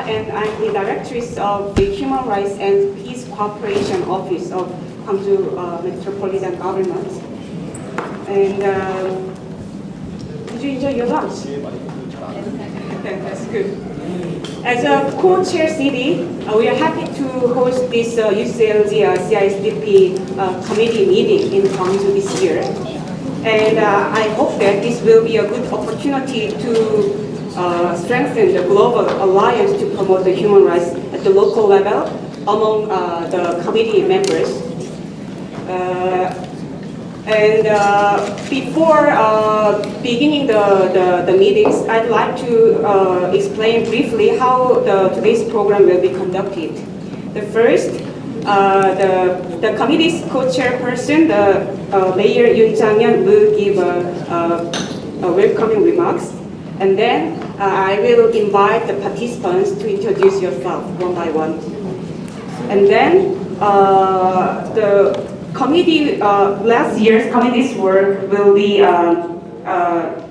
And I'm the Directress of the Human Rights and Peace Cooperation Office of Gwangju Metropolitan Government. And did you enjoy your lunch? That's good. As a co-chair city, we are happy to host this UCLG-CISDP committee meeting in Gwangju this year. And I hope that this will be a good opportunity to strengthen the global alliance to promote the human rights at the local level among the committee members. Before beginning the meetings, I'd like to explain briefly how today's program will be conducted. The first, the committee's co-chairperson, the Mayor Yoon Jang-hyun, will give welcoming remarks. And then I will invite the participants to introduce yourself one by one. And then the committee, last year's committee's work will be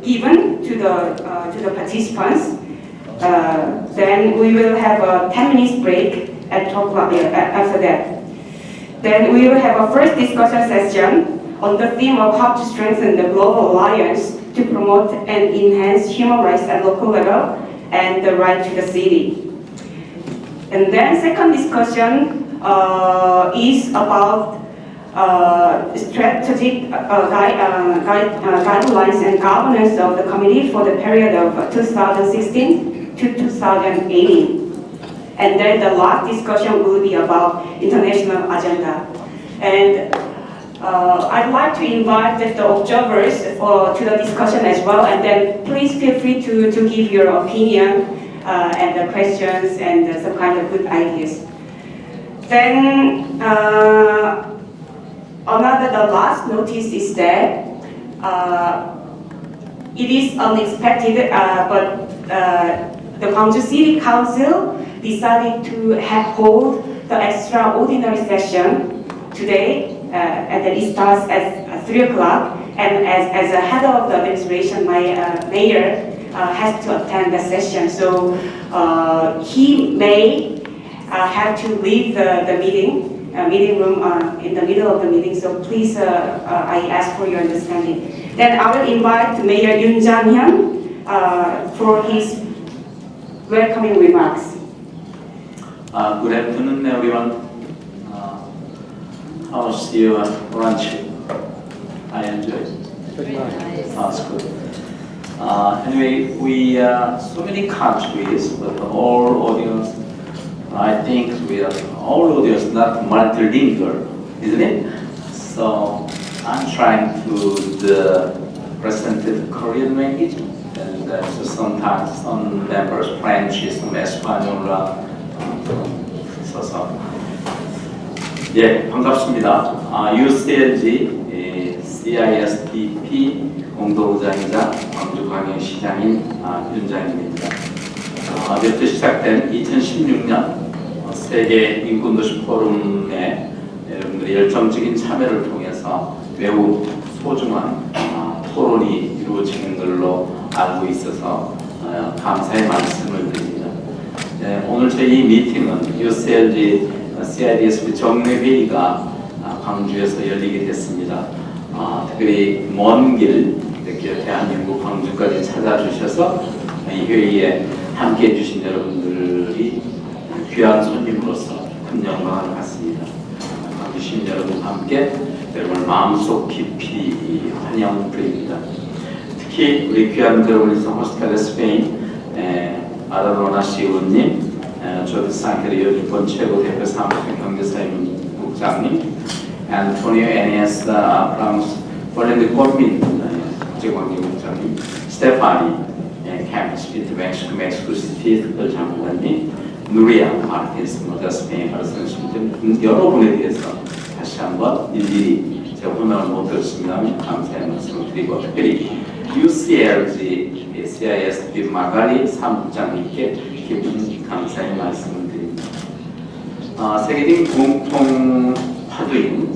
given to the participants. Then we will have a 10 minutes break at 12 o'clock after that. Then we will have a first discussion session on the theme of how to strengthen the global alliance to promote and enhance human rights at local level and the right to the city. And then second discussion is about strategic guidelines and governance of the committee for the period of 2016 to 2018. And then the last discussion will be about international agenda. And I'd like to invite the observers to the discussion as well, and then please feel free to give your opinion and the questions and some kind of good ideas. Then the last notice is that it is unexpected, but the Gwangju City Council decided to hold the extraordinary session today. And then it starts at 3 o'clock, and as a head of the administration, my mayor has to attend the session, so he may have to leave the meeting room in the middle of the meeting, so please, I ask for your understanding. Then I will invite Mayor Yoon Jang-hyun for his welcoming remarks. Good afternoon, everyone. How was your lunch? I enjoyed it. That's good. Anyway, we so many countries, but all audience, I think we are all audience not multilingual, isn't it? So I'm trying to present the Korean language, and so sometimes some members French, some Espanol, so. 예, 반갑습니다. UCLG-CISDP 공동의장이자 광주광역시장인 윤장입니다. 어제부터 시작된 2016년 세계 인권도시 포럼에 여러분들의 열정적인 참여를 통해서 매우 소중한 토론이 이루어지는 걸로 알고 있어서 감사의 말씀을 드립니다. 오늘 저희 미팅은 UCLG-CISDP 정례회의가 광주에서 열리게 됐습니다. 특별히 먼 길 이렇게 대한민국 광주까지 찾아주셔서 이 회의에 함께해 주신 여러분들이 귀한 손님으로서 큰 영광을 받습니다. 광주 시민 여러분과 함께 여러분을 마음속 깊이 환영드립니다. 특히 우리 귀한 여러분께서 호스텔 스페인 아라로나 시우님, 조드 상케르 여주권 최고 대표 사무소 경제사회국장님, 안토니오 애니에스 프랑스 폴란드 권민 국제관계국장님, 스테파니 캠퍼스 비트 멕시코 시티 특별장관님, 누리아 마르티스 모자 스페인 바르셀로나 등 여러분에 대해서 다시 한번 일일이 제가 설명을 못 드렸습니다만 감사의 말씀을 드리고, 특별히 UCLG-CISDP 마가리 사무국장님께 깊은 감사의 말씀을 드립니다. 세계적인 공통 화두인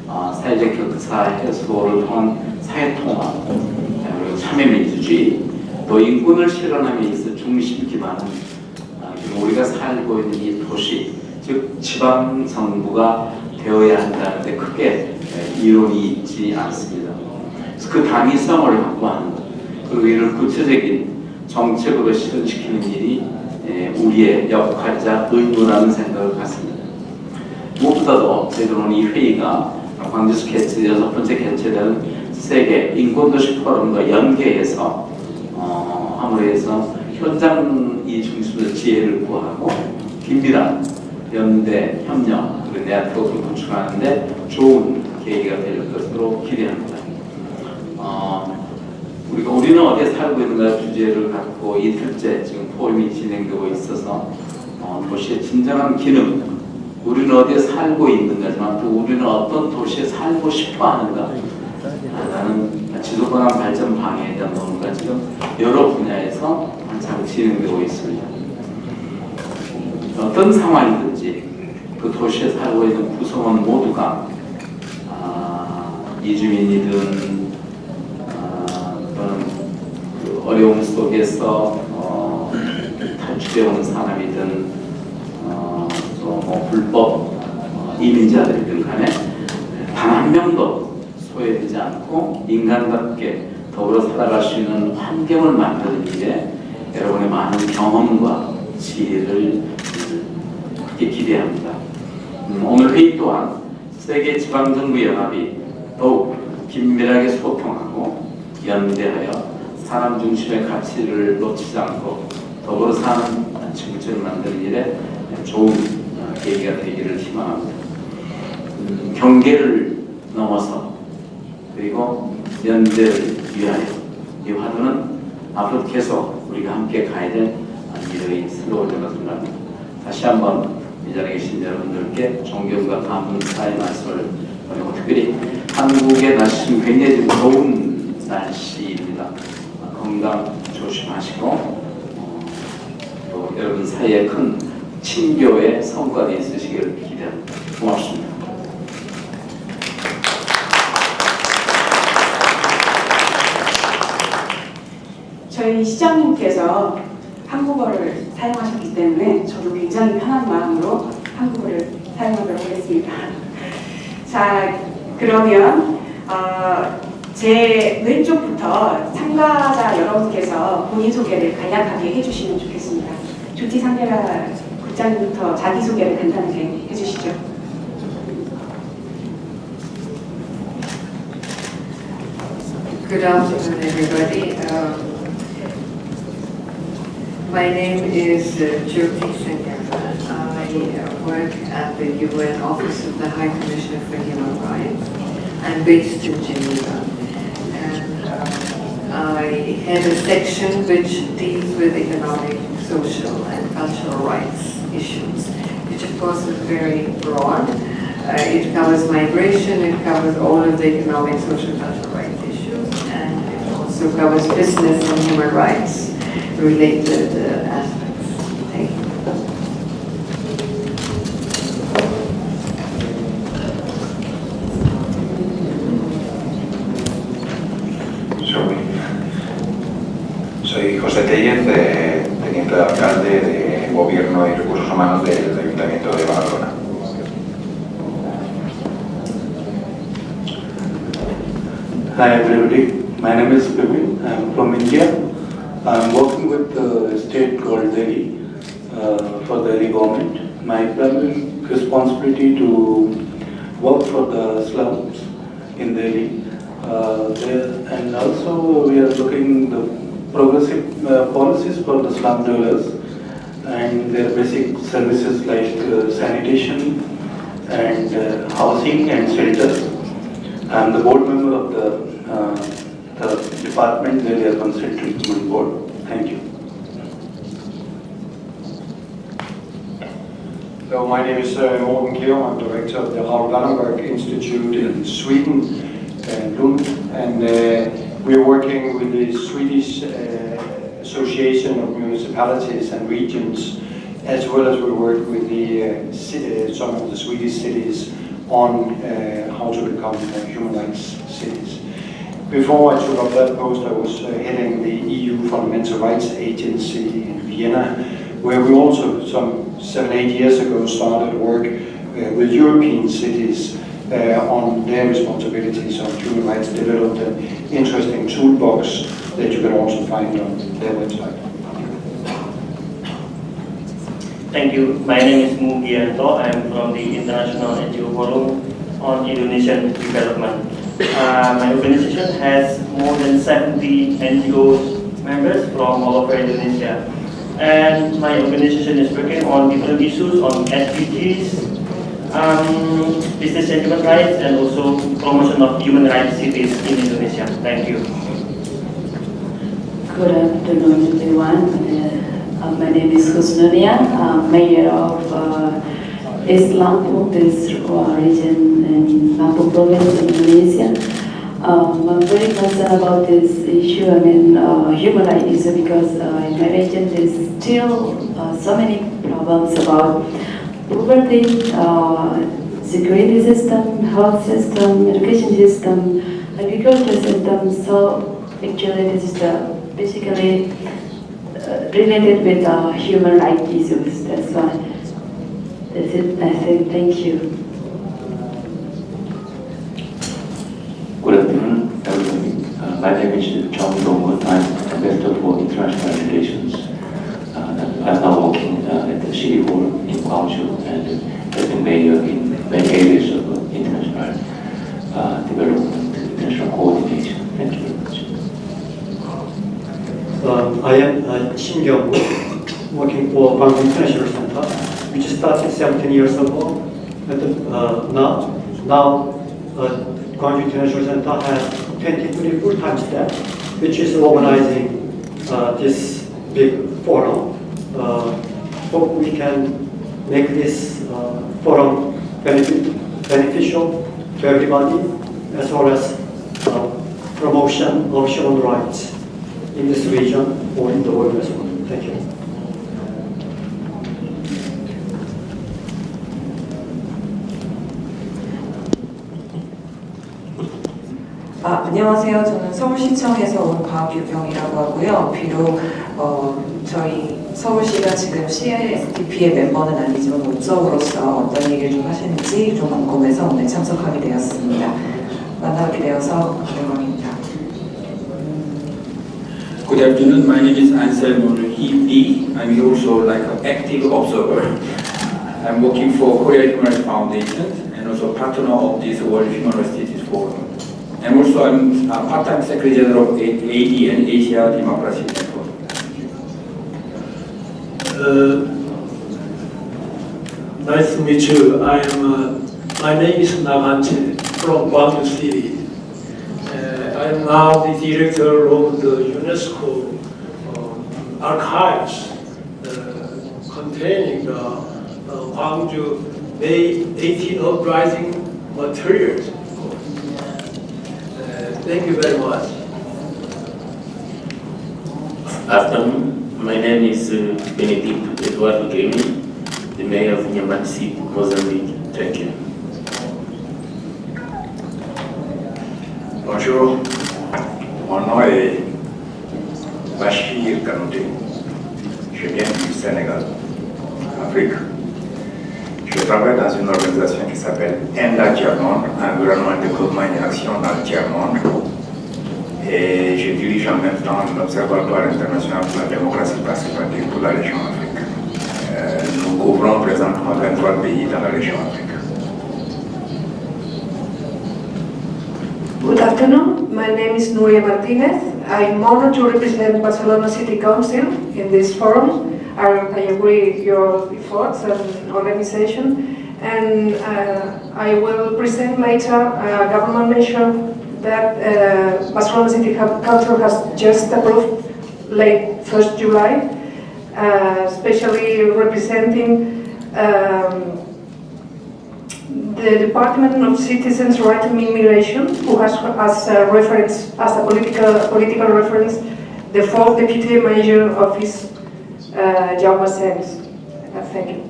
사회적 격차 해소를 통한 사회통합, 그리고 참여민주주의, 또 인권을 실현함에 있어 중심 기반은 우리가 살고 있는 이 도시, 즉 지방정부가 되어야 한다는데 크게 이론이 있지 않습니다. 그래서 그 당위성을 확보하는 것, 그리고 이를 구체적인 정책으로 실현시키는 일이 우리의 역할이자 의무라는 생각을 갖습니다. 무엇보다도 저희들은 이 회의가 광주에서 6번째 개최되는 세계 인권도시 포럼과 연계해서 함으로 해서 현장 이 중심으로 지혜를 구하고 긴밀한 연대, 협력, 그리고 네트워크를 구축하는데 좋은 계기가 될 것으로 기대합니다. 우리는 어디에 살고 있는가 주제를 갖고 이틀째 지금 포럼이 진행되고 있어서 도시의 진정한 기능, 우리는 어디에 살고 있는가지만 또 우리는 어떤 도시에 살고 싶어 하는가 라는 지속가능 발전 방향에 대한 논의가 지금 여러 분야에서 한창 진행되고 있습니다. 어떤 상황이든지 그 도시에 살고 있는 구성원 모두가 이주민이든 또는 그 어려움 속에서 탈출해온 사람이든 또 뭐 불법 이민자들이든 간에 단 한 명도 소외되지 않고 인간답게 더불어 살아갈 수 있는 환경을 만드는 일에 여러분의 많은 경험과 지혜를 그렇게 기대합니다. 오늘 회의 또한 세계 지방정부연합이 더욱 긴밀하게 소통하고 연대하여 사람 중심의 가치를 놓치지 않고 더불어 사는 지구체를 만드는 일에 좋은 계기가 되기를 희망합니다. 경계를 넘어서 그리고 연대를 위하여 이 화두는 앞으로 계속 우리가 함께 가야 될 미래의 새로운 것을 생각합니다. 다시 한번 이 자리에 계신 여러분들께 존경과 감사의 말씀을 드리고 특별히 한국에 날씨 지금 굉장히 좀 더운 날씨입니다. 건강 조심하시고 또 여러분 사이에 큰 친교의 성과가 있으시기를 기대합니다. 고맙습니다. 저희 시장님께서 한국어를 사용하셨기 때문에 저도 굉장히 편한 마음으로 한국어를 사용하도록 하겠습니다. 자, 그러면 제 왼쪽부터 참가자 여러분께서 본인 소개를 간략하게 해주시면 좋겠습니다. 조티 상대라 국장님부터 자기소개를 간단하게 해주시죠. Good afternoon, everybody. My name is Jyoti Sangara. I work at the UN Office of the High Commissioner for Human Rights. I'm based in Geneva. And I head a section which deals with economic, social, and cultural rights issues, which of course is very broad. It covers migration, it covers all of the economic, social, cultural rights issues, and it also covers business and human rights related aspects. Thank you. Soy José Tellez, teniente de alcalde de Gobierno y Recursos Humanos del Ayuntamiento de Badalona. Hi everybody, my name is Bipin. I am from India. I am working with the state called Delhi for the Delhi government. My primary responsibility to work for the slums in Delhi. And also we are looking the progressive policies for the slum dwellers and their basic services like sanitation and housing and shelters. I am the board member of the department, Delhi Urban Settlement Board. Thank you. Hello, my name is Morten Kjær. I'm director of the Raoul Wallenberg Institute in Sweden, Lund, and we are working with the Swedish Association of Municipalities and Regions as well as we work with some of the Swedish cities on how to become human rights cities. Before I took up that post, I was heading the EU Fundamental Rights Agency in Vienna, where we also, some 7-8 years ago, started work with European cities on their responsibilities on human rights, developed an interesting toolbox that you can also find on their website. Thank you. My name is Mugianto. I am from the International NGO Forum on Indonesian Development. My organization has more than 70 NGOs members from all over Indonesia. And my organization is working on different issues on SDGs, business and human rights, and also promotion of human rights cities in Indonesia. Thank you. Good afternoon, everyone. My name is Husnunia, mayor of East Lampung, this region in Lampung province in Indonesia. I'm very concerned about this issue, human rights issue, because in my region there's still so many problems about poverty, security system, health system, education system, agriculture system. So actually this is basically related with human rights issues. That's why. That's it. I say thank you. Good afternoon, everyone. My name is John Dongwon. I'm Ambassador for International Relations. I'm now working at the City Hall in Gwangju and as the mayor in many areas of international development, international coordination. Thank you very much. I am Shin Kyung-woo, working for Gwangju International Center, which started 17 years ago. And now Gwangju International Center has 23 full-time staff, which is organizing this big forum. Hope we can make this forum beneficial to everybody, as well as promotion of human rights in this region or in the world as well. Thank you. 안녕하세요. 저는 서울시청에서 온 곽유경이라고 하고요. 비록 저희 서울시가 지금 CISDP의 멤버는 아니지만 목적으로서 어떤 얘기를 좀 하시는지 좀 궁금해서 오늘 참석하게 되었습니다. 만나게 되어서 영광입니다. Good afternoon. My name is Anselmo Lee. I'm also like an active observer. I'm working for Korea Human Rights Foundation and also partner of this World Human Rights Cities Forum. And also I'm part-time Secretary General of ADN, Asia Democracy Network. Nice to meet you. My name is Naganche from Gwangju City. I am now the director of the UNESCO archives containing the Gwangju May 18 uprising materials. Thank you very much. Afternoon. My name is Benedict Eduardo Gemi, the mayor of Nyamata, Mozambique. Thank you. Bonjour, mon nom est Bachir Kanouté. Je viens du Sénégal, Afrique. Je travaille dans une organisation qui s'appelle ENDA Tiers-Monde, Environnement, Développement et Action dans le Tiers-Monde. Et je dirige en même temps l'Observatoire international pour la démocratie participative pour la région Afrique. Nous couvrons présentement 23 pays dans la région Afrique. Good afternoon, my name is Nuria Martinez. I'm honored to represent Barcelona City Council in this forum. I agree with your efforts and organization, and I will present later a government measure that Barcelona City Council has just approved late 1st July, especially representing the Department of Citizens' Rights and Immigration, who has as a reference, as a political reference, the 4th Deputy Mayor Office, Jaume Sens. Thank you.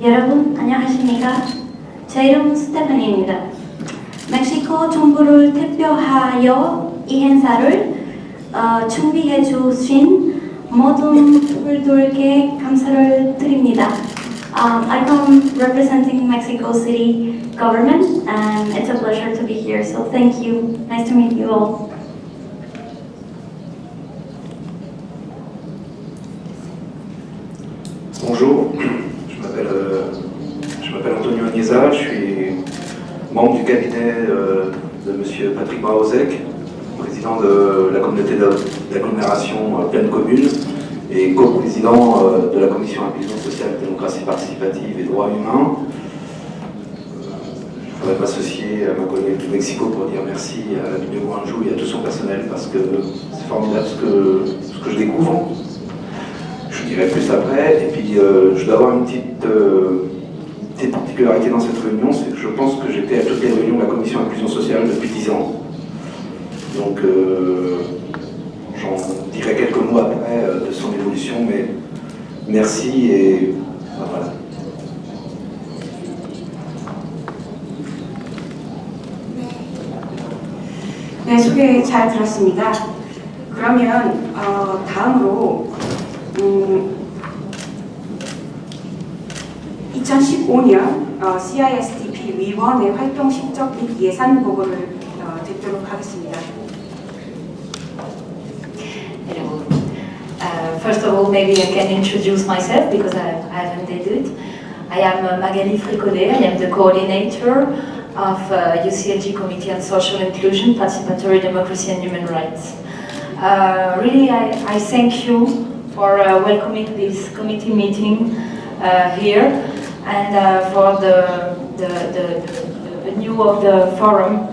여러분 안녕하십니까? 제 이름은 스테파니입니다. 멕시코 정부를 대표하여 이 행사를 준비해 주신 모든 분들께 감사를 드립니다. I come representing Mexico City government and it's a pleasure to be here, so thank you. Nice to meet you all. Bonjour, je m'appelle Antonio Nieza, je suis membre du cabinet de M. Patrick Braozek, président de la communauté d'agglomération Pleine Commune et co-président de la commission inclusion sociale, démocratie participative et droits humains. Je voudrais m'associer à ma collègue du Mexico pour dire merci à Ligne Guanju et à tout son personnel parce que c'est formidable ce que je découvre. Je dirai plus après. Et puis je dois avoir une petite particularité dans cette réunion, c'est que je pense que j'étais à toutes les réunions de la commission inclusion sociale depuis 10 ans. Donc j'en dirai quelques mots après de son évolution, mais merci et voilà. 네, 소개 잘 들었습니다. 그러면 다음으로 2015년 CISDP 위원회 활동 실적 및 예산 보고를 듣도록 하겠습니다. First of all, maybe I can introduce myself because I haven't did it. I am Magali Fricodet. I am the coordinator of UCLG Committee on Social Inclusion, Participatory Democracy and Human Rights. Really, I thank you for welcoming this committee meeting here and for the venue of the forum.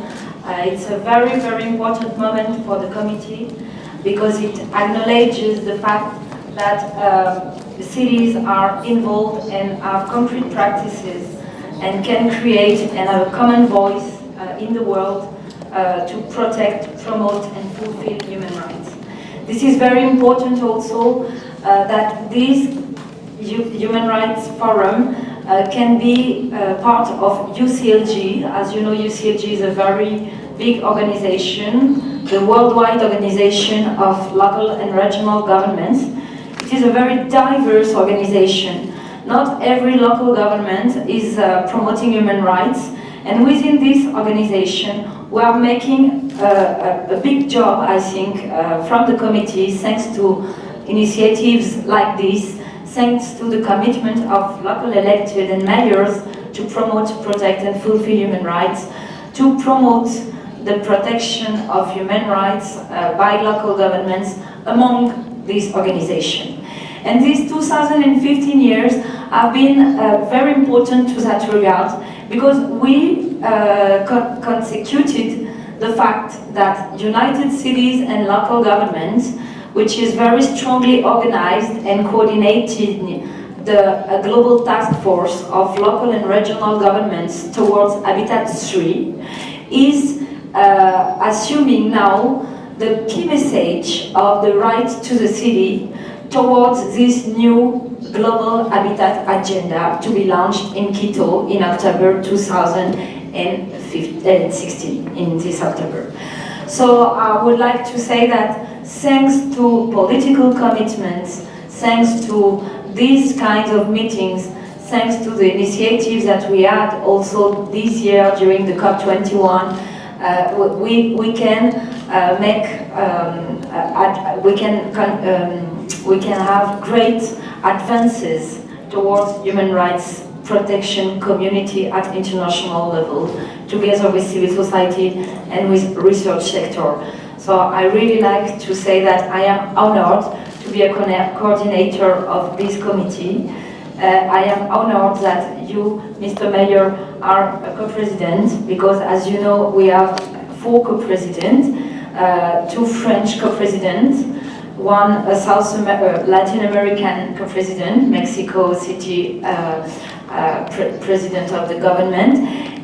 It's a very, very important moment for the committee because it acknowledges the fact that the cities are involved and have concrete practices and can create and have a common voice in the world to protect, promote and fulfill human rights. This is very important also that this Human Rights Forum can be part of UCLG. As you know, UCLG is a very big organization, the worldwide organization of local and regional governments. It is a very diverse organization. Not every local government is promoting human rights, and within this organization we are making a big job, I think, from the committee, thanks to initiatives like this, thanks to the commitment of local elected and mayors to promote, protect and fulfill human rights, to promote the protection of human rights by local governments among this organization. And these 2015 years have been very important to that regard because we consecuted the fact that United Cities and local governments, which is very strongly organized and coordinated the global task force of local and regional governments towards Habitat 3, is assuming now the key message of the right to the city towards this new global habitat agenda to be launched in Quito in October 2016, in this October. So I would like to say that thanks to political commitments, thanks to these kinds of meetings, thanks to the initiatives that we had also this year during the COP21, we can we can have great advances towards human rights protection community at international level, together with civil society and with research sector. So I really like to say that I am honored to be a coordinator of this committee. I am honored that you, Mr. Mayor, are a co-president, because as you know, we have 4 co-presidents, 2 French co-presidents, one Latin American co-president, Mexico City president of the government,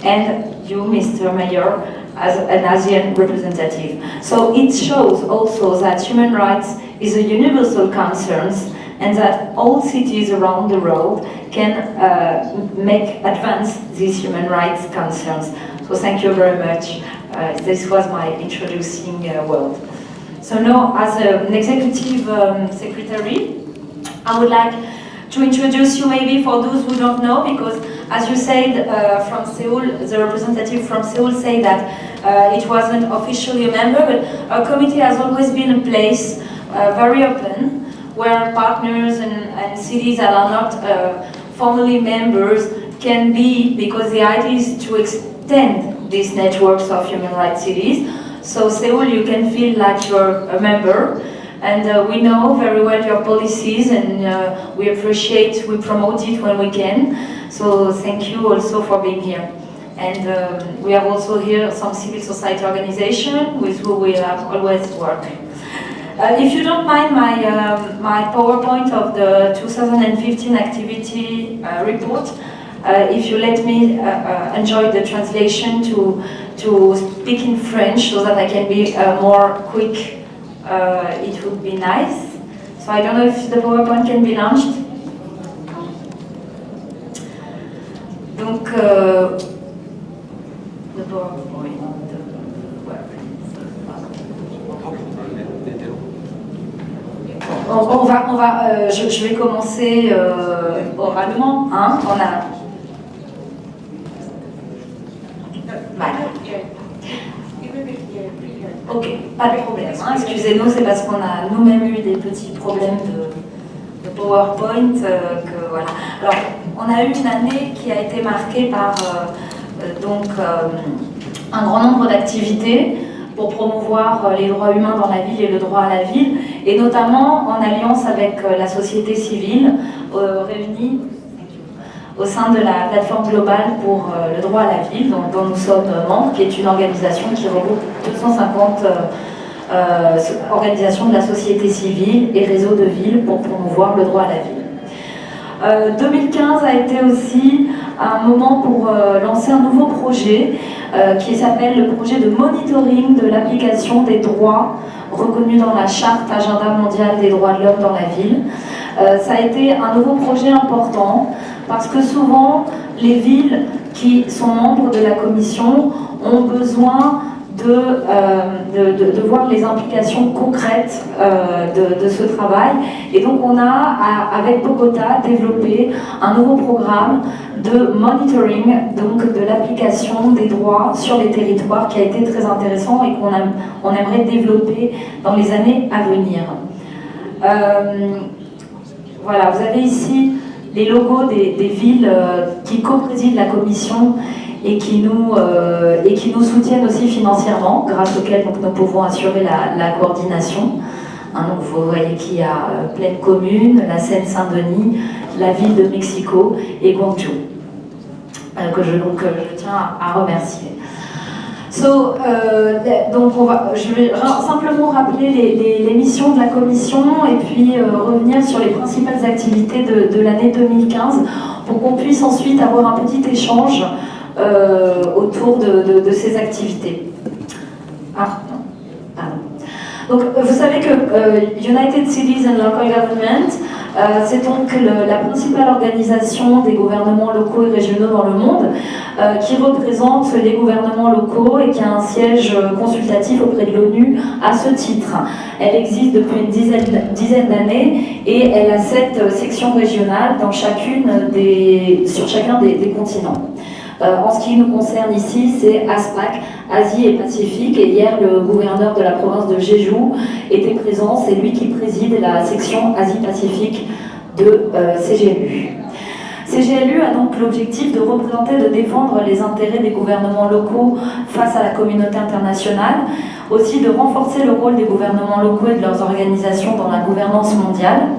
and you, Mr. Mayor, as an Asian representative. So it shows also that human rights is a universal concern, and that all cities around the world can make advance these human rights concerns. So thank you very much. This was my introducing word. So now, as an executive secretary, I would like to introduce you maybe for those who don't know, because as you said from Seoul, the representative from Seoul said that it wasn't officially a member, but our committee has always been a place very open, where partners and cities that are not formally members can be, because the idea is to extend these networks of human rights cities. So Seoul, you can feel like you're a member, and we know very well your policies, and we appreciate, we promote it when we can. So thank you also for being here. And we have also here some civil society organization with whom we have always worked. If you don't mind my PowerPoint of the 2015 activity report, if you let me enjoy the translation to speak in French so that I can be more quick, it would be nice. So I don't know if the PowerPoint can be launched. Donc, the PowerPoint. Je vais commencer oralement, hein, on a... Ok, pas de problème, hein, excusez-nous, c'est parce qu'on a nous-mêmes eu des petits problèmes de PowerPoint, que voilà. Alors, on a eu une année qui a été marquée par un grand nombre d'activités pour promouvoir les droits humains dans la ville et le droit à la ville, et notamment en alliance avec la société civile réunie au sein de la plateforme globale pour le droit à la ville, dont nous sommes membres, qui est une organisation qui regroupe 250 organisations de la société civile et réseaux de villes pour promouvoir le droit à la ville. 2015 a été aussi un moment pour lancer un nouveau projet qui s'appelle le projet de monitoring de l'application des droits reconnus dans la charte Agenda mondial des droits de l'homme dans la ville. Ça a été un nouveau projet important parce que souvent les villes qui sont membres de la commission ont besoin de voir les implications concrètes de ce travail, et donc on a avec Bogota développé un nouveau programme de monitoring, donc de l'application des droits sur les territoires, qui a été très intéressant et qu'on aimerait développer dans les années à venir. Voilà, vous avez ici les logos des villes qui co-président la commission et qui nous soutiennent aussi financièrement, grâce auxquels donc, nous pouvons assurer la coordination. Hein, donc vous voyez qu'il y a Plaine Commune, la Seine-Saint-Denis, la ville de Mexico et Guangzhou, que je tiens à remercier. So, donc je vais simplement rappeler les missions de la commission et puis revenir sur les principales activités de l'année 2015 pour qu'on puisse ensuite avoir un petit échange autour de ces activités. Ah, non, pardon. Donc, vous savez que United Cities and Local Government, c'est donc la principale organisation des gouvernements locaux et régionaux dans le monde, qui représente les gouvernements locaux et qui a un siège consultatif auprès de l'ONU à ce titre. Elle existe depuis une dizaine d'années et elle a 7 sections régionales sur chacun des continents. En ce qui nous concerne ici, c'est ASPAC, Asie et Pacifique, et hier le gouverneur de la province de Jeju était présent, c'est lui qui préside la section Asie-Pacifique de CGLU. CGLU a donc l'objectif de représenter, de défendre les intérêts des gouvernements locaux face à la communauté internationale, aussi de renforcer le rôle des gouvernements locaux et de leurs organisations dans la gouvernance mondiale,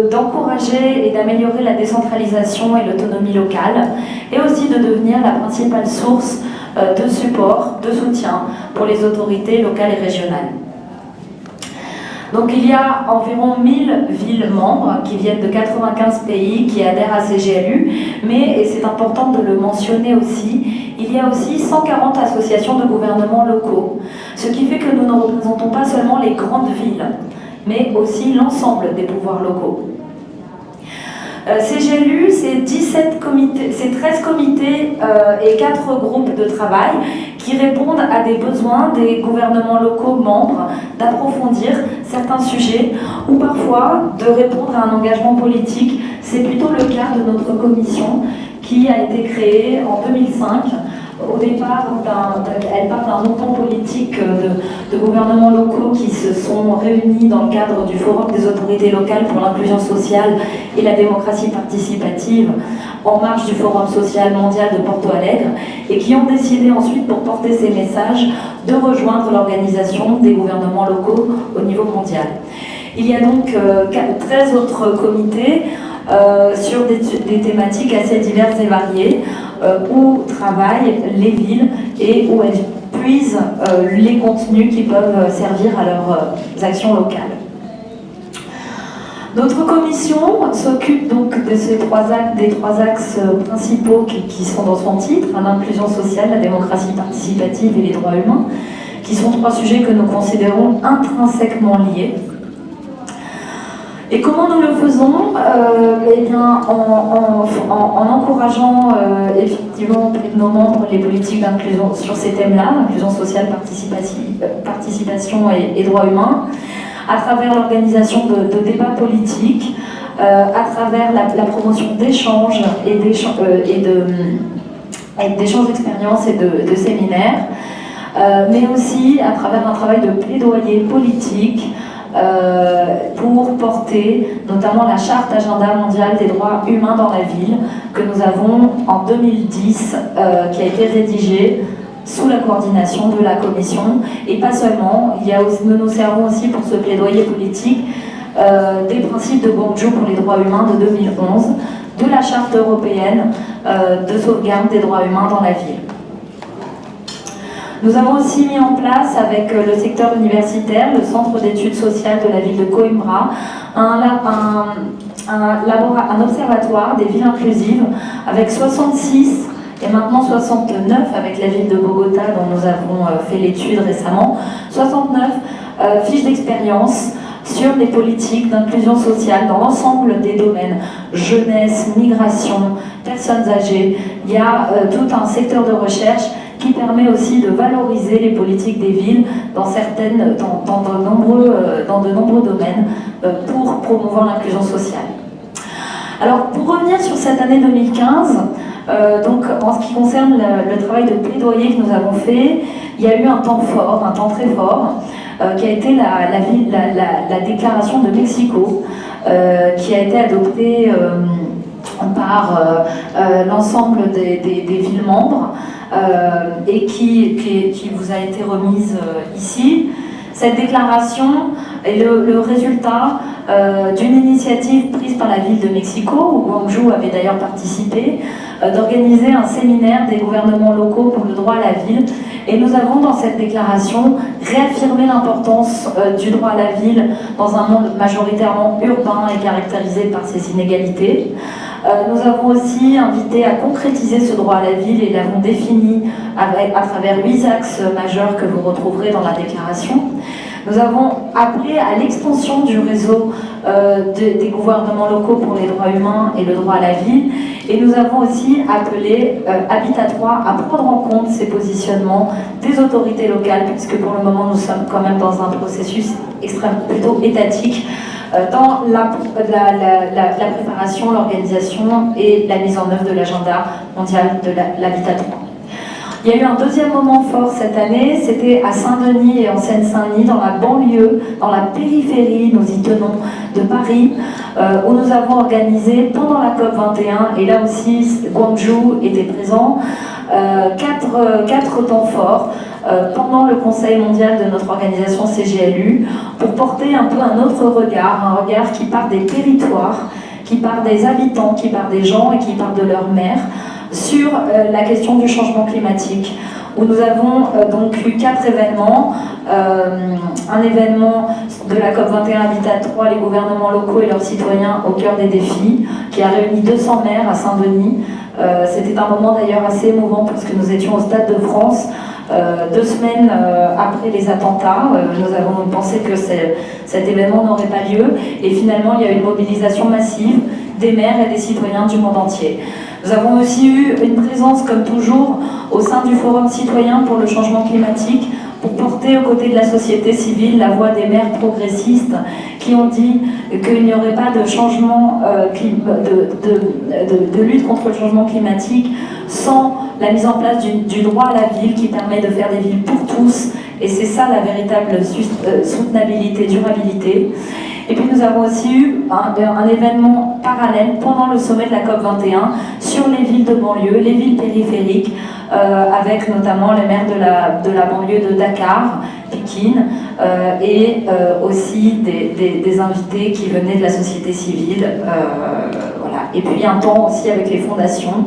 d'encourager et d'améliorer la décentralisation et l'autonomie locale, et aussi de devenir la principale source de support, de soutien pour les autorités locales et régionales. Donc il y a environ 1000 villes membres qui viennent de 95 pays qui adhèrent à CGLU, mais, et c'est important de le mentionner aussi, il y a aussi 140 associations de gouvernements locaux, ce qui fait que nous ne représentons pas seulement les grandes villes, mais aussi l'ensemble des pouvoirs locaux. CGLU, c'est 13 comités et 4 groupes de travail qui répondent à des besoins des gouvernements locaux membres d'approfondir certains sujets ou parfois de répondre à un engagement politique. C'est plutôt le cas de notre commission qui a été créée en 2005. Au départ, elle part d'un mouvement politique de gouvernements locaux qui se sont réunis dans le cadre du Forum des autorités locales pour l'inclusion sociale et la démocratie participative en marge du Forum social mondial de Porto Alegre et qui ont décidé ensuite, pour porter ces messages, de rejoindre l'organisation des gouvernements locaux au niveau mondial. Il y a donc 13 autres comités sur des thématiques assez diverses et variées où travaillent les villes et où elles puisent les contenus qui peuvent servir à leurs actions locales. Notre commission s'occupe donc de des trois axes principaux qui sont dans son titre, l'inclusion sociale, la démocratie participative et les droits humains, qui sont 3 sujets que nous considérons intrinsèquement liés. Et comment nous le faisons? Eh bien, en encourageant effectivement auprès de nos membres les politiques d'inclusion sur ces thèmes-là, inclusion sociale, participation et droits humains, à travers l'organisation de débats politiques, à travers la promotion d'échanges et d'échanges d'expériences et de séminaires, mais aussi à travers un travail de plaidoyer politique pour porter notamment la charte agenda mondiale des droits humains dans la ville que nous avons en 2010 qui a été rédigée sous la coordination de la commission et pas seulement. Nous nous servons aussi pour ce plaidoyer politique des principes de Guangzhou pour les droits humains de 2011, de la charte européenne de sauvegarde des droits humains dans la ville. Nous avons aussi mis en place avec le secteur universitaire, le centre d'études sociales de la ville de Coimbra, un observatoire des villes inclusives avec 66 et maintenant 69 avec la ville de Bogota dont nous avons fait l'étude récemment, 69 fiches d'expérience sur les politiques d'inclusion sociale dans l'ensemble des domaines, jeunesse, migration, personnes âgées. Il y a tout un secteur de recherche qui permet aussi de valoriser les politiques des villes dans de nombreux domaines pour promouvoir l'inclusion sociale. Alors, pour revenir sur cette année 2015, donc en ce qui concerne le travail de plaidoyer que nous avons fait, il y a eu un temps fort, un temps très fort, qui a été la déclaration de Mexico, qui a été adoptée par l'ensemble des villes membres et qui vous a été remise ici. Cette déclaration est le résultat d'une initiative prise par la ville de Mexico, où Guangzhou avait d'ailleurs participé, d'organiser un séminaire des gouvernements locaux pour le droit à la ville. Et nous avons dans cette déclaration réaffirmé l'importance du droit à la ville dans un monde majoritairement urbain et caractérisé par ses inégalités. Nous avons aussi invité à concrétiser ce droit à la ville et l'avons défini à travers 8 axes majeurs que vous retrouverez dans la déclaration. Nous avons appelé à l'extension du réseau des gouvernements locaux pour les droits humains et le droit à la ville. Et nous avons aussi appelé Habitat 3 à prendre en compte ces positionnements des autorités locales, puisque pour le moment nous sommes quand même dans un processus plutôt étatique dans la préparation, l'organisation et la mise en œuvre de l'agenda mondial de l'Habitat 3. Il y a eu un deuxième moment fort cette année, c'était à Saint-Denis et en Seine-Saint-Denis, dans la banlieue, dans la périphérie, nous y tenons, de Paris, où nous avons organisé pendant la COP21, et là aussi Guangzhou était présent, 4 temps forts pendant le Conseil mondial de notre organisation CGLU, pour porter un peu un autre regard, un regard qui part des territoires, qui part des habitants, qui part des gens et qui part de leurs mères, sur la question du changement climatique, où nous avons donc eu 4 événements. Un événement de la COP21 Habitat 3, les gouvernements locaux et leurs citoyens au cœur des défis, qui a réuni 200 maires à Saint-Denis. C'était un moment d'ailleurs assez émouvant parce que nous étions au Stade de France 2 semaines après les attentats. Nous avons pensé que cet événement n'aurait pas lieu et finalement il y a eu une mobilisation massive des maires et des citoyens du monde entier. Nous avons aussi eu une présence, comme toujours, au sein du Forum citoyen pour le changement climatique, pour porter aux côtés de la société civile la voix des maires progressistes qui ont dit qu'il n'y aurait pas de changement, de lutte contre le changement climatique sans la mise en place du droit à la ville qui permet de faire des villes pour tous. Et c'est ça la véritable soutenabilité, durabilité. Et puis nous avons aussi eu un événement parallèle pendant le sommet de la COP21 sur les villes de banlieue, les villes périphériques, avec notamment les maires de la banlieue de Dakar, Pékin, et aussi des invités qui venaient de la société civile. Voilà. Et puis un temps aussi avec les fondations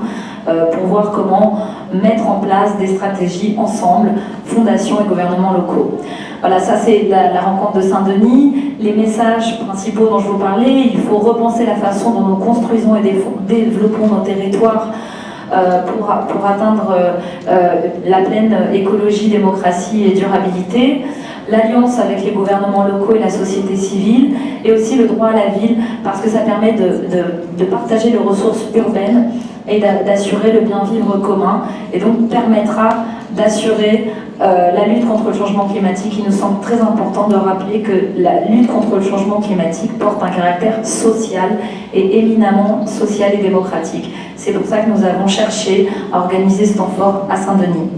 pour voir comment mettre en place des stratégies ensemble, fondations et gouvernements locaux. Voilà, ça c'est la rencontre de Saint-Denis. Les messages principaux dont je vous parlais, il faut repenser la façon dont nous construisons et développons nos territoires pour atteindre la pleine écologie, démocratie et durabilité. L'alliance avec les gouvernements locaux et la société civile, et aussi le droit à la ville, parce que ça permet de partager les ressources urbaines et d'assurer le bien vivre commun, et donc permettra d'assurer la lutte contre le changement climatique. Il nous semble très important de rappeler que la lutte contre le changement climatique porte un caractère social et éminemment social et démocratique. C'est pour ça que nous avons cherché à organiser ce temps fort à Saint-Denis.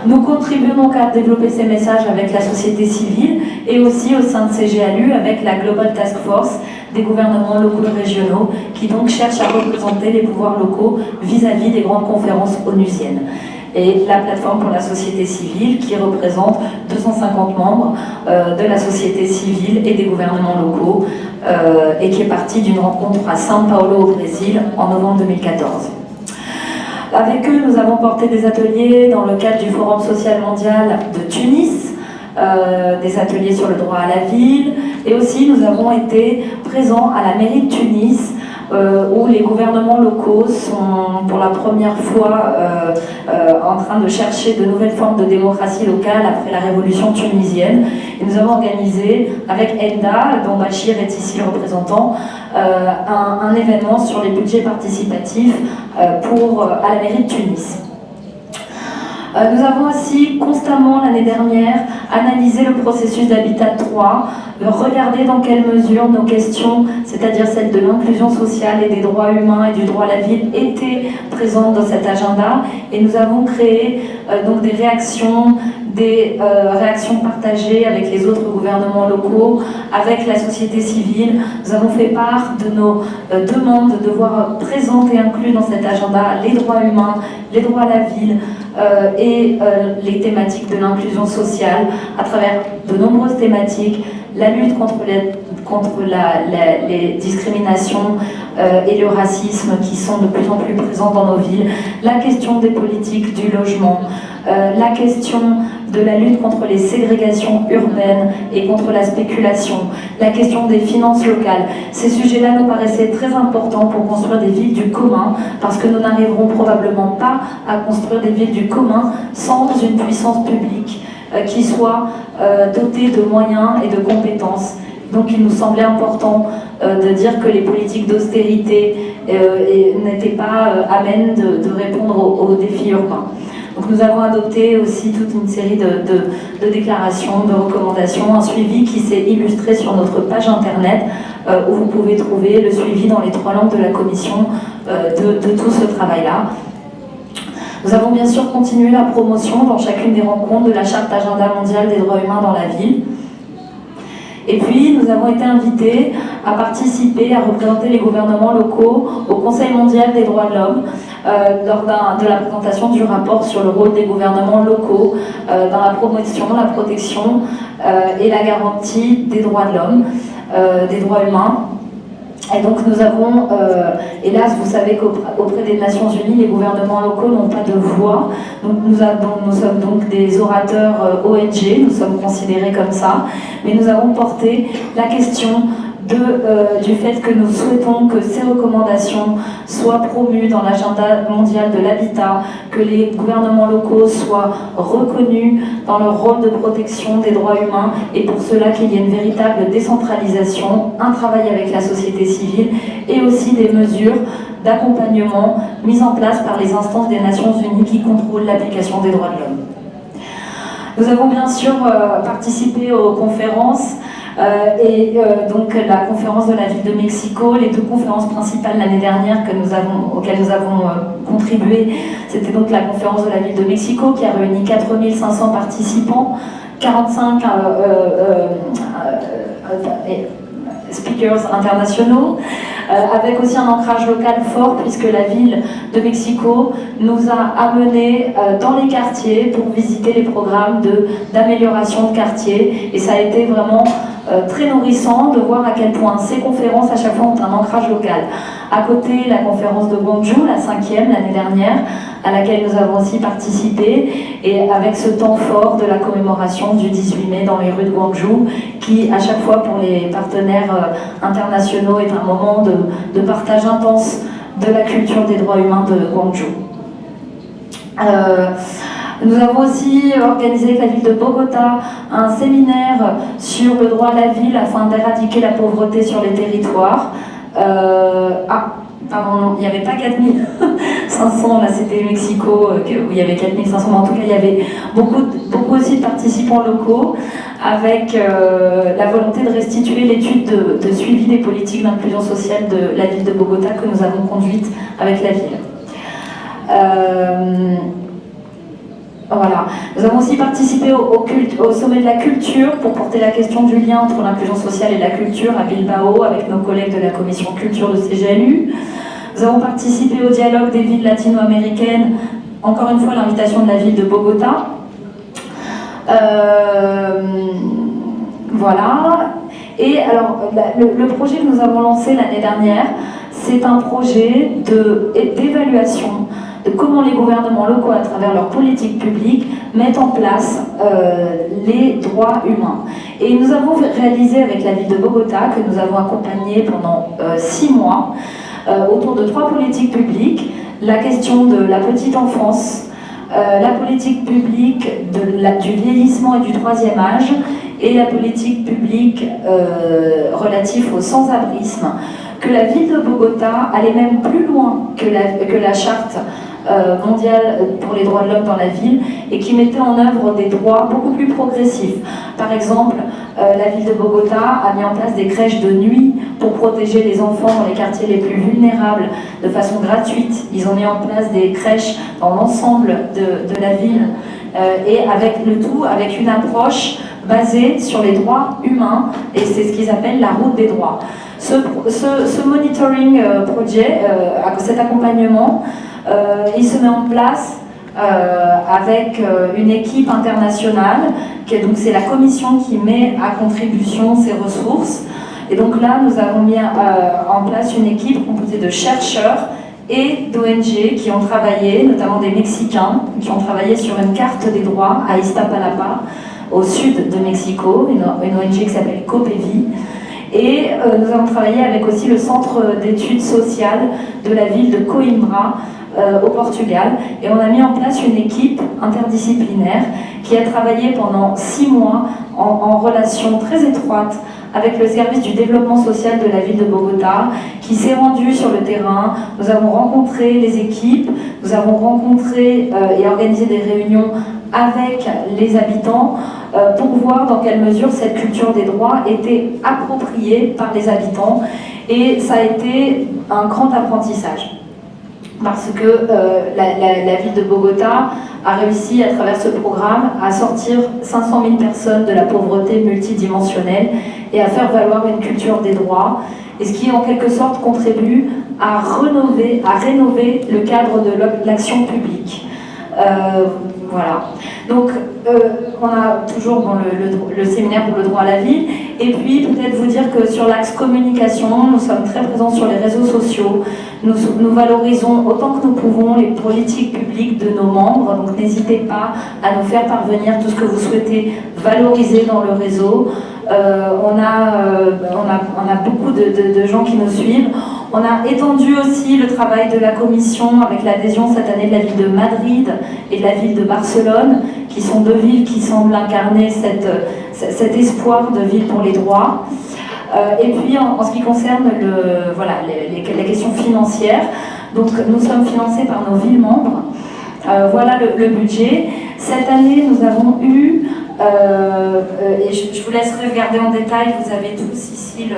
Nous contribuons donc à développer ces messages avec la société civile et aussi au sein de CGLU avec la Global Task Force des gouvernements locaux et régionaux qui donc cherchent à représenter les pouvoirs locaux vis-à-vis des grandes conférences onusiennes. Et la plateforme pour la société civile qui représente 250 membres de la société civile et des gouvernements locaux et qui est partie d'une rencontre à São Paulo au Brésil en novembre 2014. Avec eux, nous avons porté des ateliers dans le cadre du Forum social mondial de Tunis, des ateliers sur le droit à la ville, et aussi nous avons été présents à la mairie de Tunis, où les gouvernements locaux sont pour la première fois en train de chercher de nouvelles formes de démocratie locale après la révolution tunisienne. Et nous avons organisé avec ENDA, dont Bachir est ici le représentant, un événement sur les budgets participatifs à la mairie de Tunis. Nous avons aussi constamment l'année dernière analysé le processus d'Habitat 3, regarder dans quelle mesure nos questions, c'est-à-dire celles de l'inclusion sociale et des droits humains et du droit à la ville, étaient présentes dans cet agenda, et nous avons créé donc des réactions partagées avec les autres gouvernements locaux, avec la société civile. Nous avons fait part de nos demandes de voir présentes et inclus dans cet agenda les droits humains, les droits à la ville et les thématiques de l'inclusion sociale à travers de nombreuses thématiques, la lutte contre les discriminations et le racisme qui sont de plus en plus présents dans nos villes, la question des politiques du logement, la question de la lutte contre les ségrégations urbaines et contre la spéculation, la question des finances locales. Ces sujets-là nous paraissaient très importants pour construire des villes du commun, parce que nous n'arriverons probablement pas à construire des villes du commun sans une puissance publique qui soit dotée de moyens et de compétences. Donc il nous semblait important de dire que les politiques d'austérité n'étaient pas amènes de répondre aux défis urbains. Donc nous avons adopté aussi toute une série de déclarations, de recommandations, un suivi qui s'est illustré sur notre page internet où vous pouvez trouver le suivi dans les 3 langues de la commission de tout ce travail-là. Nous avons bien sûr continué la promotion dans chacune des rencontres de la Charte Agenda mondiale des droits humains dans la ville. Et puis, nous avons été invités à participer, à représenter les gouvernements locaux au Conseil mondial des droits de l'homme lors de la présentation du rapport sur le rôle des gouvernements locaux dans la promotion, la protection et la garantie des droits de l'homme, des droits humains. Et donc nous avons, hélas, vous savez qu'auprès des Nations Unies, les gouvernements locaux n'ont pas de voix. Donc nous sommes donc des orateurs ONG, nous sommes considérés comme ça. Mais nous avons porté la question du fait que nous souhaitons que ces recommandations soient promues dans l'agenda mondial de l'habitat, que les gouvernements locaux soient reconnus dans leur rôle de protection des droits humains, et pour cela qu'il y ait une véritable décentralisation, un travail avec la société civile et aussi des mesures d'accompagnement mises en place par les instances des Nations Unies qui contrôlent l'application des droits de l'homme. Nous avons bien sûr participé aux conférences. Donc la conférence de la ville de Mexico, les deux conférences principales l'année dernière auxquelles nous avons contribué, c'était donc la conférence de la ville de Mexico qui a réuni 4500 participants, 45 speakers internationaux, avec aussi un ancrage local fort puisque la ville de Mexico nous a amenés dans les quartiers pour visiter les programmes d'amélioration de quartier, et ça a été vraiment très nourrissant de voir à quel point ces conférences à chaque fois ont un ancrage local. À côté, la conférence de Guangzhou, la 5e l'année dernière, à laquelle nous avons aussi participé, et avec ce temps fort de la commémoration du 18 mai dans les rues de Guangzhou, qui à chaque fois pour les partenaires internationaux est un moment de partage intense de la culture des droits humains de Guangzhou. Nous avons aussi organisé avec la ville de Bogota un séminaire sur le droit à la ville afin d'éradiquer la pauvreté sur les territoires. Pardon, il n'y avait pas 4500, là c'était Mexico où il y avait 4500, mais en tout cas il y avait beaucoup aussi de participants locaux avec la volonté de restituer l'étude de suivi des politiques d'inclusion sociale de la ville de Bogota que nous avons conduite avec la ville. Voilà. Nous avons aussi participé au sommet de la culture pour porter la question du lien entre l'inclusion sociale et la culture à Bilbao avec nos collègues de la commission culture de CGLU. Nous avons participé au dialogue des villes latino-américaines, encore une fois à l'invitation de la ville de Bogota. Voilà. Et alors, le projet que nous avons lancé l'année dernière, c'est un projet d'évaluation de comment les gouvernements locaux, à travers leurs politiques publiques, mettent en place les droits humains. Et nous avons réalisé avec la ville de Bogota, que nous avons accompagné pendant 6 mois, autour de 3 politiques publiques, la question de la petite enfance, la politique publique du vieillissement et du 3e âge, et la politique publique relative au sans-abrisme, que la ville de Bogota allait même plus loin que la charte mondiale pour les droits de l'homme dans la ville, et qui mettait en œuvre des droits beaucoup plus progressifs. Par exemple, la ville de Bogota a mis en place des crèches de nuit pour protéger les enfants dans les quartiers les plus vulnérables de façon gratuite. Ils ont mis en place des crèches dans l'ensemble de la ville, et avec le tout, avec une approche basée sur les droits humains, et c'est ce qu'ils appellent la route des droits. Ce monitoring projet, cet accompagnement, il se met en place avec une équipe internationale, donc c'est la commission qui met à contribution ces ressources. Et donc là, nous avons mis en place une équipe composée de chercheurs et d'ONG qui ont travaillé, notamment des Mexicains, qui ont travaillé sur une carte des droits à Iztapalapa, au sud de Mexico, une ONG qui s'appelle Copevi. Et nous avons travaillé avec aussi le centre d'études sociales de la ville de Coimbra, au Portugal, et on a mis en place une équipe interdisciplinaire qui a travaillé pendant 6 mois en relation très étroite avec le service du développement social de la ville de Bogota, qui s'est rendu sur le terrain. Nous avons rencontré les équipes, nous avons rencontré et organisé des réunions avec les habitants pour voir dans quelle mesure cette culture des droits était appropriée par les habitants, et ça a été un grand apprentissage. Parce que la ville de Bogota a réussi à travers ce programme à sortir 500 000 personnes de la pauvreté multidimensionnelle et à faire valoir une culture des droits, et ce qui en quelque sorte contribue à rénover le cadre de l'action publique. Voilà. Donc on a toujours bon, le séminaire pour le droit à la ville. Et puis peut-être vous dire que sur l'axe communication, nous sommes très présents sur les réseaux sociaux. Nous valorisons autant que nous pouvons les politiques publiques de nos membres. Donc n'hésitez pas à nous faire parvenir tout ce que vous souhaitez valoriser dans le réseau. On a beaucoup de gens qui nous suivent. On a étendu aussi le travail de la commission avec l'adhésion cette année de la ville de Madrid et de la ville de Barcelone, qui sont deux villes qui semblent incarner cet espoir de ville pour les droits. Et puis en ce qui concerne les questions financières, donc nous sommes financés par nos villes membres. Voilà le budget. Cette année, nous avons eu, et je vous laisserai regarder en détail, vous avez tous ici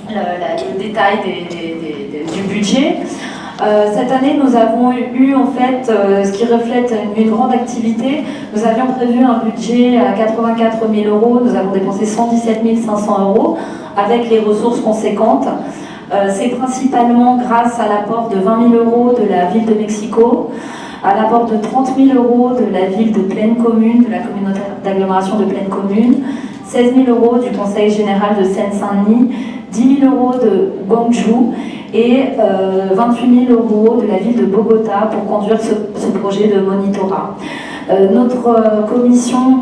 le détail du budget. Cette année, nous avons eu en fait ce qui reflète une grande activité. Nous avions prévu un budget à 84 000 €, nous avons dépensé 117 500 € avec les ressources conséquentes. C'est principalement grâce à l'apport de 20 000 € de la ville de Mexico, à l'apport de 30 000 € de la ville de Plaine Commune, de la communauté d'agglomération de Plaine Commune, 16 000 € du Conseil général de Seine-Saint-Denis, 10 000 € de Guangzhou et 28 000 € de la ville de Bogota pour conduire ce projet de monitorat. Notre commission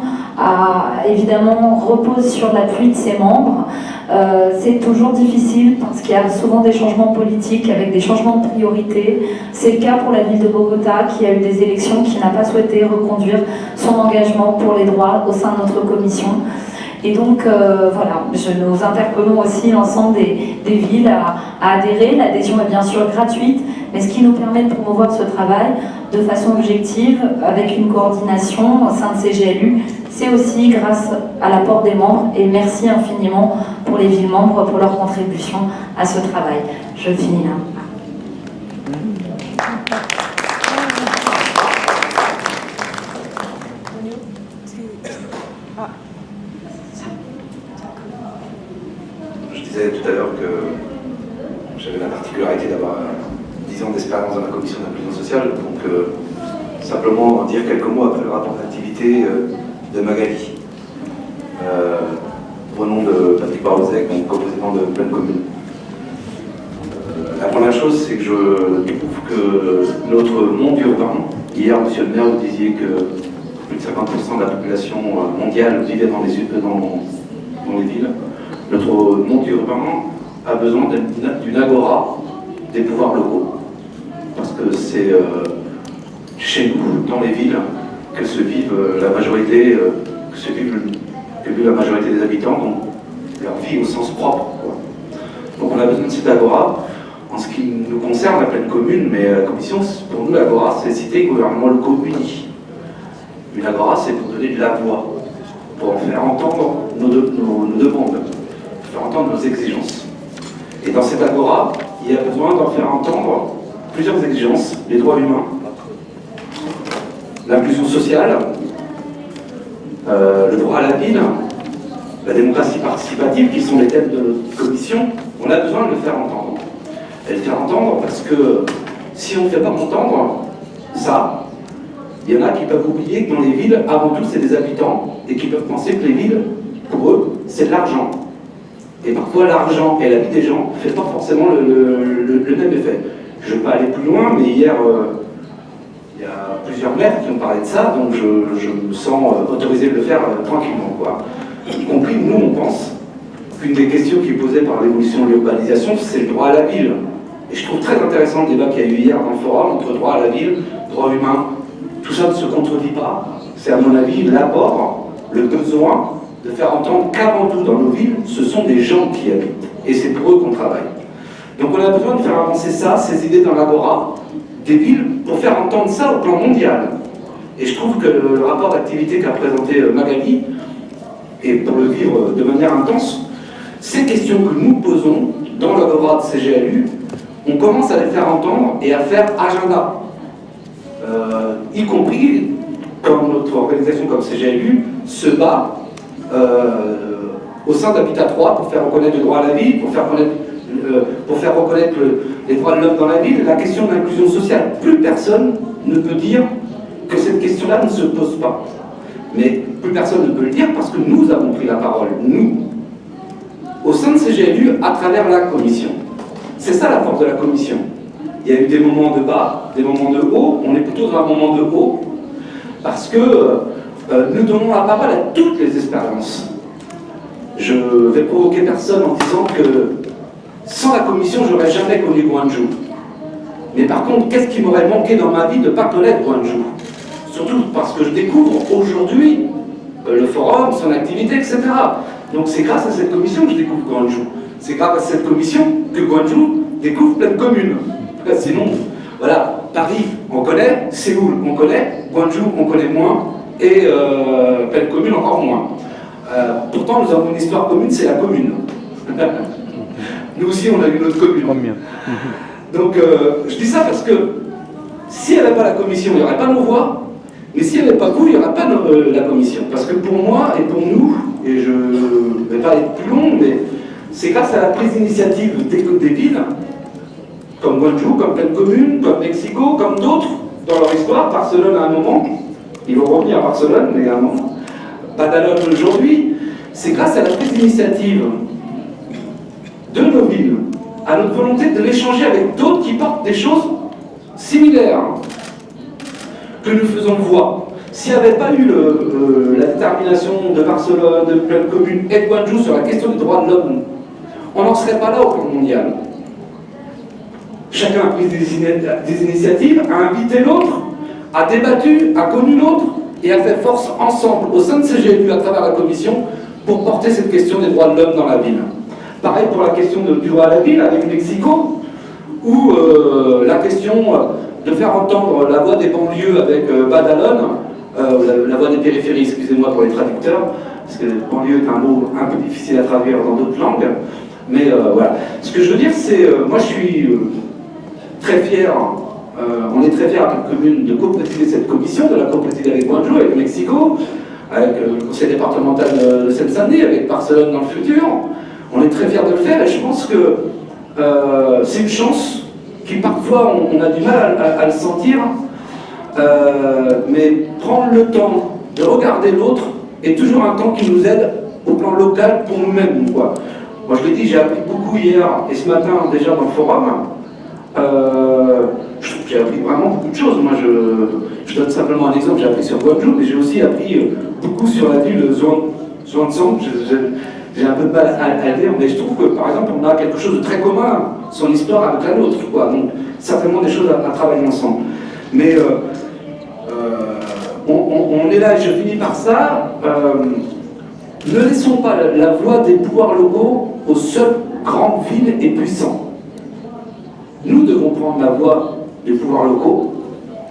évidemment repose sur l'appui de ses membres. C'est toujours difficile parce qu'il y a souvent des changements politiques avec des changements de priorité. C'est le cas pour la ville de Bogota qui a eu des élections, qui n'a pas souhaité reconduire son engagement pour les droits au sein de notre commission. Et donc, voilà, nous interpellons aussi l'ensemble des villes à adhérer. L'adhésion est bien sûr gratuite, mais ce qui nous permet de promouvoir ce travail de façon objective, avec une coordination au sein de CGLU, c'est aussi grâce à l'apport des membres. Et merci infiniment pour les villes membres pour leur contribution à ce travail. Je finis là. Je disais tout à l'heure que j'avais la particularité d'avoir 10 ans d'expérience dans la commission d'inclusion sociale, donc simplement dire quelques mots après le rapport d'activité de Magali, au nom de Patrick Barozek, donc co-président de Plaine Commune. La première chose, c'est que je trouve que notre monde urbain, hier, monsieur le maire, vous disiez que plus de 50% de la population mondiale vivait dans les villes. Notre monde urbain a besoin d'une agora des pouvoirs locaux. Parce que c'est chez nous, dans les villes, que vit la majorité des habitants, donc leur vie au sens propre. Donc on a besoin de cette agora. En ce qui nous concerne, la Plaine Commune, mais la Commission, pour nous, l'agora, c'est citer les gouvernements locaux unis. Une agora, c'est pour donner de la voix, pour en faire entendre nos demandes, faire entendre nos exigences. Et dans cette agora, il y a besoin d'en faire entendre plusieurs exigences, les droits humains, l'inclusion sociale, le droit à la ville, la démocratie participative, qui sont les thèmes de notre commission. On a besoin de le faire entendre. Et le faire entendre parce que si on ne fait pas entendre ça, il y en a qui peuvent oublier que dans les villes, avant tout, c'est des habitants et qui peuvent penser que les villes, pour eux, c'est de l'argent. Et parfois, l'argent et la vie des gens ne fait pas forcément le même effet. Je ne vais pas aller plus loin, mais hier, il y a plusieurs maires qui ont parlé de ça, donc je me sens autorisé de le faire tranquillement, quoi. Y compris, nous, on pense qu'une des questions qui est posée par l'évolution de l'urbanisation, c'est le droit à la ville. Et je trouve très intéressant le débat qu'il y a eu hier dans le forum entre droit à la ville, droit humain. Tout ça ne se contredit pas. C'est à mon avis l'apport, le besoin de faire entendre qu'avant tout dans nos villes, ce sont des gens qui habitent. Et c'est pour eux qu'on travaille. Donc on a besoin de faire avancer ça, ces idées dans l'agora des villes, pour faire entendre ça au plan mondial. Et je trouve que le rapport d'activité qu'a présenté Magali, et pour le vivre de manière intense, ces questions que nous posons dans l'agora de CGLU, on commence à les faire entendre et à faire agenda. Y compris quand notre organisation comme CGLU se bat au sein d'Habitat 3 pour faire reconnaître le droit à la vie, pour faire reconnaître les droits de l'homme dans la ville, la question de l'inclusion sociale. Plus personne ne peut dire que cette question-là ne se pose pas. Mais plus personne ne peut le dire parce que nous avons pris la parole, nous, au sein de CGLU, à travers la commission. C'est ça la force de la commission. Il y a eu des moments de bas, des moments de haut, on est plutôt dans un moment de haut, parce que nous donnons la parole à toutes les expériences. Je vais provoquer personne en disant que sans la commission, j'aurais jamais connu Gwangju. Mais par contre, qu'est-ce qui m'aurait manqué dans ma vie de ne pas connaître Gwangju? Surtout parce que je découvre aujourd'hui le forum, son activité, etc. Donc c'est grâce à cette commission que je découvre Gwangju. C'est grâce à cette commission que Gwangju découvre plein de communes. Sinon, voilà, Paris, on connaît, Séoul, on connaît, Gwangju, on connaît moins, et plein de communes encore moins. Pourtant, nous avons une histoire commune, c'est la commune. Nous aussi, on a une autre commune. Donc, je dis ça parce que s'il n'y avait pas la commission, il n'y aurait pas nos voix, mais s'il n'y avait pas vous, il n'y aurait pas la commission. Parce que pour moi et pour nous, et je ne vais pas être plus long, mais c'est grâce à la prise d'initiative des villes, comme Gwangju, comme plein de communes, comme Mexico, comme d'autres, dans leur histoire. Barcelone à un moment, ils vont revenir à Barcelone, mais à un moment. Badalone aujourd'hui, c'est grâce à la prise d'initiative de nos villes, à notre volonté de l'échanger avec d'autres qui portent des choses similaires, que nous faisons voix. S'il n'y avait pas eu la détermination de Barcelone, de plein de communes et de Gwangju sur la question des droits de l'homme, on n'en serait pas là au plan mondial. Chacun a pris des initiatives, a invité l'autre, a débattu, a connu l'autre et a fait force ensemble au sein de CGLU à travers la commission pour porter cette question des droits de l'homme dans la ville. Pareil pour la question du droit à la ville avec Mexico, ou la question de faire entendre la voix des banlieues avec Badalone, la voix des périphéries, excusez-moi pour les traducteurs, parce que banlieue est un mot un peu difficile à traduire dans d'autres langues, mais voilà. Ce que je veux dire, c'est, moi je suis très fier, on est très fiers à la commune de co-présider cette commission, de la co-présider avec Gwangju, avec Mexico, avec le conseil départemental de Seine-Saint-Denis, avec Barcelone dans le futur. On est très fiers de le faire et je pense que c'est une chance qui parfois on a du mal à le sentir, mais prendre le temps de regarder l'autre est toujours un temps qui nous aide au plan local pour nous-mêmes. Moi je l'ai dit, j'ai appris beaucoup hier et ce matin déjà dans le forum. Je trouve que j'ai appris vraiment beaucoup de choses. Moi, je donne simplement un exemple, j'ai appris sur Gwangju, mais j'ai aussi appris beaucoup sur la ville de Zhuangzhou. J'ai un peu de mal à le dire, mais je trouve que, par exemple, on a quelque chose de très commun, son histoire avec la nôtre, Donc, certainement des choses à travailler ensemble. Mais on est là, et je finis par ça. Ne laissons pas la voix des pouvoirs locaux aux seules grandes villes et puissants. Nous devons prendre la voix des pouvoirs locaux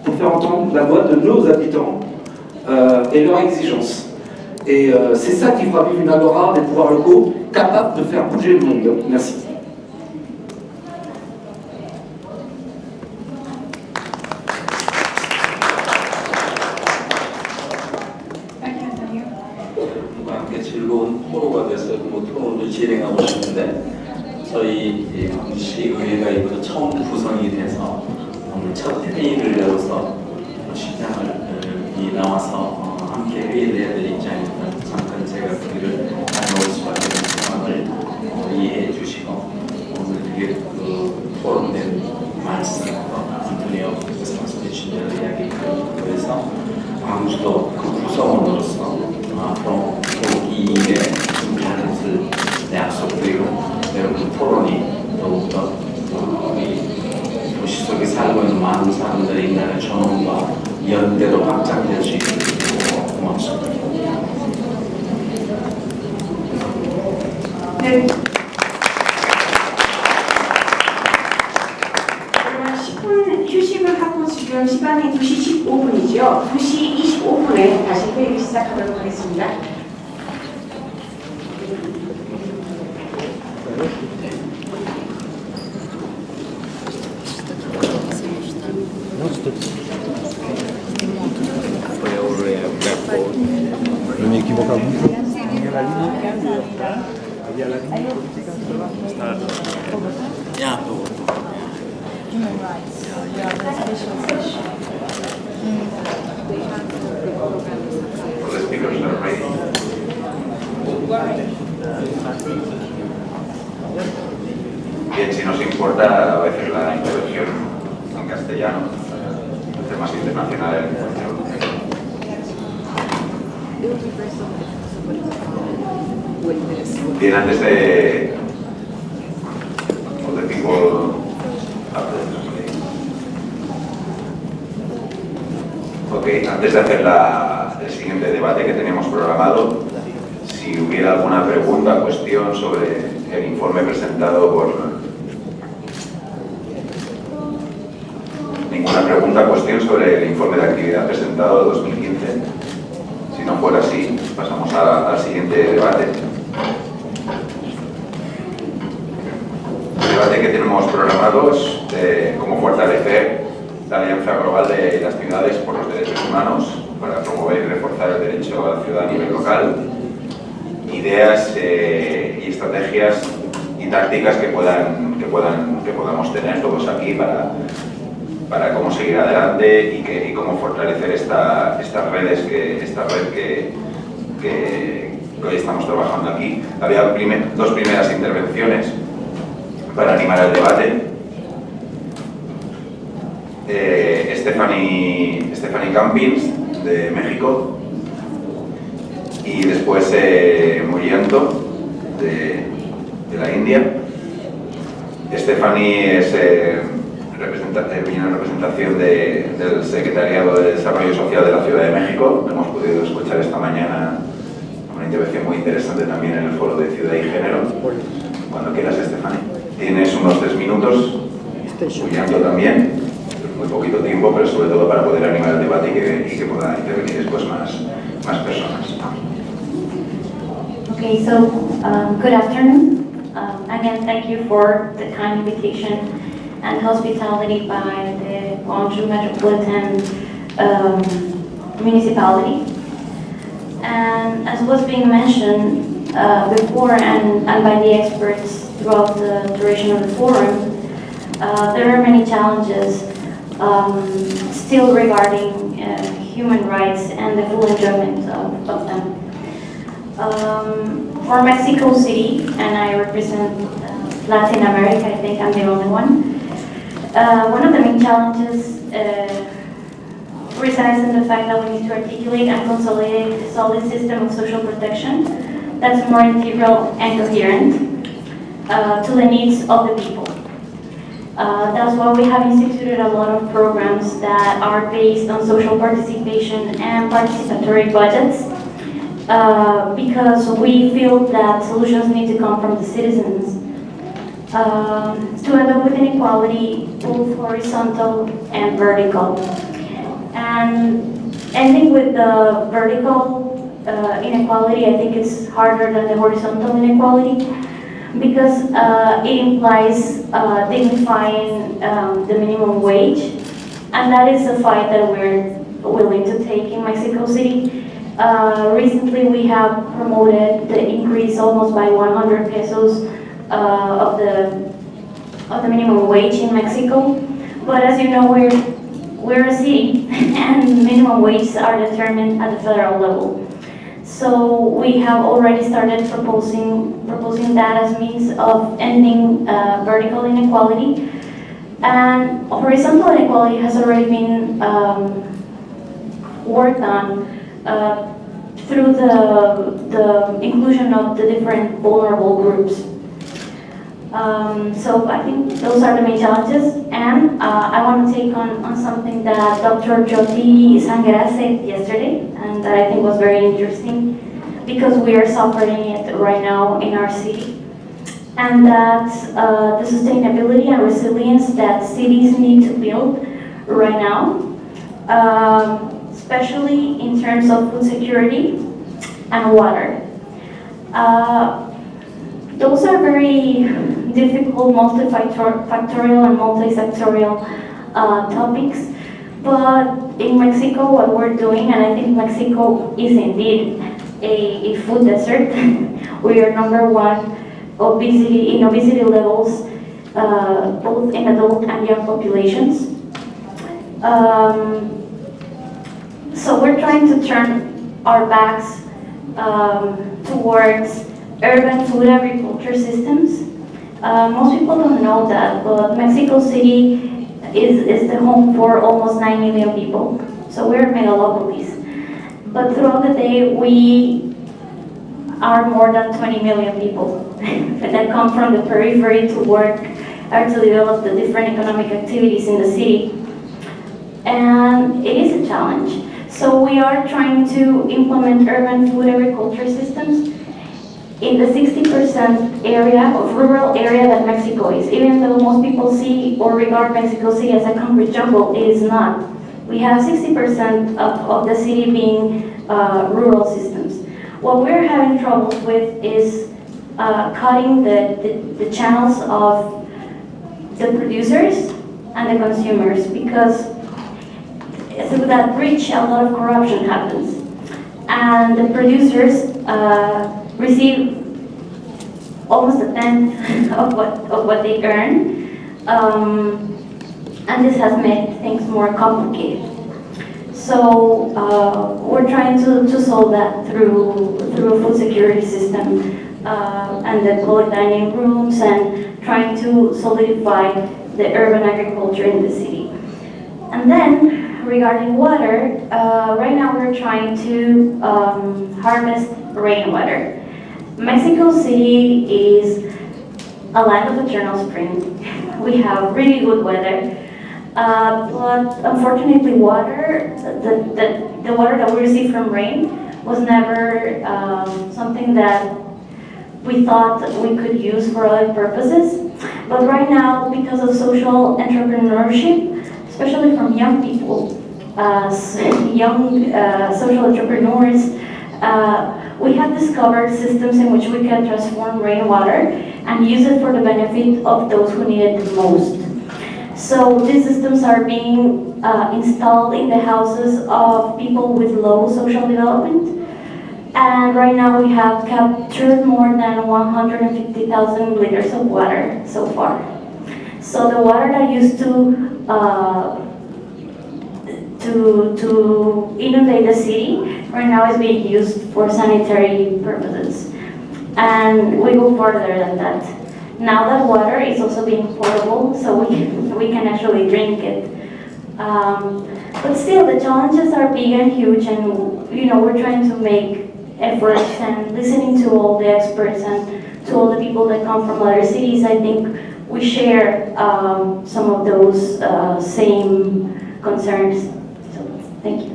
pour faire entendre la voix de nos habitants et leurs exigences. Et c'est ça qui fera vivre une agora des pouvoirs locaux capable de faire bouger le monde. Merci. 함께 즐거운 토로가 돼서 토론을 진행하고 싶은데 저희 광주시의회가 이번에 처음 구성이 돼서 오늘 첫 회의를 열어서 시장을 나와서 함께 회의를 해야 될 입장이니까 잠깐 제가 거기를 다녀올 수밖에 없는 상황을 이해해 주시고 오늘 되게 토론된 말씀 안토니오 선생님이 주신 대로 이야기 그래서 광주도 그 구성원으로서 앞으로 이 일에 준비하는 것을 약속드리고 여러분 토론이 더욱더 우리 도시 속에 살고 있는 많은 사람들의 인간의 전원과 연대로 확장될 수 있도록 고맙습니다. 네. 그러면 10분 휴식을 하고 지금 시간이 2시 15분이죠. 2시 25분에 다시 회의를 시작하도록 하겠습니다. Le mec qui manque un bout. Il y a la ligne. Il y a la ligne politique comme ça. Bientôt. Human rights. Yeah, the special session. speakers are ready. Bien, si nos importa a veces la intervención en castellano, temas internacionales. Bien, antes de other people antes de hacer el siguiente debate que teníamos programado, si hubiera alguna pregunta, cuestión sobre el informe presentado por... Ninguna pregunta, cuestión sobre el informe de actividad presentado de 2015. Si no fuera así, pasamos al siguiente debate. El debate que tenemos programado es de cómo fortalecer la Alianza Global de las Ciudades por los Derechos Humanos para promover y reforzar el derecho a la ciudad a nivel local, ideas y estrategias y tácticas que podamos tener todos aquí para cómo seguir adelante y cómo fortalecer esta red que hoy estamos trabajando aquí. Había dos primeras intervenciones para animar el debate. Stephanie Campins, de México, y después Murianto, de la India. Stephanie viene en representación del Secretariado de Desarrollo Social de la Ciudad de México. Hemos podido escuchar esta mañana una intervención muy interesante también en el foro de Ciudad y Género. Cuando quieras, Stephanie. Tienes unos 3 minutos, Murianto también. Muy poquito tiempo, pero sobre todo para poder animar el debate y que puedan intervenir después más personas. Okay, so good afternoon. Again, thank you for the kind invitation and hospitality by the Gwangju Metropolitan Municipality. And as was being mentioned before and by the experts throughout the duration of the forum, there are many challenges still regarding human rights and the full enjoyment of them. For Mexico City, and I represent Latin America, I think I'm the only one of the main challenges resides in the fact that we need to articulate and consolidate a solid system of social protection that's more integral and coherent to the needs of the people. That's why we have instituted a lot of programs that are based on social participation and participatory budgets because we feel that solutions need to come from the citizens to end up with inequality, both horizontal and vertical. And ending with the vertical inequality, I think it's harder than the horizontal inequality, because it implies dignifying the minimum wage, and that is a fight that we're willing to take in Mexico City. Recently we have promoted the increase almost by 100 pesos of the minimum wage in Mexico, but as you know, we're a city and minimum wages are determined at the federal level. So we have already started proposing that as means of ending vertical inequality, and horizontal inequality has already been worked on through the inclusion of the different vulnerable groups. So I think those are the main challenges, and I want to take on something that Dr. Jyoti Sangera said yesterday, and that I think was very interesting, because we are suffering it right now in our city, and that's the sustainability and resilience that cities need to build right now, especially in terms of food security and water. Those are very difficult, multifactorial and multi-sectorial topics, but in Mexico what we're doing, and I think Mexico is indeed a food desert. We are #1 in obesity levels, both in adult and young populations. So we're trying to turn our backs towards urban food agriculture systems. Most people don't know that, but Mexico City is the home for almost 9 million people. So we're megalopolis. But throughout the day, we are more than 20 million people that come from the periphery to work or to develop the different economic activities in the city. And it is a challenge. So we are trying to implement urban food agriculture systems in the 60% area of rural area that Mexico is. Even though most people see or regard Mexico City as a concrete jungle, it is not. We have 60% of the city being rural systems. What we're having troubles with is cutting the channels of the producers and the consumers, because through that bridge a lot of corruption happens. And the producers receive almost a tenth of what they earn, and this has made things more complicated. So we're trying to solve that through a food security system and the public dining rooms, and trying to solidify the urban agriculture in the city. And then regarding water, right now we're trying to harvest rainwater. Mexico City is a land of eternal spring. We have really good weather, but unfortunately water, the water that we receive from rain was never something that we thought that we could use for other purposes. But right now, because of social entrepreneurship, especially from young people, young social entrepreneurs, we have discovered systems in which we can transform rainwater and use it for the benefit of those who need it the most. So these systems are being installed in the houses of people with low social development. And right now we have captured more than 150,000 liters of water so far. So the water that used to inundate the city right now is being used for sanitary purposes. And we go further than that. Now that water is also being portable, so we can actually drink it. But still, the challenges are big and huge, and we're trying to make efforts and listening to all the experts and to all the people that come from other cities. I think we share some of those same concerns. So, thank you.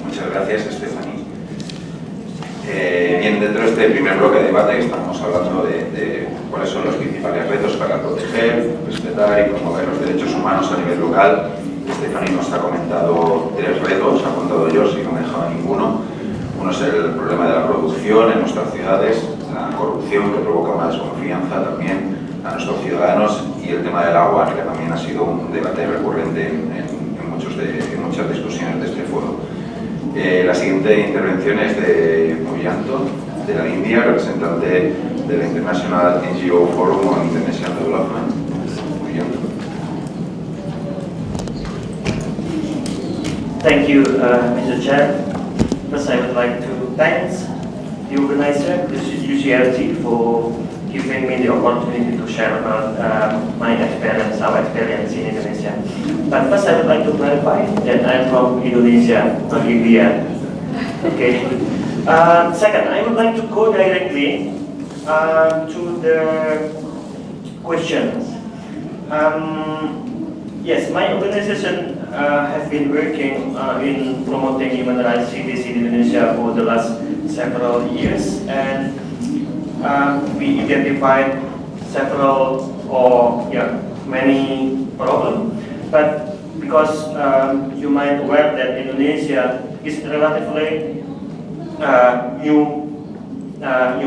Muchas gracias, Stephanie. Bien, dentro de este primer bloque de debate estamos hablando de cuáles son los principales retos para proteger, respetar y promover los derechos humanos a nivel local. Stephanie nos ha comentado 3 retos, ha contado yo, si no me he dejado ninguno. Uno es el problema de la producción en nuestras ciudades, la corrupción que provoca una desconfianza también a nuestros ciudadanos, y el tema del agua, que también ha sido un debate recurrente en muchas discusiones de este foro. La siguiente intervención es de Muyanto, de la India, representante de la International NGO Forum on International Development. Muyanto. Thank you, Mr. Chair. First, I would like to thank the organizer, the UCLG, for giving me the opportunity to share about my experience, our experience in Indonesia. But first, I would like to clarify that I'm from Indonesia, not India. Okay. Second, I would like to go directly to the questions. Yes, my organization has been working in promoting human rights cities in Indonesia for the last several years, and we identified several many problems. But because you might aware that Indonesia is relatively new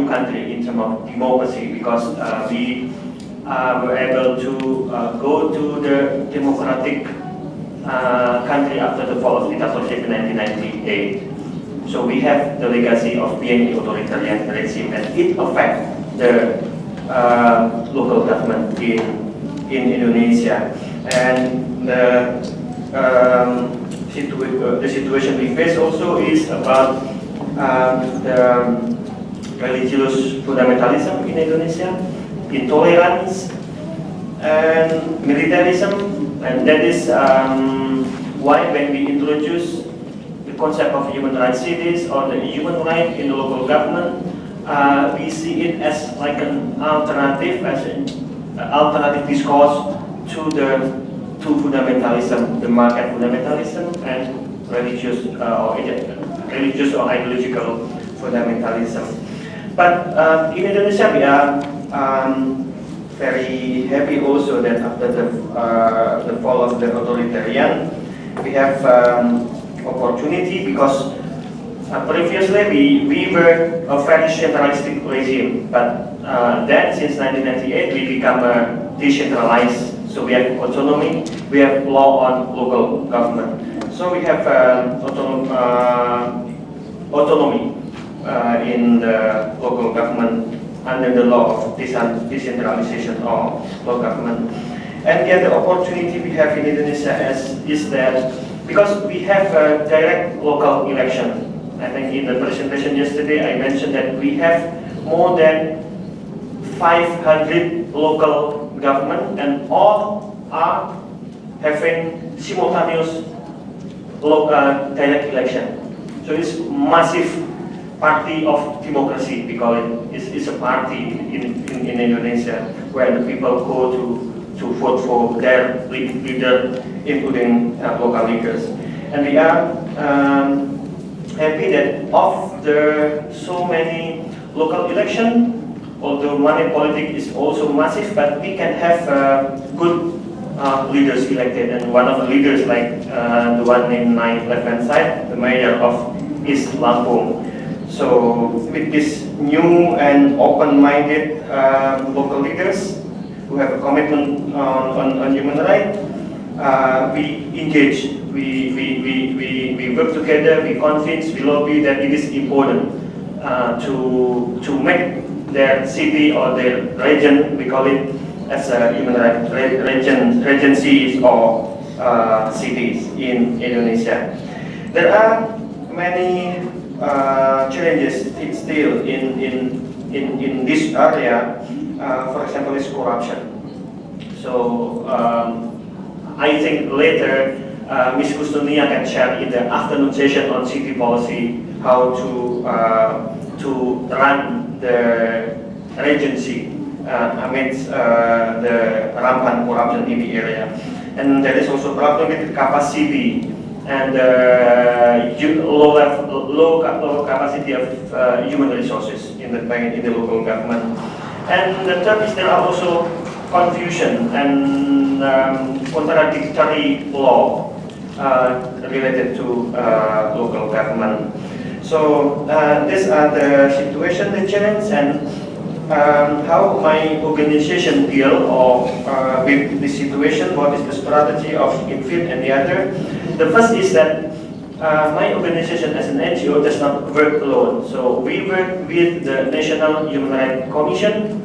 country in terms of democracy, because we were able to go to the democratic country after the fall of dictatorship in 1998. So we have the legacy of being the authoritarian regime, and it affects the local government in Indonesia. And the situation we face also is about the religious fundamentalism in Indonesia, intolerance, and militarism, and that is why when we introduce the concept of human rights cities or the human right in the local government, we see it as like an alternative, alternative discourse to the fundamentalism, the market fundamentalism and religious or ideological fundamentalism. But in Indonesia, we are very happy also that after the fall of the authoritarian, we have opportunity, because previously we were a very centralistic regime, but then since 1998 we become decentralized. So we have autonomy, we have law on local government. So we have autonomy in the local government under the law of decentralization of local government. And the other opportunity we have in Indonesia is that because we have a direct local election. I think in the presentation yesterday I mentioned that we have more than 500 local government, and all are having simultaneous local direct election. So it's massive party of democracy, because it's a party in Indonesia where the people go to vote for their leader, including local leaders. And we are happy that of the so many local election, although money politics is also massive, but we can have good leaders elected. And one of the leaders, like the one in my left-hand side, the mayor of East Lampung. So with this new and open-minded local leaders who have a commitment on human rights, we engage, we work together, we convince, we lobby that it is important to make their city or their region, we call it as a human rights regencies or cities in Indonesia. There are many challenges still in this area. For example, is corruption. So I think later Ms. Kusnunia can share in the afternoon session on city policy how to run the regency amidst the rampant corruption in the area. And there is also problem with capacity and low capacity of human resources in the local government. And the third is there are also confusion and contradictory law related to local government. So these are the situation, the challenge, and how my organization deal with this situation. What is the strategy of INFIT and the other? The first is that my organization as an NGO does not work alone. So we work with the National Human Rights Commission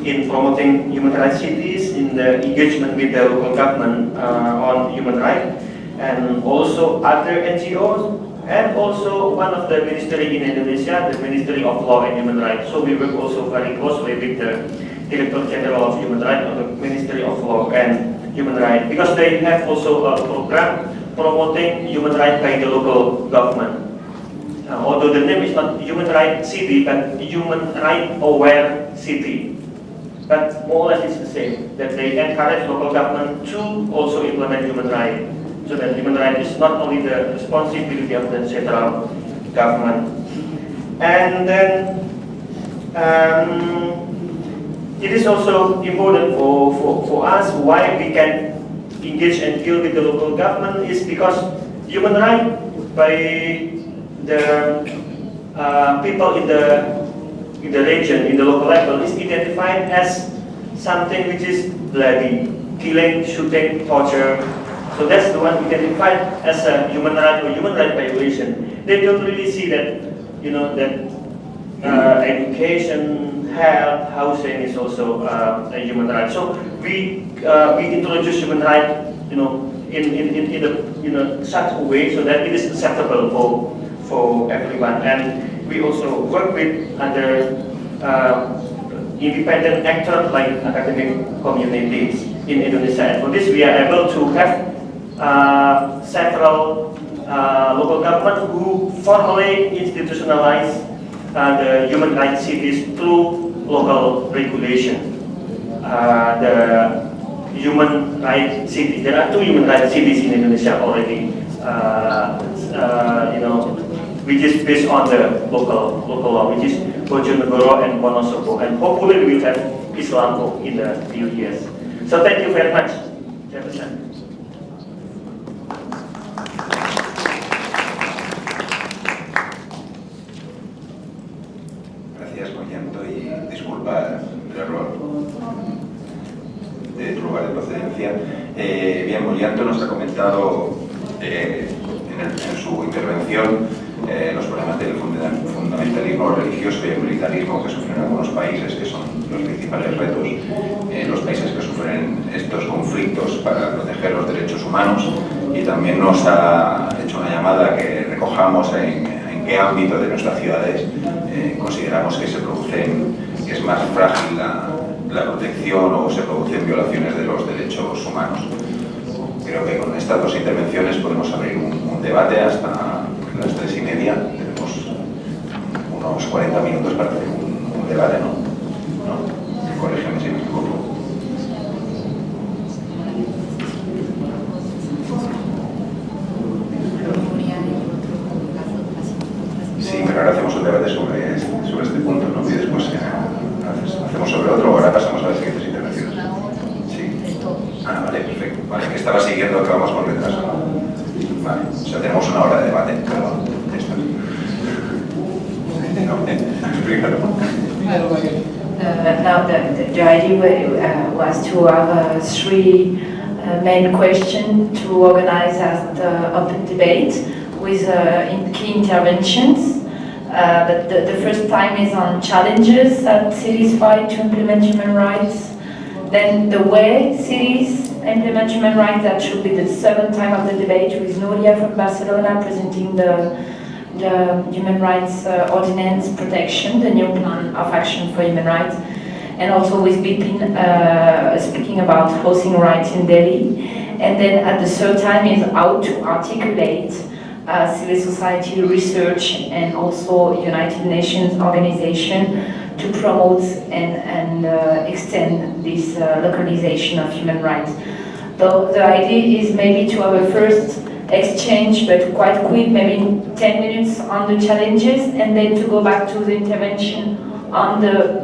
in promoting human rights cities, in the engagement with the local government on human rights, and also other NGOs, and also one of the ministry in Indonesia, the Ministry of Law and Human Rights. So we work also very closely with the Director General of Human Rights or the Ministry of Law and Human Rights, because they have also a program promoting human rights by the local government. Although the name is not Human Rights City, but Human Rights Aware City. But more or less it's the same, that they encourage local government to also implement human rights. So that human rights is not only the responsibility of the central government. And then it is also important for us why we can engage and deal with the local government is because human rights by the people in the region, in the local level, is identified as something which is bloody, killing, shooting, torture. So that's the one identified as a human right or human right violation. They don't really see that, that education, health, housing is also a human right. So we introduce human right, in such a way so that it is acceptable for everyone. And we also work with other independent actors like academic communities in Indonesia. And for this, we are able to have several local government who formally institutionalize the human rights cities through local regulation. The human rights cities, there are 2 human rights cities in Indonesia already, which is based on the local law, which is Bojonegoro and Wonosobo, and hopefully we will have Islamco in the few years. So thank you very much, Chairperson. Gracias, Moyento, y disculpa el error de tu lugar de procedencia. Bien, Moyento nos ha comentado en su intervención los problemas del fundamentalismo religioso y el militarismo que sufren algunos países, que son los principales retos en los países que sufren estos conflictos para proteger los derechos humanos, y también nos ha hecho una llamada a que recojamos en qué ámbito de nuestras ciudades consideramos que que es más frágil la protección o se producen violaciones de los derechos humanos. Creo que con estas 2 intervenciones podemos abrir un debate hasta las 3:30. Tenemos unos 40 minutos para hacer un debate, ¿no? Corrígeme si me equivoco. Sí, pero ahora hacemos un debate sobre este punto, ¿no? Y después hacemos sobre otro, ahora pasamos a las siguientes intervenciones. Sí. Ah, vale, perfecto. Vale, que estaba siguiendo que vamos con retraso, ¿no? Vale, o sea, tenemos 1 hora de debate, perdón. Now the idea was to have 3 main questions to organize an open debate with key interventions. But the first time is on challenges that cities fight to implement human rights. Then the way cities implement human rights, that should be the 7th time of the debate, with Nuria from Barcelona presenting the Human Rights Ordinance Protection, the new plan of action for human rights, and also with Bipin speaking about housing rights in Delhi. And then at the 3rd time is how to articulate civil society research and also United Nations organization to promote and extend this localization of human rights. The idea is maybe to have a first exchange, but quite quick, maybe 10 minutes on the challenges, and then to go back to the intervention on the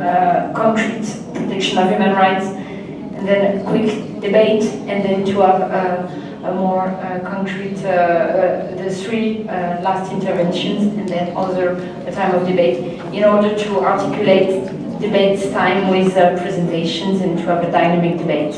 concrete protection of human rights, and then a quick debate, and then to have a more concrete, the 3 last interventions, and then a time of debate, in order to articulate debates time with presentations and to have a dynamic debate.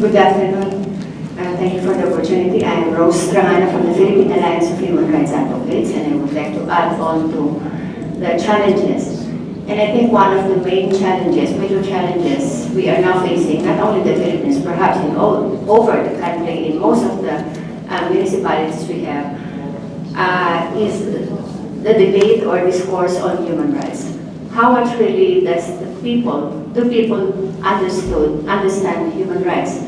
Good afternoon. Thank you for the opportunity. I am Rose Strangana from the Philippine Alliance of Human Rights Advocates, and I would like to add on to the challenges. And I think one of the main challenges, major challenges we are now facing, not only the Philippines, perhaps over the country, in most of the municipalities we have, is the debate or discourse on human rights. How much really do people understand human rights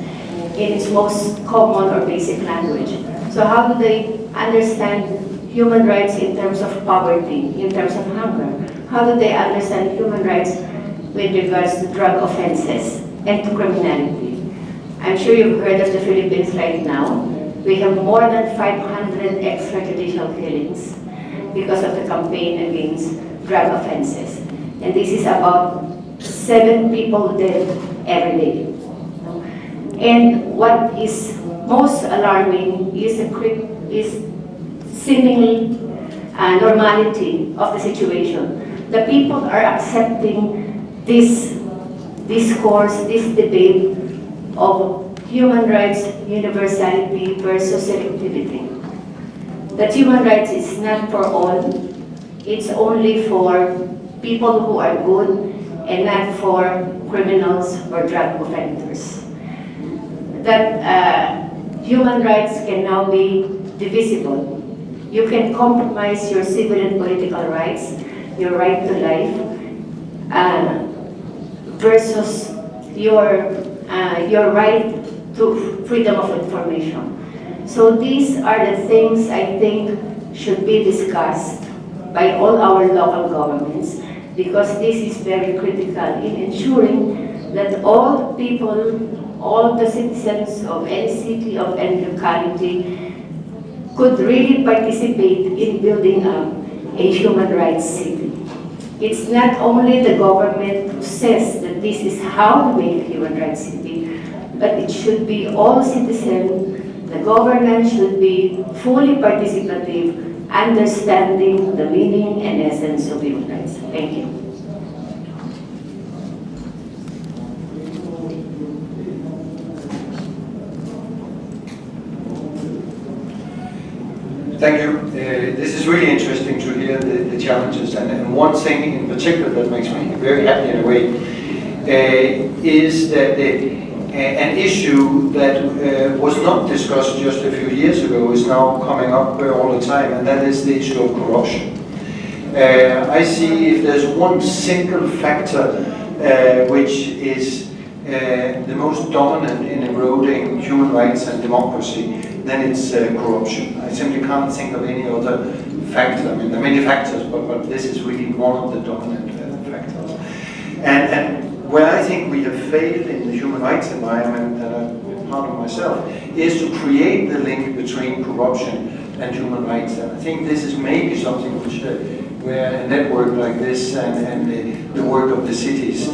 in its most common or basic language? So how do they understand human rights in terms of poverty, in terms of hunger? How do they understand human rights with regards to drug offenses and to criminality? I'm sure you've heard of the Philippines right now. We have more than 500 extrajudicial killings because of the campaign against drug offenses. And this is about 7 people dead every day. And what is most alarming is seemingly normality of the situation. The people are accepting this discourse, this debate of human rights universality versus selectivity. That human rights is not for all, it's only for people who are good and not for criminals or drug offenders. That human rights can now be divisible. You can compromise your civil and political rights, your right to life, versus your right to freedom of information. So these are the things I think should be discussed by all our local governments, because this is very critical in ensuring that all people, all the citizens of any city, of any locality, could really participate in building up a human rights city. It's not only the government who says that this is how to make a human rights city, but it should be all citizens. The governance should be fully participative, understanding the meaning and essence of human rights. Thank you. Thank you. This is really interesting to hear the challenges, and one thing in particular that makes me very happy in a way is that an issue that was not discussed just a few years ago is now coming up all the time, and that is the issue of corruption. I see if there's one single factor which is the most dominant in eroding human rights and democracy, then it's corruption. I simply can't think of any other factor. I mean, there are many factors, but this is really one of the dominant factors. And where I think we have failed in the human rights environment, that I'm part of myself, is to create the link between corruption and human rights. And I think this is maybe something which, where a network like this and the work of the cities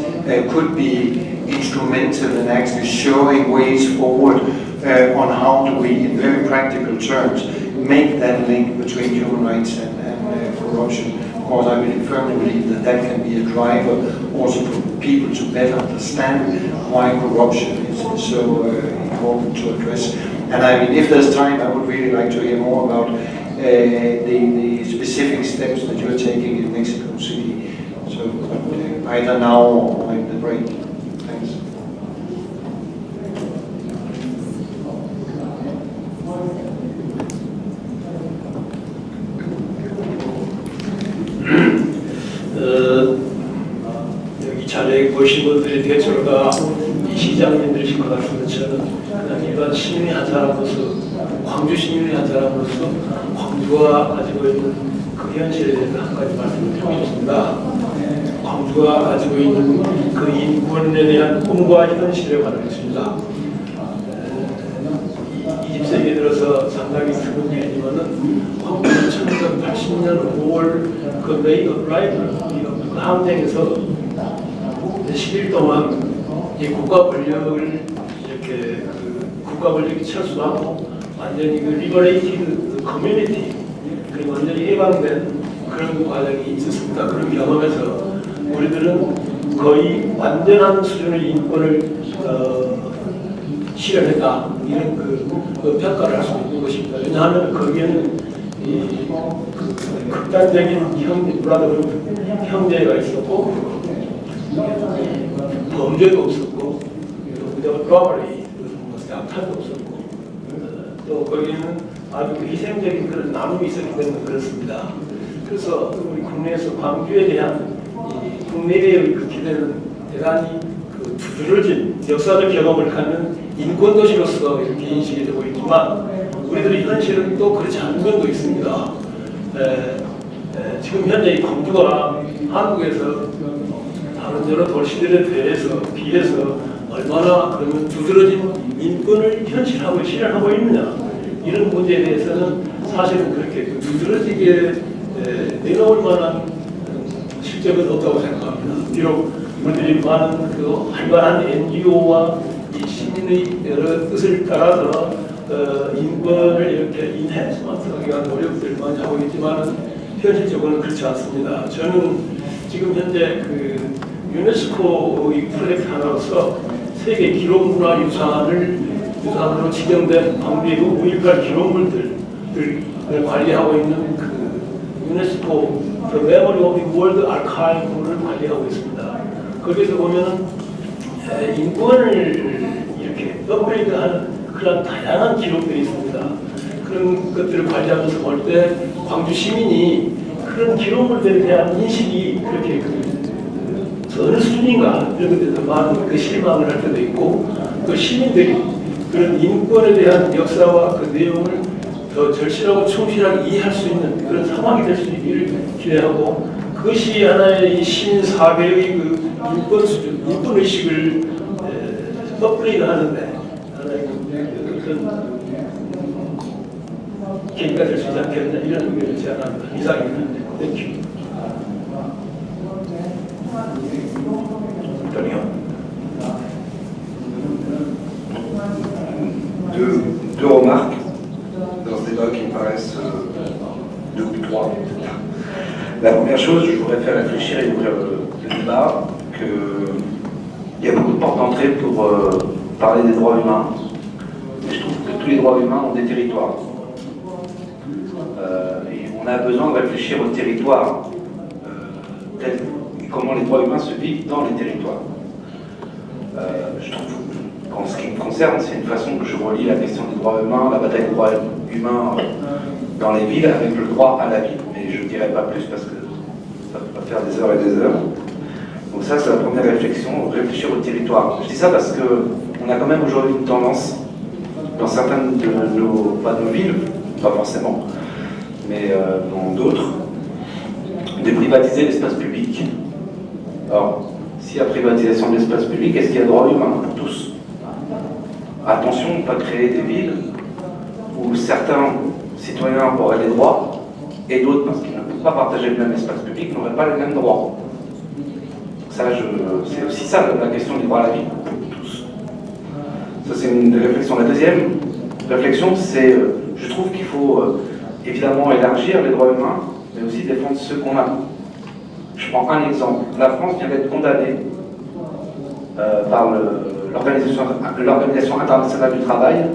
could be instrumental in actually showing ways forward on how do we, in very practical terms, make that link between human rights and corruption. Of course, I firmly believe that that can be a driver also for people to better understand why corruption is so important to address. And I mean, if there's time, I would really like to hear more about the specific steps that you're taking in Mexico City. So either now or in the break. Thanks. 여기 자리에 보신 분들이 대체로가 이 시장님들이실 것 같은데, 저는 그냥 일반 시민의 한 사람으로서, 광주 시민의 한 사람으로서 광주가 가지고 있는 그 현실에 대해서 한 가지 말씀을 드리고 싶습니다. 광주가 가지고 있는 그 인권에 대한 꿈과 현실에 관하겠습니다. 20세기에 들어서 상당히 드문 일이지만은 광주는 1980년 5월 그 메이 오브 라이브 항쟁에서 10일 동안 이 국가 권력을 이렇게 국가 권력이 철수하고 완전히 그 리버레이티드 커뮤니티, 그리고 완전히 해방된 그런 과정이 있었습니다. 그런 경험에서 우리들은 거의 완전한 수준의 인권을 실현했다, 이런 그 평가를 할 수 있는 것입니다. 왜냐하면 거기에는 극단적인 형제가 있었고, 범죄도 없었고, 로버리, 약탈도 없었고, 또 거기에는 아주 희생적인 그런 나눔이 있었기 때문에 그렇습니다. 그래서 우리 국내에서 광주에 대한 국내의 그 기대는 대단히 그 두드러진 역사적 경험을 갖는 인권도시로서 이렇게 인식이 되고 있지만, 우리들의 현실은 또 그렇지 않은 면도 있습니다. 지금 현재 이 광주가 한국에서 다른 여러 도시들에 비해서 얼마나 그러면 두드러진 인권을 현실하고 실현하고 있느냐, 이런 문제에 대해서는 사실은 그렇게 두드러지게 내놓을 만한 실적은 없다고 생각합니다. 비록 우리들이 많은 그 활발한 NGO와 이 시민의 여러 뜻을 따라서 인권을 이렇게 인핸스먼트하기 위한 노력들을 많이 하고 있지만, 현실적으로는 그렇지 않습니다. 저는 지금 현재 그 유네스코의 프로젝트 하나로서 세계 기록문화유산으로 지정된 광주의 5.18 기록물들을 관리하고 있는 그 유네스코 The Memory of the World Archive를 관리하고 있습니다. 거기서 보면은 인권을 이렇게 업그레이드하는 그런 다양한 기록들이 있습니다. 그런 것들을 관리하면서 볼 때 광주 시민이 그런 기록물들에 대한 인식이 그렇게 어느 수준인가 이런 것에 대해서 많은 그 실망을 할 때도 있고 또 시민들이 그런 인권에 대한 역사와 그 내용을 더 절실하고 충실하게 이해할 수 있는 그런 상황이 될 수 있기를 기대하고 그것이 하나의 이 시민 사회의 그 인권 수준, 인권 의식을 업그레이드하는데 하나의 그런 계기가 될 수 있지 않겠느냐 이런 의견을 제안합니다. 이상입니다. 땡큐. Deux remarques dans ce débat qui me paraissent deux ou trois. La première chose, je voudrais faire réfléchir et ouvrir le débat qu'il y a beaucoup de portes d'entrée pour parler des droits humains. Mais je trouve que tous les droits humains ont des territoires. Et on a besoin de réfléchir au territoire, et comment les droits humains se vivent dans les territoires. Je trouve qu'en ce qui me concerne, c'est une façon que je relie la question des droits humains, la bataille des droits humains dans les villes avec le droit à la ville. Mais je ne dirai pas plus parce que ça va faire des heures et des heures. Donc ça, c'est la première réflexion, réfléchir au territoire. Je dis ça parce qu'on a quand même aujourd'hui une tendance dans certaines de nos villes, pas forcément, mais dans d'autres, de privatiser l'espace public. Alors, s'il y a privatisation de l'espace public, est-ce qu'il y a droit humain pour tous? Attention, ne pas créer des villes où certains citoyens auraient des droits et d'autres, parce qu'ils ne peuvent pas partager le même espace public, n'auraient pas les mêmes droits. Ça, c'est aussi ça la question du droit à la vie pour tous. Ça, c'est une des réflexions. La deuxième réflexion, c'est, je trouve qu'il faut évidemment élargir les droits humains, mais aussi défendre ceux qu'on a. Je prends un exemple. La France vient d'être condamnée par l'Organisation internationale du travail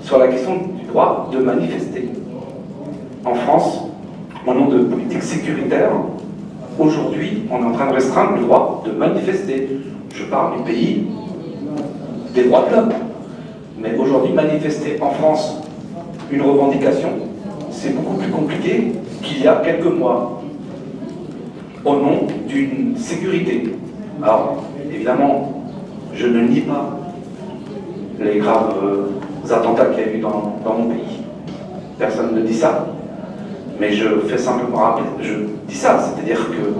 sur la question du droit de manifester. En France, au nom de politiques sécuritaires, aujourd'hui, on est en train de restreindre le droit de manifester. Je parle du pays des droits de l'homme. Mais aujourd'hui, manifester en France une revendication, c'est beaucoup plus compliqué qu'il y a quelques mois, au nom d'une sécurité. Alors, évidemment, je ne nie pas les graves attentats qu'il y a eu dans mon pays. Personne ne dit ça. Mais je fais simplement rappeler, je dis ça, c'est-à-dire que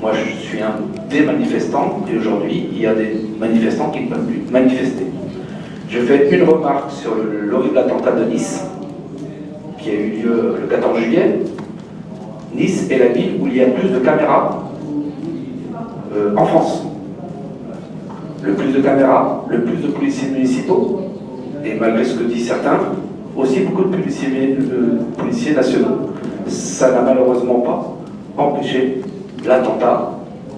moi je suis un des manifestants et aujourd'hui il y a des manifestants qui ne peuvent plus manifester. Je fais une remarque sur l'horrible attentat de Nice qui a eu lieu le 14 juillet. Nice est la ville où il y a plus de caméras en France. Le plus de caméras, le plus de policiers municipaux et malgré ce que disent certains, aussi beaucoup de policiers nationaux. Ça n'a malheureusement pas empêché l'attentat.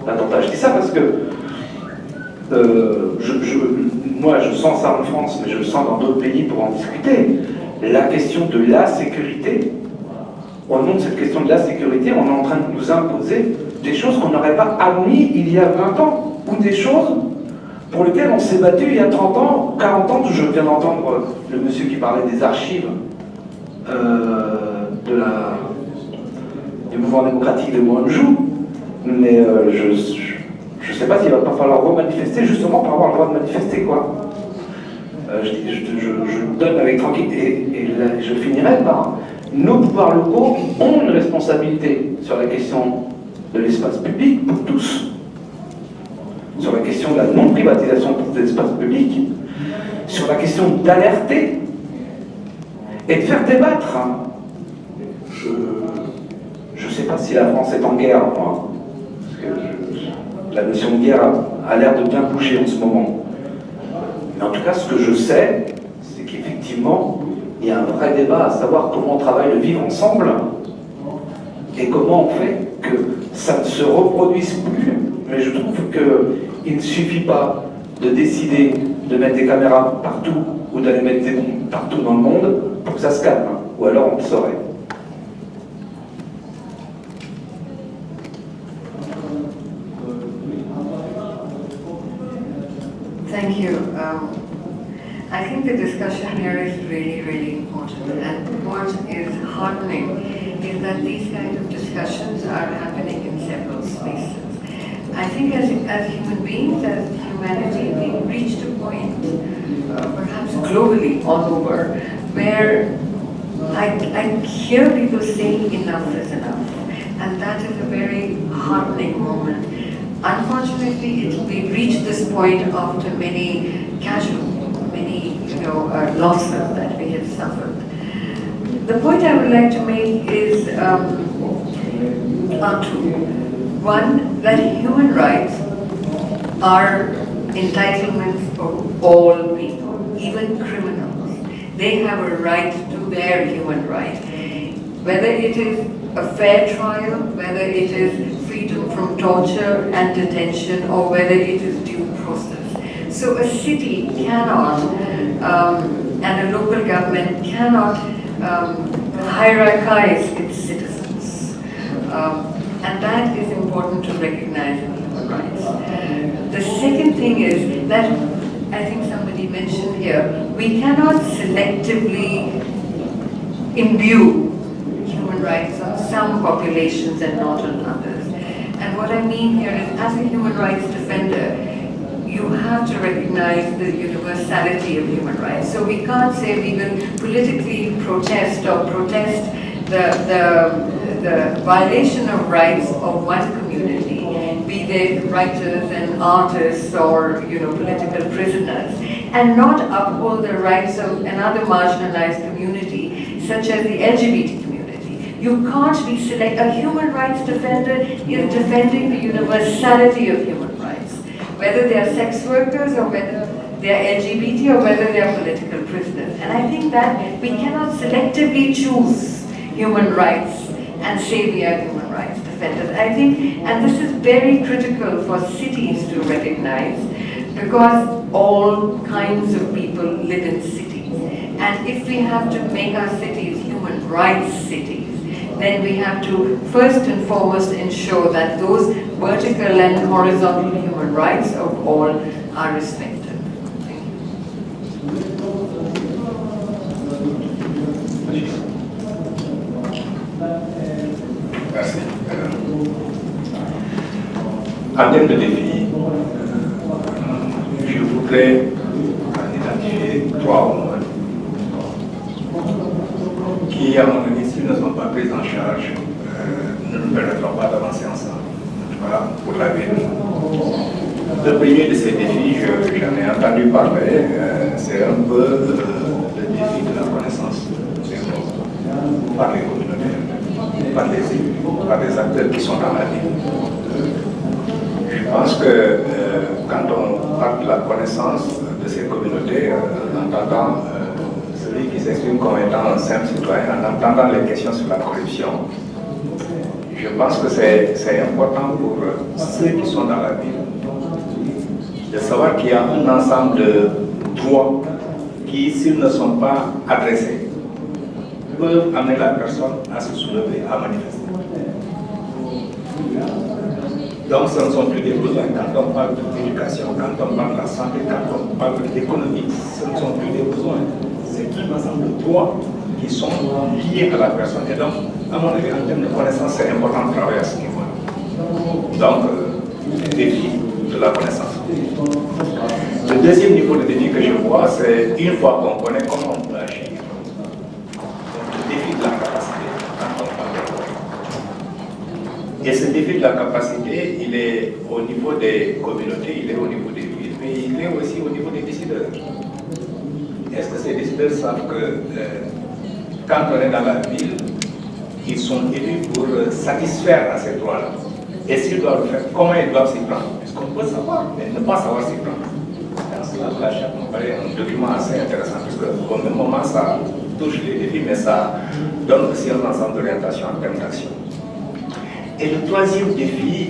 Je dis ça parce que moi je sens ça en France, mais je le sens dans d'autres pays pour en discuter. La question de la sécurité, au nom de cette question de la sécurité, on est en train de nous imposer des choses qu'on n'aurait pas admis il y a 20 ans, ou des choses pour lesquelles on s'est battu il y a 30 ans, 40 ans. Je viens d'entendre le monsieur qui parlait des archives du mouvement démocratique de Mouanjou, mais je ne sais pas s'il va pas falloir remanifester justement pour avoir le droit de manifester, quoi. Je donne avec tranquillité et je finirai par nos pouvoirs locaux ont une responsabilité sur la question de l'espace public pour tous, sur la question de la non-privatisation de l'espace public, sur la question d'alerter et de faire débattre. Je ne sais pas si la France est en guerre, moi, parce que la notion de guerre a l'air de bien bouger en ce moment. Mais en tout cas, ce que je sais, c'est qu'effectivement, il y a un vrai débat à savoir comment on travaille le vivre ensemble Et comment on fait que ça ne se reproduise plus? Mais je trouve qu'il ne suffit pas de décider de mettre des caméras partout ou d'aller mettre des bombes partout dans le monde pour que ça se calme, ou alors on le saurait. Thank you. I think the discussion here is really, really important. And what is heartening is that these kind of discussions are happening in several spaces. I think as human beings, as humanity, we've reached a point, perhaps globally all over, where I hear people saying enough is enough. And that is a very heartening moment. Unfortunately, we reached this point after many losses that we have suffered. The point I would like to make is two. One, that human rights are entitlements for all people, even criminals. They have a right to their human rights. Whether it is a fair trial, whether it is freedom from torture and detention, or whether it is due process. So a city cannot, and a local government cannot hierarchize its citizens. And that is important to recognize in human rights. The second thing is that, I think somebody mentioned here, we cannot selectively imbue human rights on some populations and not on others. And what I mean here is, as a human rights defender, you have to recognize the universality of human rights. So we can't say we will politically protest the violation of rights of one community, be they writers and artists or political prisoners, and not uphold the rights of another marginalized community, such as the LGBT community. You can't be a human rights defender is defending the universality of human rights, whether they are sex workers or whether they are LGBT or whether they are political prisoners. And I think that we cannot selectively choose human rights and say we are human rights defenders. I think, and this is very critical for cities to recognize, because all kinds of people live in cities. And if we have to make our cities human rights cities, then we have to first and foremost ensure that those vertical and horizontal human rights of all are respected. Merci. En termes de défis, je voudrais identifier trois au moins qui, à mon avis, s'ils ne sont pas pris en charge, ne nous permettront pas d'avancer ensemble. Voilà, pour la vie. Le premier de ces défis, j'en ai entendu parler, c'est un peu le défi de la connaissance des mots par les communautés, par les élus, par les acteurs qui sont dans la ville. Je pense que quand on parle de la connaissance de ces communautés, en entendant celui qui s'exprime comme étant un simple citoyen, en entendant les questions sur la corruption, je pense que c'est important pour ceux qui sont dans la ville de savoir qu'il y a un ensemble de droits qui, s'ils ne sont pas adressés, peuvent amener la personne à se soulever, à manifester. Donc ce ne sont plus des besoins. Quand on parle d'éducation, quand on parle de la santé, quand on parle de l'économie, ce ne sont plus des besoins. C'est un ensemble de droits qui sont liés à la personne. Et donc, à mon avis, en termes de connaissance, c'est important de travailler à ce niveau-là. Donc, le défi de la connaissance. Le deuxième niveau de défi que je vois, c'est une fois qu'on connaît comment on peut agir. Le défi de la capacité, quand on parle de. Et ce défi de la capacité, il est au niveau des communautés, il est au niveau des villes, mais il est aussi au niveau des décideurs. Est-ce que ces décideurs savent que quand on est dans la ville, ils sont élus pour satisfaire à ces droits-là? Et s'ils doivent le faire, comment ils doivent s'y prendre? Puisqu'on peut savoir, mais ne pas savoir s'y prendre. Dans cela, la charte me paraît un document assez intéressant, puisque au même moment, ça touche les défis, mais ça donne aussi un ensemble d'orientation en termes d'action. Et le troisième défi,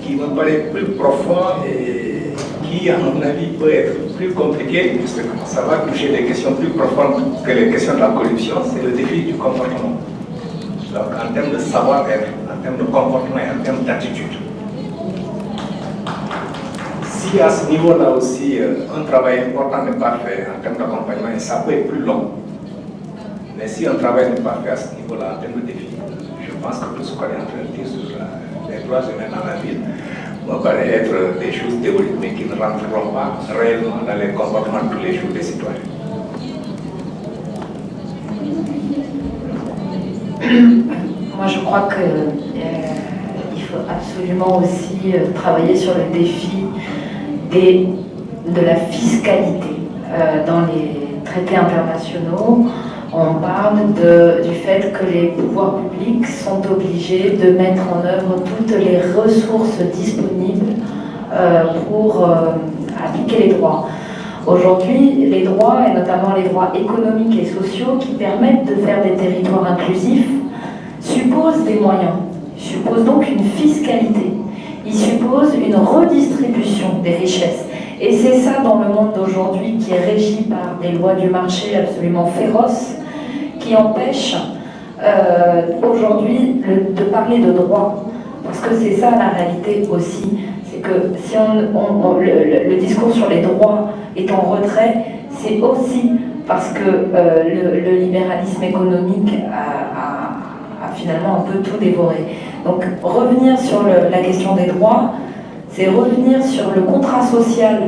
qui me paraît plus profond et qui, à mon avis, peut être plus compliqué, puisque ça va toucher des questions plus profondes que les questions de la corruption, c'est le défi du comportement. Donc, en termes de savoir-être, en termes de comportement et en termes d'attitude. Si à ce niveau-là aussi, un travail important n'est pas fait en termes d'accompagnement, et ça peut être plus long, mais si un travail n'est pas fait à ce niveau-là, en termes de défi, je pense que tout ce qu'on est en train de dire sur les droits humains dans la ville me paraît être des choses théoriques, mais qui ne rentreront pas réellement dans les comportements de tous les jours des citoyens. Moi, je crois qu'il faut absolument aussi travailler sur le défi de la fiscalité. Dans les traités internationaux, on parle du fait que les pouvoirs publics sont obligés de mettre en œuvre toutes les ressources disponibles pour appliquer les droits. Aujourd'hui, les droits, et notamment les droits économiques et sociaux qui permettent de faire des territoires inclusifs, supposent des moyens, supposent donc une fiscalité. Ils supposent une redistribution des richesses. Et c'est ça dans le monde d'aujourd'hui qui est régi par des lois du marché absolument féroces, qui empêchent aujourd'hui de parler de droits. Parce que c'est ça la réalité aussi. C'est que si le discours sur les droits est en retrait, c'est aussi parce que le libéralisme économique a finalement un peu tout dévoré. Donc revenir sur la question des droits, c'est revenir sur le contrat social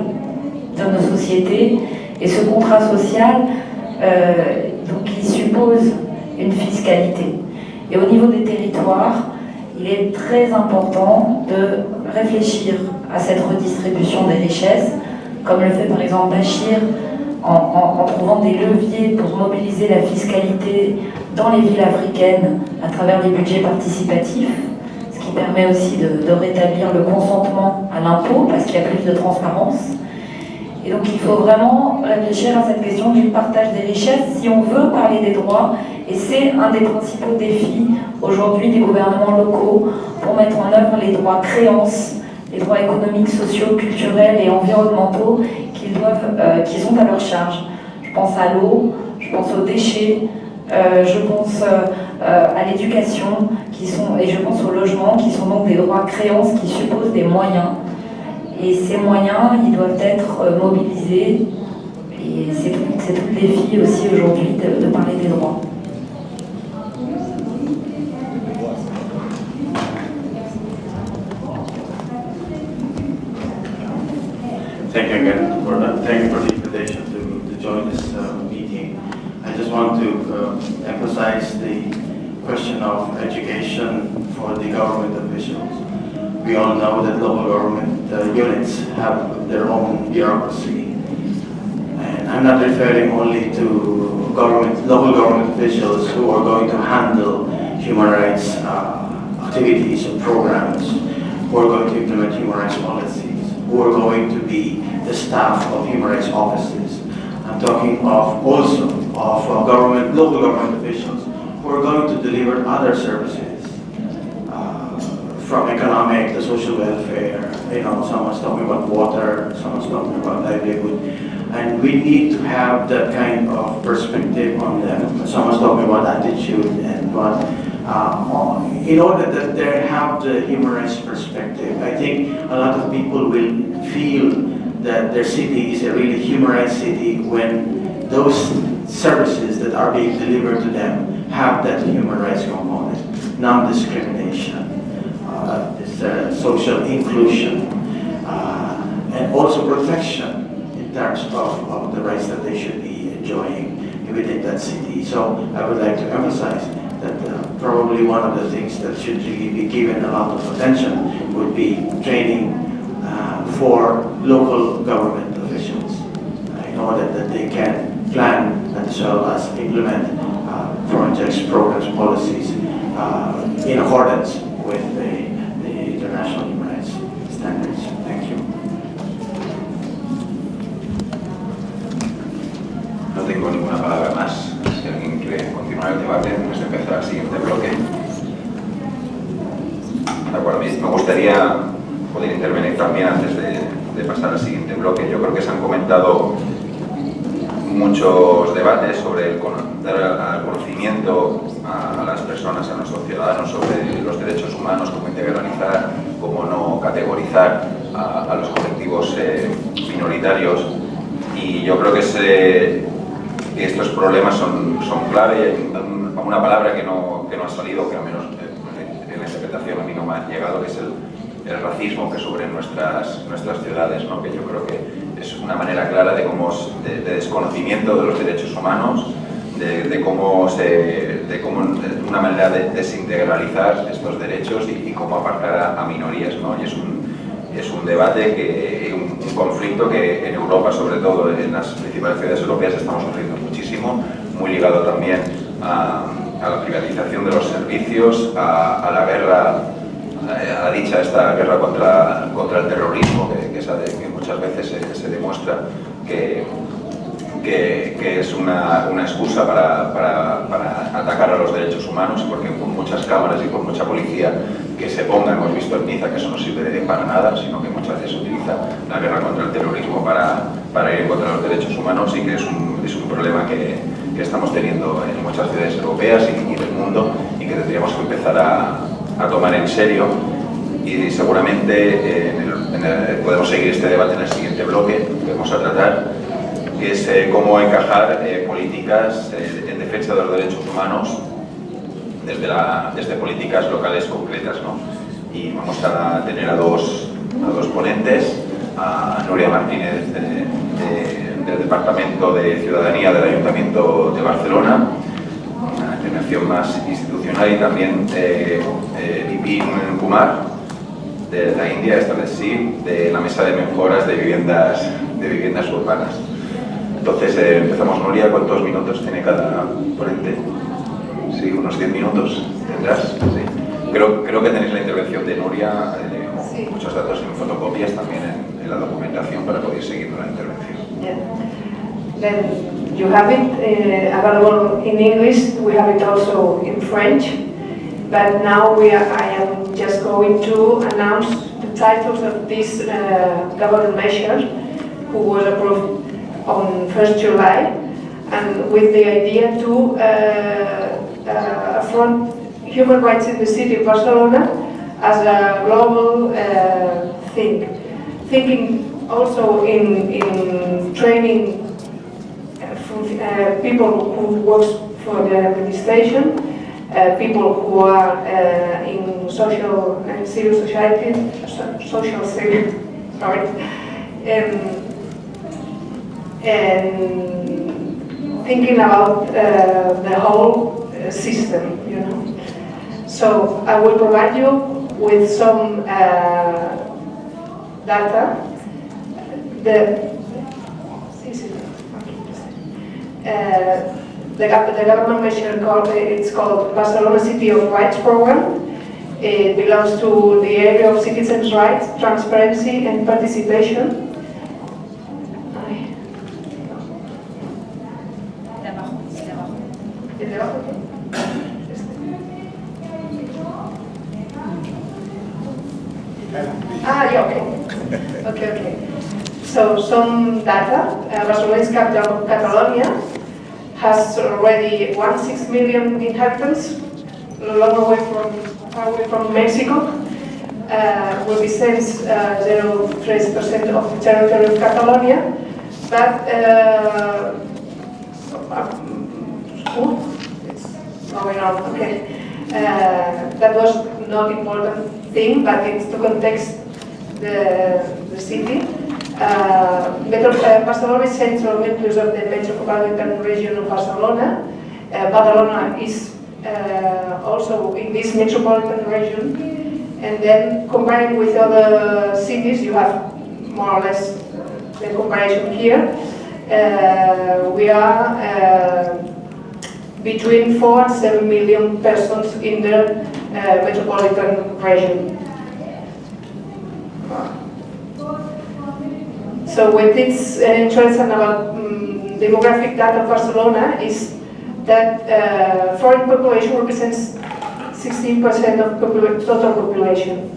de nos sociétés, et ce contrat social, donc, il suppose une fiscalité. Et au niveau des territoires, il est très important de réfléchir à cette redistribution des richesses, comme le fait par exemple Bachir, en trouvant des leviers pour mobiliser la fiscalité dans les villes africaines à travers les budgets participatifs, ce qui permet aussi de rétablir le consentement à l'impôt parce qu'il y a plus de transparence. Et donc il faut vraiment réfléchir à cette question du partage des richesses si on veut parler des droits, et c'est un des principaux défis aujourd'hui des gouvernements locaux pour mettre en œuvre les droits créances, les droits économiques, sociaux, culturels et environnementaux qu'ils ont à leur charge. Je pense à l'eau, je pense aux déchets, je pense à l'éducation, et je pense au logement, qui sont donc des droits créances qui supposent des moyens. Et ces moyens, ils doivent être mobilisés, et c'est tout le défi aussi aujourd'hui de parler des droits. Thank you again thank you for the invitation to join this meeting. I just want to emphasize the question of education for the government officials. We all know that local government units have their own bureaucracy. And I'm not referring only to local government officials who are going to handle human rights activities and programs, who are going to implement human rights policies, who are going to be the staff of human rights offices. I'm talking also of local government officials who are going to deliver other services, from economic to social welfare. Someone's talking about water, someone's talking about livelihood, and we need to have that kind of perspective on them. Someone's talking about attitude and what. In order that they have the human rights perspective, I think a lot of people will feel that their city is a really human rights city when those services that are being delivered to them have that human rights component, non-discrimination, social inclusion, and also protection in terms of the rights that they should be enjoying within that city. So I would like to emphasize that probably one of the things that should really be given a lot of attention would be training for local government officials in order that they can plan as well as implement projects, programs, policies in accordance with the international human rights standards. Thank you. No tengo ninguna palabra más. Si alguien quiere continuar el debate antes de empezar el siguiente bloque. gustaría poder intervenir también antes de pasar al siguiente bloque. Yo creo que se han comentado muchos debates sobre dar conocimiento a las personas, a nuestros ciudadanos sobre los derechos humanos, cómo integralizar, cómo no categorizar a los colectivos minoritarios. Y yo creo que estos problemas son clave. Y hay una palabra que no ha salido, que al menos en la interpretación a mí no me ha llegado, que es el racismo que sobre nuestras ciudades, ¿no? Que yo creo que es una manera clara de desconocimiento de los derechos humanos, de cómo una manera de desintegralizar estos derechos y cómo apartar a minorías, ¿no? Y es un debate, un conflicto que en Europa, sobre todo en las principales ciudades europeas, estamos sufriendo muchísimo, muy ligado también a la privatización de los servicios, a la guerra, a esta guerra contra el terrorismo, que muchas veces se demuestra que es una excusa para atacar a los derechos humanos, porque con muchas cámaras y con mucha policía que se ponga, hemos visto en Niza que eso no sirve para nada, sino que muchas veces se utiliza la guerra contra el terrorismo para ir en contra de los derechos humanos, y que es un problema que estamos teniendo en muchas ciudades europeas y del mundo, y que tendríamos que empezar a tomar en serio. Y seguramente podemos seguir este debate en el siguiente bloque que vamos a tratar, que es cómo encajar políticas en defensa de los derechos humanos desde políticas locales concretas, ¿no? Y vamos a tener a dos ponentes, a Núria Martínez del Departamento de Ciudadanía del Ayuntamiento de Barcelona, una intervención más institucional, y también Vipin Kumar de la India, esta vez sí, de la Mesa de Mejoras de Viviendas Urbanas. Entonces empezamos. Núria, ¿cuántos minutos tiene cada ponente? Sí, unos 10 minutos tendrás. Sí. Creo que tenéis la intervención de Núria, Sí. muchos datos en fotocopias también en la documentación para poder seguir la intervención. Yeah. Then you have it available in English. We have it also in French. But now I am just going to announce the titles of this government measure, who was approved on 1st July, and with the idea to affront human rights in the city of Barcelona as a global thing. Thinking also in training people who work for the administration, people who are in social and civil society, and thinking about the whole system, you know. So I will provide you with some data. The government measure it's called Barcelona City of Rights Program. It belongs to the area of citizens' rights, transparency and participation. Yeah, okay. So some data. Barcelona's capital, Catalonia, has already 1.6 million inhabitants, far away from Mexico. Represents 0.3% of the territory of Catalonia, but it's going on. Okay, that was not important thing, but it's to context the city. Barcelona is central nucleus of the metropolitan region of Barcelona. Badalona is also in this metropolitan region, and then comparing with other cities, you have more or less the comparison here. We are between 4 and 7 million persons in the metropolitan region. So what is interesting about demographic data of Barcelona is that foreign population represents 16% of total population.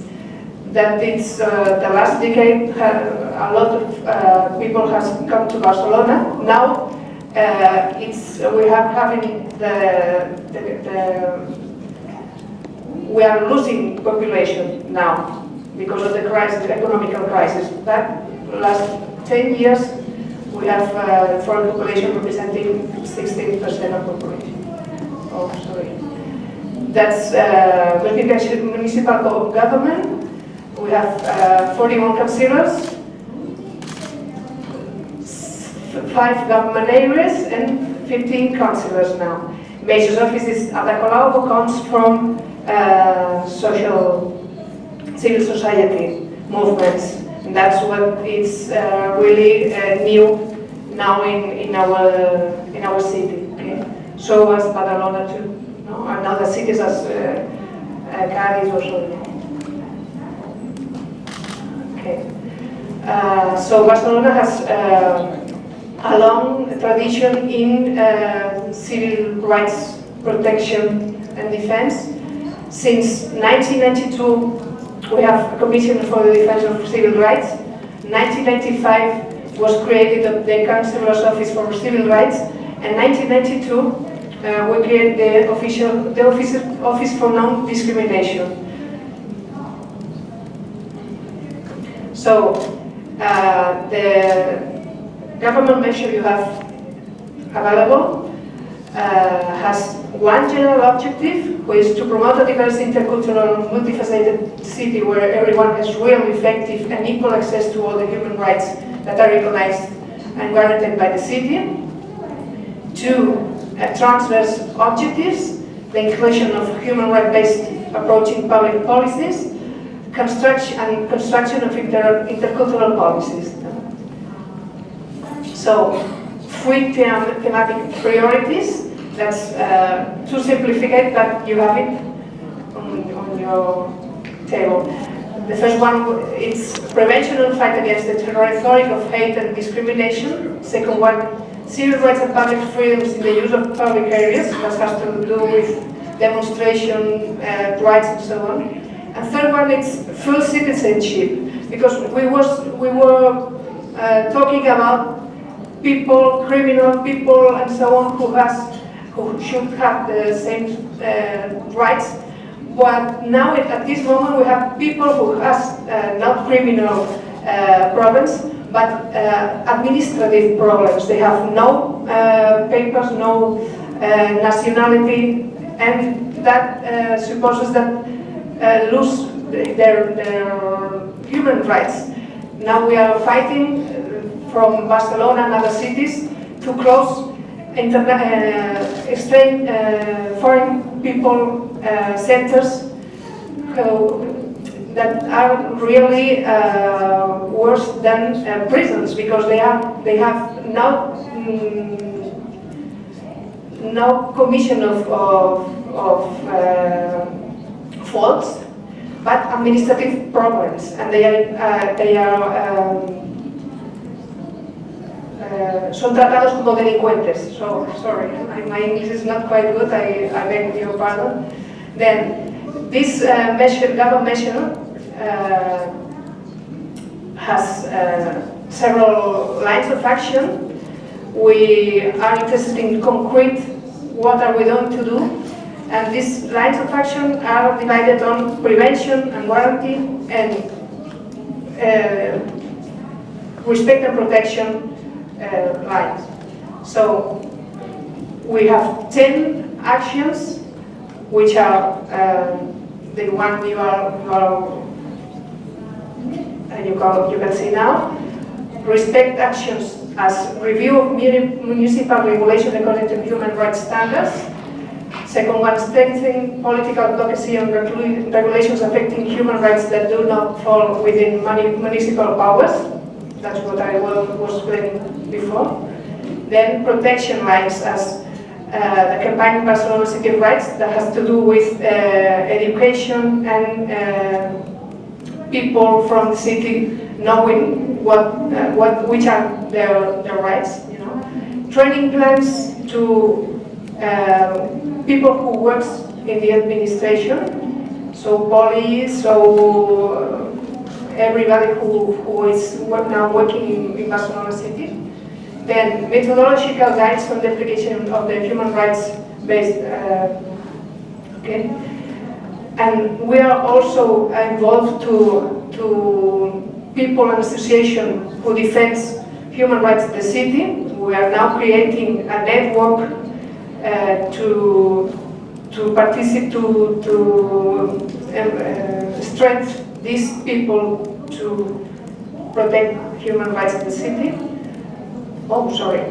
that it's the last decade a lot of people has come to Barcelona. Now we are having we are losing population now because of the crisis, the economical crisis. But last 10 years we have foreign population representing 16% of population. Oh, sorry. That's municipal government. We have 41 councillors, 5 government areas, and 15 councillors now. Mayor's office is Ada Colau, who comes from civil society movements. And that's what is really new now in our city. Okay? So as Badalona too, no? And other cities as Cádiz or so. Okay. So Barcelona has a long tradition in civil rights protection and defense. Since 1992, we have a Commission for the Defense of Civil Rights. 1995 was created the Councillor's Office for Civil Rights, and 1992 we created the Office for Non-Discrimination. So the government measure you have available has one general objective, which is to promote a diverse, intercultural, multifaceted city where everyone has real, effective and equal access to all the human rights that are recognized and guaranteed by the city. 2, transverse objectives, the inclusion of human rights-based approach in public policies, construction of intercultural policies. So, 3 thematic priorities. That's too simplified, but you have it on your table. The first one is prevention and fight against the rhetoric of hate and discrimination. Second one, civil rights and public freedoms in the use of public areas. That has to do with demonstration rights and so on. And third one is full citizenship, because we were talking about people, criminal people, and so on, who should have the same rights. But now, at this moment, we have people who has not criminal problems, but administrative problems. They have no papers, no nationality, and that supposes that lose their human rights. Now we are fighting from Barcelona and other cities to close foreign people centers that are really worse than prisons, because they have no commission of faults, but administrative problems, and son tratados como delincuentes. So, sorry, my English is not quite good, I beg your pardon. Then, this government measure has several lines of action. We are interested in concrete, what are we going to do? And these lines of action are divided on prevention and warranty and respect and protection lines. So we have 10 actions, which are the one you can see now. Respect actions as review of municipal regulation according to human rights standards. Second one, strengthening political advocacy on regulations affecting human rights that do not fall within municipal powers. That's what I was explaining before. Then protection lines as the campaign Barcelona City Rights, that has to do with education and people from the city knowing which are their rights. You know, training plans to people who works in the administration, so police, so everybody who is now working in Barcelona City. Then methodological guides on the application of the human rights-based, okay. And we are also involved to people and associations who defend human rights in the city. We are now creating a network to participate, to strengthen these people to protect human rights in the city. Oh, sorry.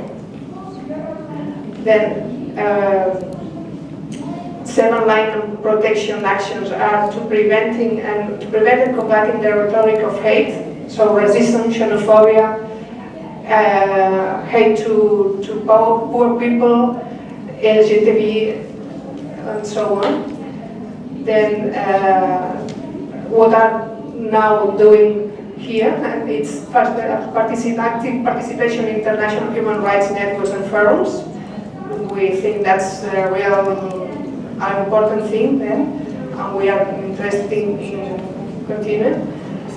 Then 7 line of protection actions are to prevent and combating the rhetoric of hate, so resistance, xenophobia, hate to poor people, LGTB, and so on. Then what are now doing here, and it's active participation in international human rights networks and forums. We think that's a real an important thing then, and we are interested in continuing.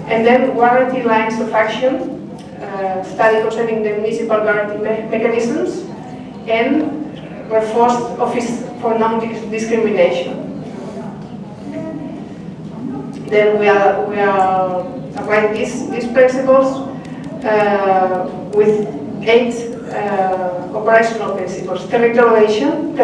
And then warranty lines of action, study concerning the municipal guarantee mechanisms, and reinforced office for non-discrimination. Then we are applying these principles with 8 operational principles: territorialization,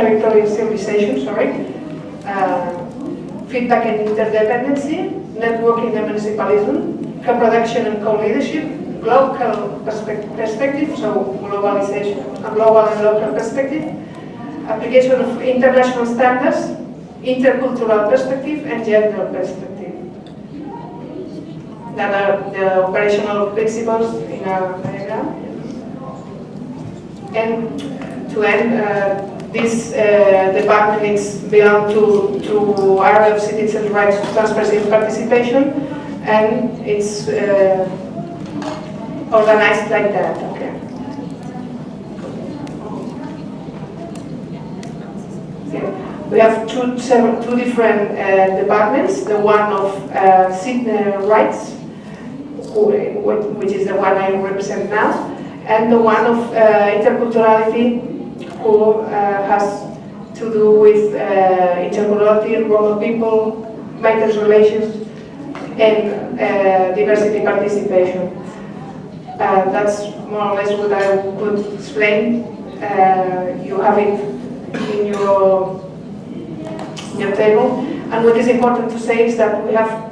feedback and interdependency, networking and municipalism, co-production and co-leadership, local perspective, so globalization, a global and local perspective, application of international standards, intercultural perspective, and gender perspective. That are the operational principles in our diagram. And to end, this department belongs to area of citizens' rights, transparency, and participation, and it's organized like that. Okay. We have two different departments. The one of rights, which is the one I represent now, and the one of interculturality, who has to do with interculturality, Roma people, migrant relations, and diversity participation. That's more or less what I could explain. You have it in your table. And what is important to say is that we have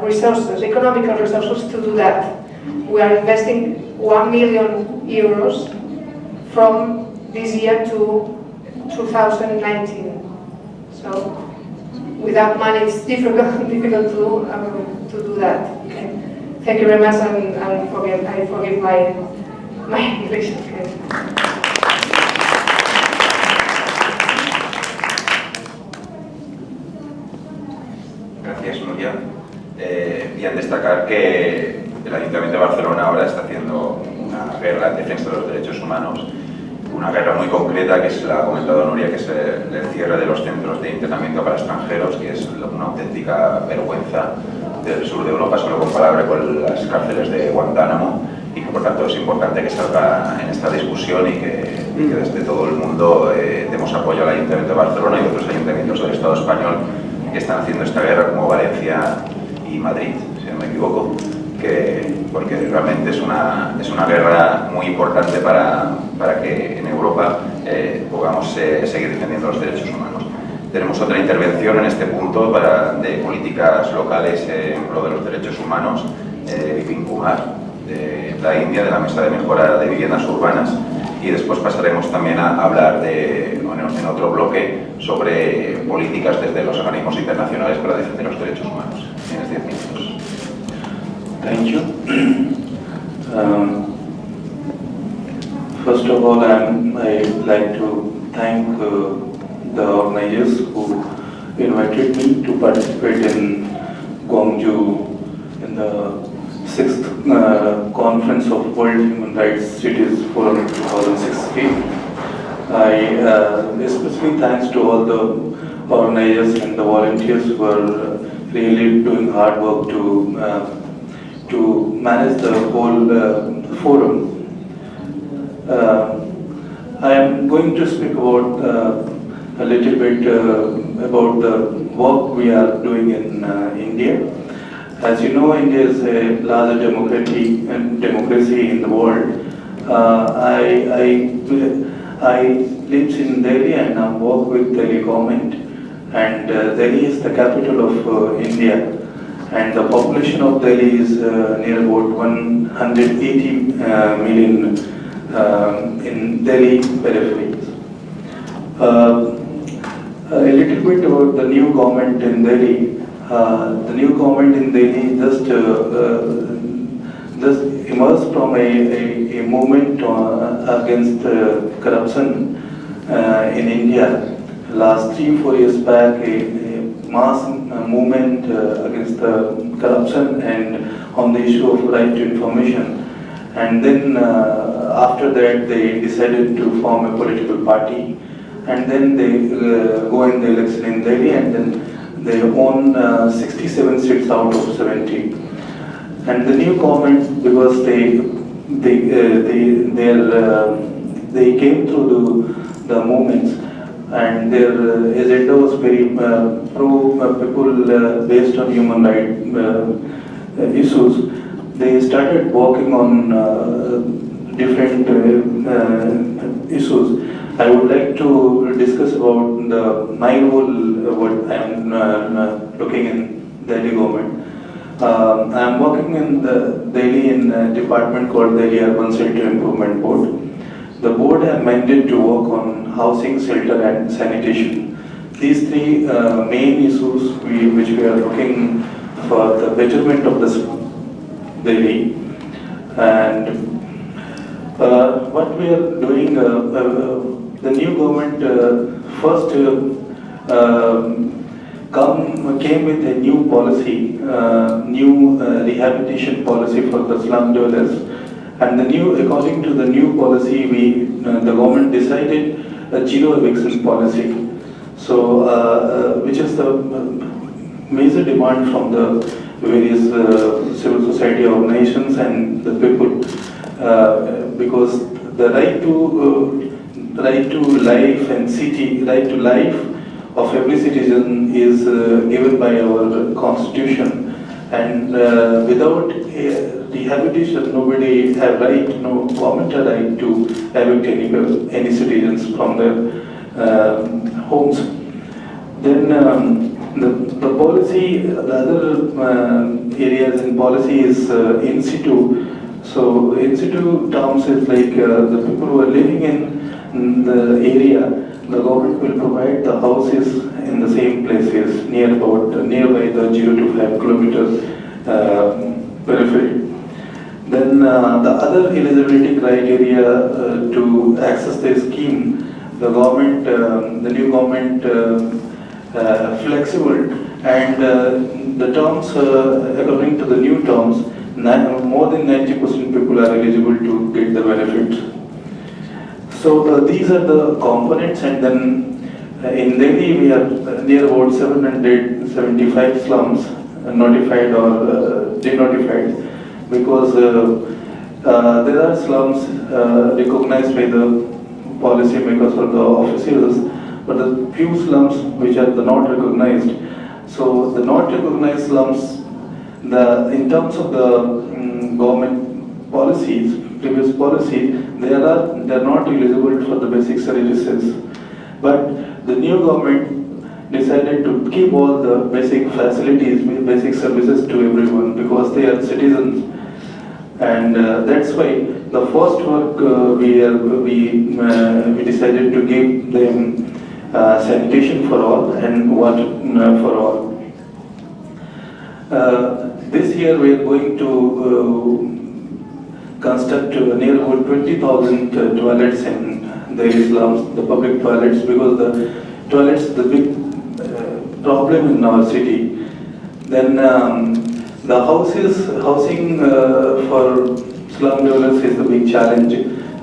resources, economical resources to do that. We are investing 1 million euros from this year to 2019. So without money, it's difficult to do that. Okay. Thank you very much, and I forgive my English. Okay. Gracias, Nuria. Bien destacar que el Ayuntamiento de Barcelona ahora está haciendo una guerra en defensa de los derechos humanos, una guerra muy concreta, que es la ha comentado Nuria, que es el cierre de los centros de internamiento para extranjeros, que es una auténtica vergüenza del sur de Europa, solo comparable con las cárceles de Guantánamo, y que por tanto es importante que salga en esta discusión y que desde todo el mundo demos apoyo al Ayuntamiento de Barcelona y otros ayuntamientos del Estado español que están haciendo esta guerra, como Valencia y Madrid, si no me equivoco, porque realmente es una guerra muy importante para que en Europa podamos seguir defendiendo los derechos humanos. Tenemos otra intervención en este punto de políticas locales en pro de los derechos humanos, Vipin Kumar, de la India, de la Mesa de Mejora de Viviendas Urbanas, y después pasaremos también a hablar en otro bloque sobre políticas desde los organismos internacionales para defender los derechos humanos. Tienes 10 minutos. Thank you. First of all, I'd like to thank the organizers who invited me to participate in Gwangju in the 6th Conference of World Human Rights Cities Forum 2016. I especially thanks to all the organizers and the volunteers who are really doing hard work to to manage the whole forum. I am going to speak about a little bit about the work we are doing in India. As you know, India is a larger democracy in the world. I live in Delhi and I work with Delhi government. And Delhi is the capital of India. And the population of Delhi is near about 180 million in Delhi peripheries. A little bit about the new government in Delhi. The new government in Delhi just emerged from a movement against corruption in India. Last 3-4 years back, a mass movement against corruption and on the issue of right to information. And then after that, they decided to form a political party. And then they go in the election in Delhi, and then they won 67 seats out of 70. And the new government, because they came through the movements, and their agenda was very pro-people based on human rights issues. They started working on different issues. I would like to discuss about my role, what I am looking in Delhi government. I am working in Delhi in a department called Delhi Urban Shelter Improvement Board. The board have mandate to work on housing, shelter and sanitation. These three main issues which we are looking for the betterment of the Delhi. And what we are doing, the new government first came with a new policy, new rehabilitation policy for the slum dwellers. And according to the new policy, the government decided a zero eviction policy. So, which is the major demand from the various civil society organizations and the people, because the right to life and right to life of every citizen is given by our constitution. And without rehabilitation, nobody have right, no government have right to evict any citizens from their homes. Then the policy, the other areas in policy is in situ. So in situ terms is like the people who are living in the area, the government will provide the houses in the same places nearby the 0 to 5 kilometers periphery. Then the other eligibility criteria to access the scheme, the government, the new government flexible, and the terms, according to the new terms, more than 90% people are eligible to get the benefits. So these are the components, and then in Delhi we have near about 775 slums notified or denotified, because there are slums recognized by the policymakers or the officials, but the few slums which are not recognized. So the not recognized slums, in terms of the government policies, previous policy, they are not eligible for the basic services. But the new government decided to keep all the basic facilities, basic services to everyone, because they are citizens. And that's why the first work we decided to give them sanitation for all and water for all. This year we are going to construct near about 20,000 toilets in the slums, the public toilets, because the toilets is the big problem in our city. Then the housing for slum dwellers is the big challenge,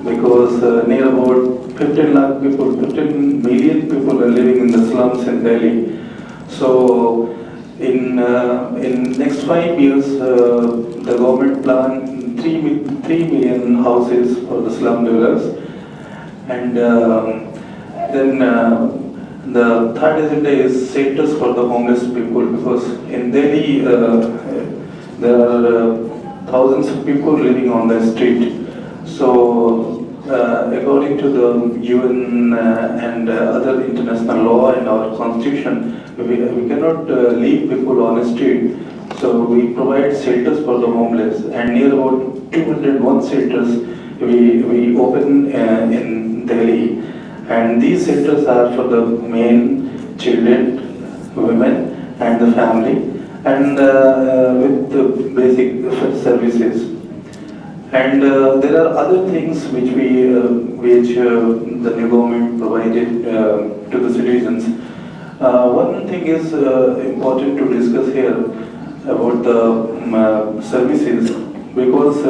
because near about 15 million people are living in the slums in Delhi. So In next 5 years, the government plan 3 million houses for the slum dwellers, and then the third agenda is shelters for the homeless people, because in Delhi there are thousands of people living on the street. So according to the UN and other international law and our constitution, we cannot leave people on the street. So we provide shelters for the homeless, and near about 201 shelters we open in Delhi. And these shelters are for the men, children, women and the family, and with the basic services. And there are other things which the new government provided to the citizens. One thing is important to discuss here about the services, because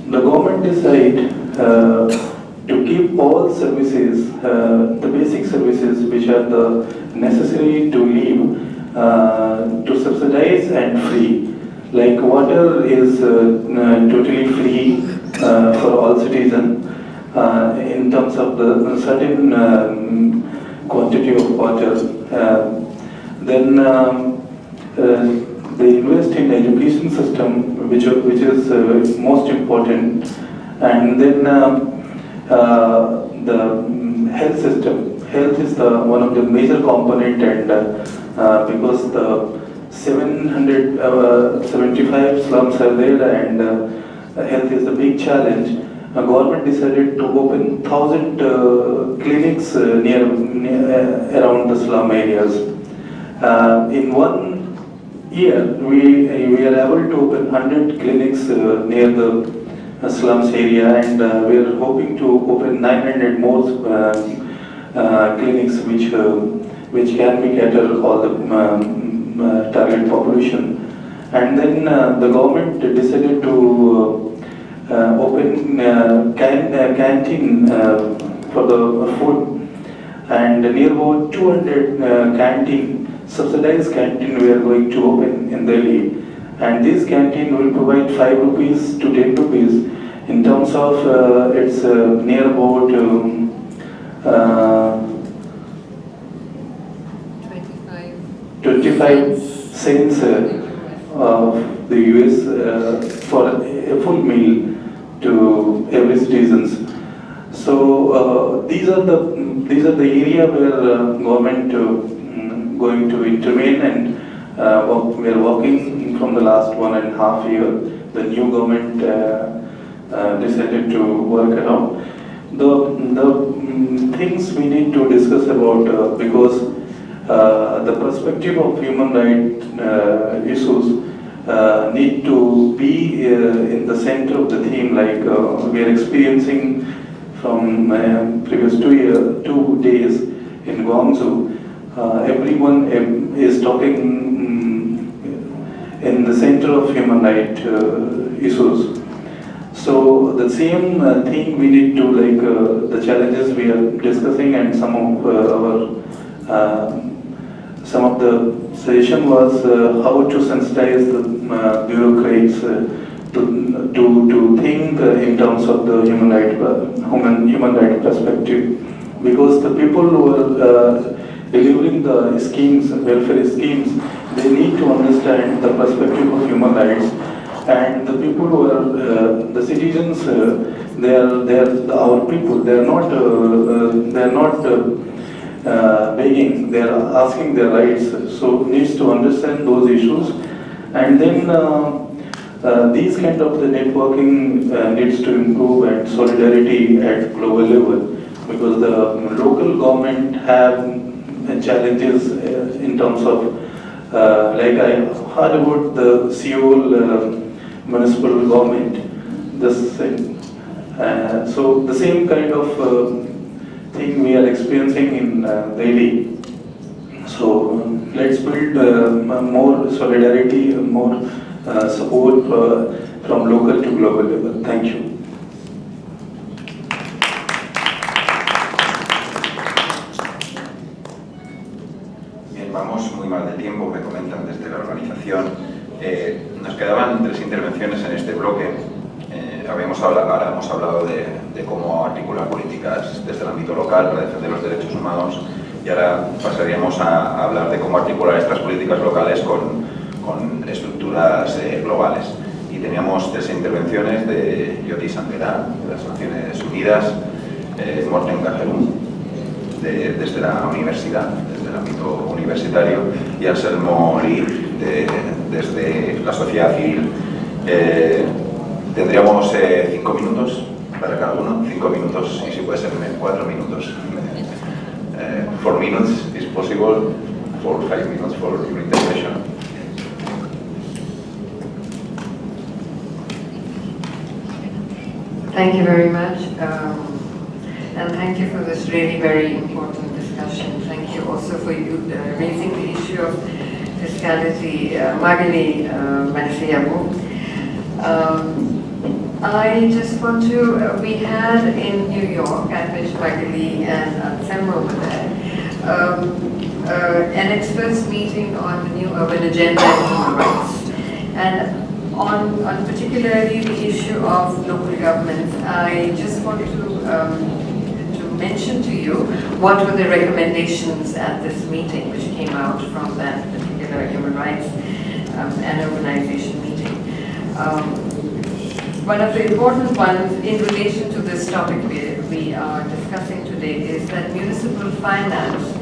the government decided to keep all services, the basic services which are the necessary to live, to subsidize and free. Like water is totally free for all citizens in terms of the certain quantity of water. Then they invest in education system, which is most important, and then the health system. Health is one of the major component, and because the 775 slums are there, and health is a big challenge. The government decided to open 1,000 clinics around the slum areas. In 1 year, we are able to open 100 clinics near the slums area, and we are hoping to open 900 more clinics which can be cater all the target population. And then the government decided to open canteen for the food, and near about 200 subsidized canteen we are going to open in Delhi. And this canteen will provide 5 rupees to 10 rupees in terms of it's near about 25 cents of the US for a full meal to every citizens. So these are the area where government going to intervene, and we are working from the last 1.5 years. The new government decided to work around the things we need to discuss about, because the perspective of human rights issues need to be in the center of the theme, like we are experiencing from previous 2 days in Guangzhou. Everyone is talking in the center of human rights issues. So the same thing we need to, like the challenges we are discussing, and some of the session was how to sensitize the bureaucrats to think in terms of the human right perspective, because the people who are delivering the schemes, welfare schemes, they need to understand the perspective of human rights. And the people who are the citizens, they are our people. They are not begging. They are asking their rights. So needs to understand those issues, and then these kind of the networking needs to improve, and solidarity at global level, because the local government have challenges in terms of like I heard about the Seoul municipal government, this thing. So the same kind of thing we are experiencing in Delhi. So let's build more solidarity, more support from local to global level. Thank you. tres intervenciones en este bloque. Ahora hemos hablado de cómo articular políticas desde el ámbito local para defender los derechos humanos, y ahora pasaríamos a hablar de cómo articular estas políticas locales con estructuras globales. Y teníamos tres intervenciones de Jyoti Sanguera, de las Naciones Unidas, Morten Cajerún, desde la universidad, desde el ámbito universitario, y Anselmo Lee, desde la sociedad civil. Tendríamos 5 minutos para cada uno, 5 minutos, y si puede ser 4 minutos. 4 minutes is possible, 4 or 5 minutes for your intervention. Thank you very much, and thank you for this really very important discussion. Thank you also for you raising the issue of fiscality, Magali Manasiabu. I just want to, we had in New York, at which Magali and Anselmo were there, an experts meeting on the new urban agenda and human rights. And on particularly the issue of local governments, I just want to mention to you what were the recommendations at this meeting which came out from that particular human rights and urbanization meeting. One of the important ones in relation to this topic we are discussing today is that municipal finance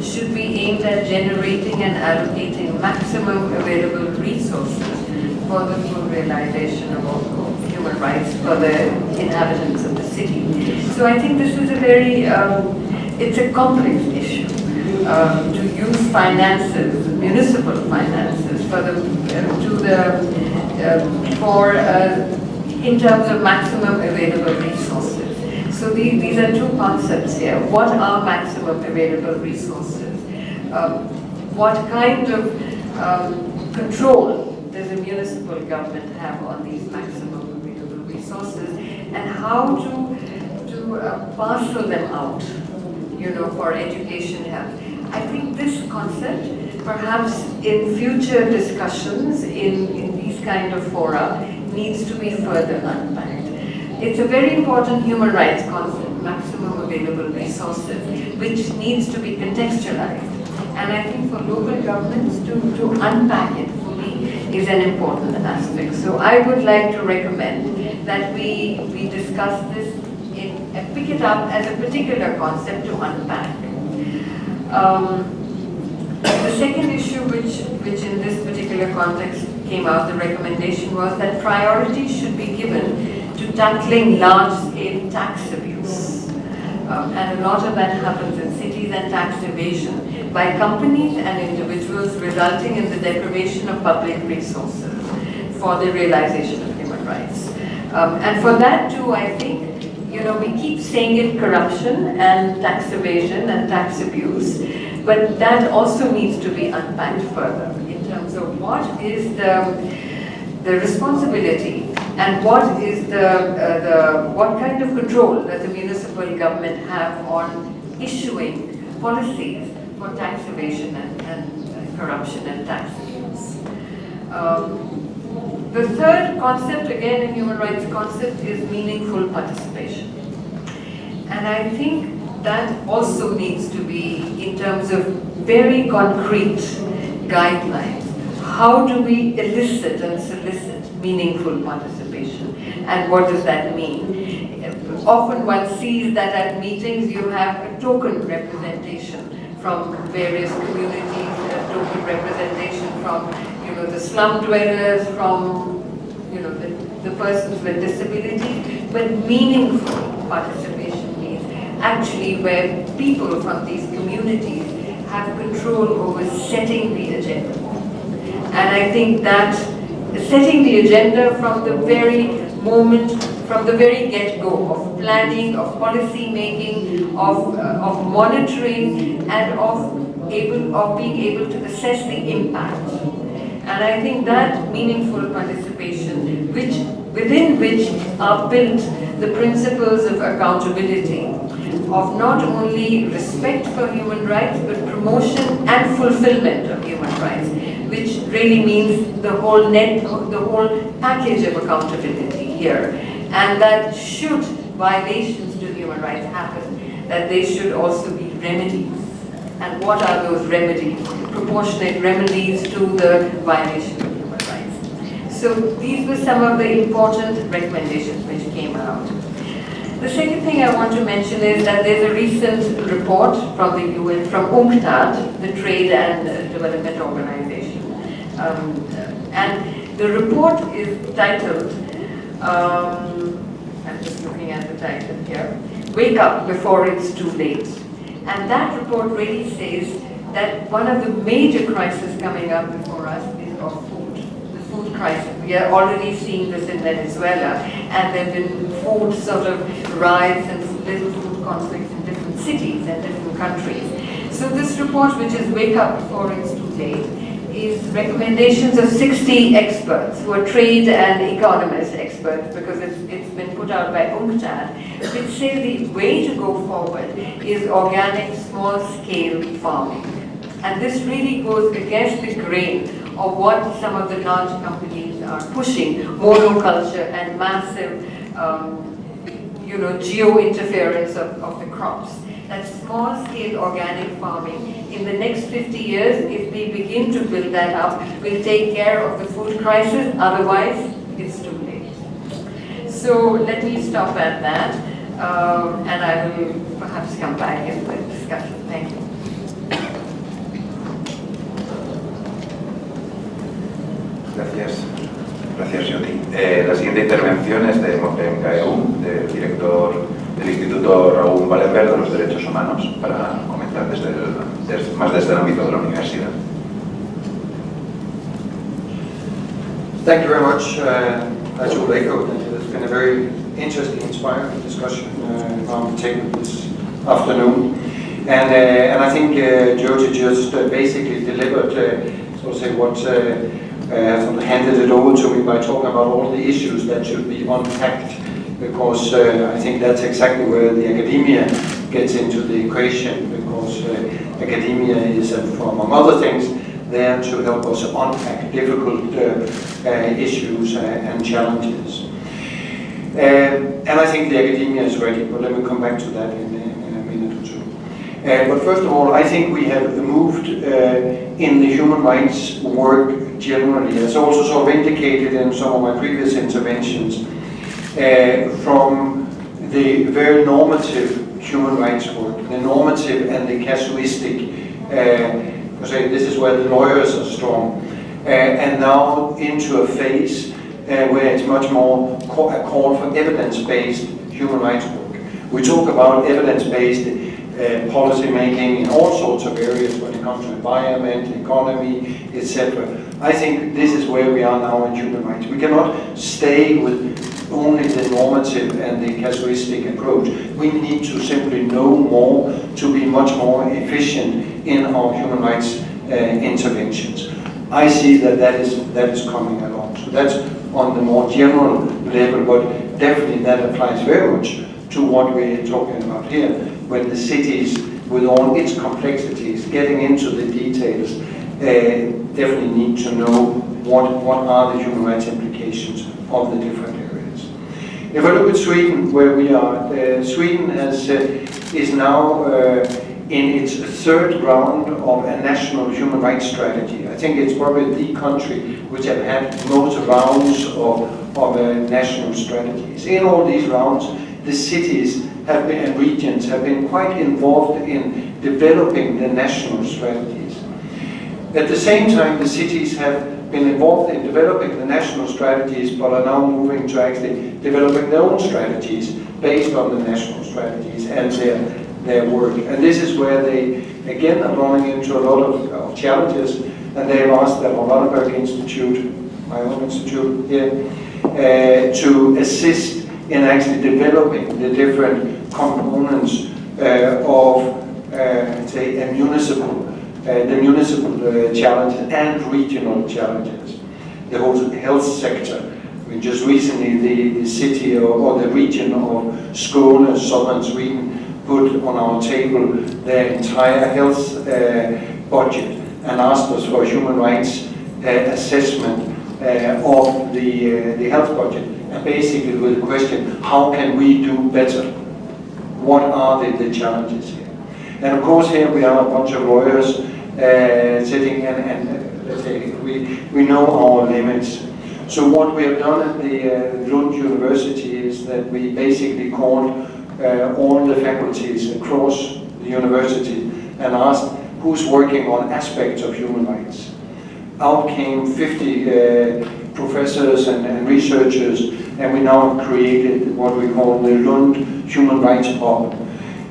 should be aimed at generating and allocating maximum available resources for the full realization of human rights for the inhabitants of the city. So I think this is a very, it's a complex issue to use finances, municipal finances, in terms of maximum available resources. So these are two concepts here. What are maximum available resources? What kind of control does a municipal government have on these maximum available resources, and how to parcel them out, for education help? I think this concept, perhaps in future discussions in these kind of fora, needs to be further unpacked. It's a very important human rights concept, maximum available resources, which needs to be contextualized. And I think for local governments to unpack it fully is an important aspect. So I would like to recommend that we discuss this and pick it up as a particular concept to unpack. The second issue which in this particular context came out, the recommendation was that priority should be given to tackling large-scale tax abuse. And a lot of that happens in cities, and tax evasion by companies and individuals, resulting in the deprivation of public resources for the realization of human rights. And for that too, I think, we keep saying it, corruption and tax evasion and tax abuse, but that also needs to be unpacked further in terms of what is the responsibility and what is what kind of control does the municipal government have on issuing policies for tax evasion and corruption and tax abuse. The third concept, again in human rights concept, is meaningful participation. And I think that also needs to be in terms of very concrete guidelines. How do we elicit and solicit meaningful participation? And what does that mean? Often one sees that at meetings you have a token representation from various communities, a token representation from the slum dwellers, from the persons with disabilities, but meaningful participation means actually where people from these communities have control over setting the agenda. And I think that setting the agenda from the very moment, from the very get-go of planning, of policy making, of monitoring, and of being able to assess the impact. And I think that meaningful participation, within which are built the principles of accountability, of not only respect for human rights, but promotion and fulfillment of human rights, which really means the whole package of accountability here. And that should violations to human rights happen, that they should also be remedies. And what are those remedies? Proportionate remedies to the violation of human rights. So these were some of the important recommendations which came out. The second thing I want to mention is that there's a recent report from the UN, from UNCTAD, the Trade and Development Organization. And the report is titled, I'm just looking at the title here, Wake Up Before It's Too Late. And that report really says that one of the major crises coming up before us is of food, the food crisis. We are already seeing this in Venezuela, and there have been food sort of riots and little food conflicts in different cities and different countries. So this report, which is Wake Up Before It's Too Late, is recommendations of 60 experts who are trade and economist experts, because it's been put out by UNCTAD, which say the way to go forward is organic small-scale farming. And this really goes against the grain of what some of the large companies are pushing, monoculture and massive geo-interference of the crops. That small-scale organic farming, in the next 50 years, if we begin to build that up, will take care of the food crisis, otherwise it's too late. So let me stop at that, and I will perhaps come back in the discussion. Thank you. Gracias, Jyoti. La siguiente intervención es de MKEU, del director del Instituto Raúl Wallenberg de los Derechos Humanos, para comentar más desde el ámbito de la universidad. Thank you very much. As you echoed, it's been a very interesting, inspiring discussion around the table this afternoon. And I think Jyoti just basically delivered, so to say, what handed it over to me by talking about all the issues that should be unpacked, because I think that's exactly where the academia gets into the equation, because academia is, among other things, there to help us unpack difficult issues and challenges. And I think the academia is ready, but let me come back to that in a minute or two. But first of all, I think we have moved in the human rights work generally, as also sort of indicated in some of my previous interventions, from the very normative human rights work, the normative and the casuistic, this is where the lawyers are strong, and now into a phase where it's much more a call for evidence-based human rights work. We talk about evidence-based policy making in all sorts of areas when it comes to environment, economy, etc. I think this is where we are now in human rights. We cannot stay with only the normative and the casuistic approach. We need to simply know more to be much more efficient in our human rights interventions. I see that is coming along. So that's on the more general level, but definitely that applies very much to what we're talking about here, when the cities, with all its complexities, getting into the details, definitely need to know what are the human rights implications of the different areas. If I look at Sweden, where we are, Sweden is now in its third round of a national human rights strategy. I think it's probably the country which have had most rounds of national strategies. In all these rounds, the cities have been, and regions have been quite involved in developing the national strategies. At the same time, the cities have been involved in developing the national strategies, but are now moving to actually developing their own strategies based on the national strategies and their work. And this is where they, again, are running into a lot of challenges, and they have asked the Wallenberg Institute, my own institute here, to assist in actually developing the different components of, say, the municipal challenges and regional challenges. The whole health sector, just recently the city or the region of Skåne, southern Sweden, put on our table their entire health budget and asked us for a human rights assessment of the health budget, and basically with the question, how can we do better? What are the challenges here? And of course here we are a bunch of lawyers sitting and let's say we know our limits. So what we have done at the Lund University is that we basically called all the faculties across the university and asked who's working on aspects of human rights. Out came 50 professors and researchers, and we now created what we call the Lund Human Rights Hub,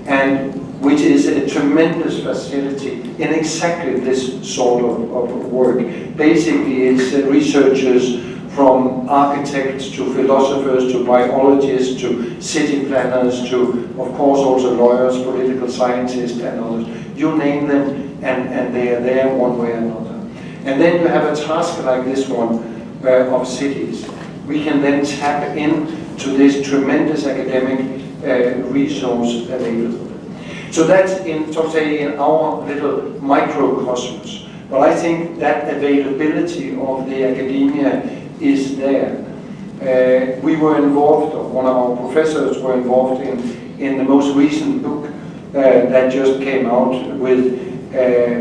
and which is a tremendous facility in exactly this sort of work. Basically, it's researchers from architects to philosophers to biologists to city planners to, of course, also lawyers, political scientists and others. You name them and they are there one way or another. And then you have a task like this one of cities. We can then tap into this tremendous academic resource available. So that's in our little microcosmos. But I think that availability of the academia is there. We were involved, or one of our professors were involved in the most recent book that just came out with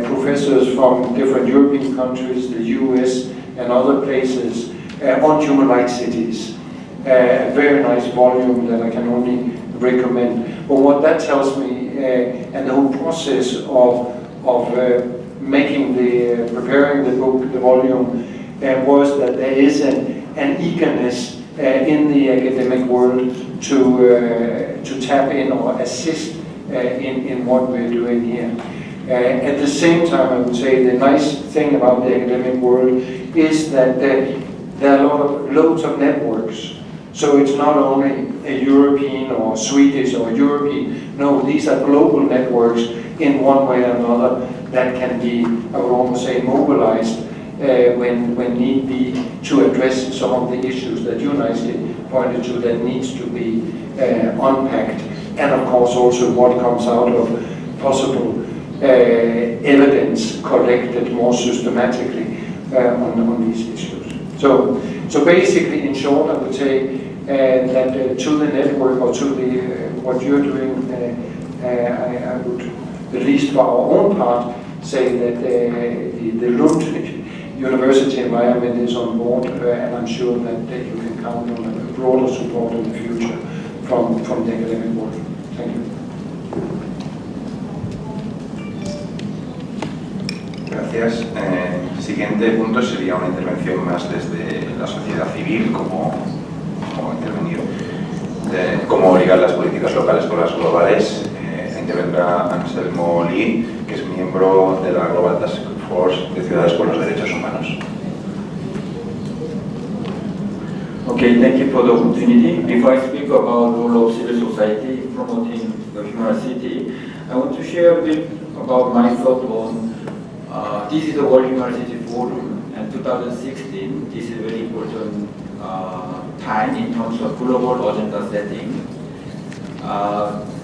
professors from different European countries, the US and other places on human rights cities. A very nice volume that I can only recommend. But what that tells me, and the whole process of preparing the book, the volume, was that there is an eagerness in the academic world to tap in or assist in what we're doing here. At the same time, I would say the nice thing about the academic world is that there are loads of networks. So it's not only a European or Swedish or European, no, these are global networks in one way or another that can be, I would almost say, mobilized when need be to address some of the issues that you nicely pointed to that needs to be unpacked. And of course also what comes out of possible evidence collected more systematically on these issues. So basically, in short, I would say that to the network or to what you're doing, I would, at least for our own part, say that the Lund University environment is on board, and I'm sure that you can count on a broader support in the future from the academic world. Thank you. Gracias. Siguiente punto sería una intervención más desde la sociedad civil, como intervenir, cómo ligar las políticas locales con las globales. Intervendrá Anselmo Lee, que es miembro de la Global Task Force de Ciudades por los Derechos Humanos. Okay, thank you for the opportunity. Before I speak about the role of civil society promoting the human rights city, I want to share a bit about my thought on this is the World Human Rights Forum, and 2016, this is a very important time in terms of global agenda setting.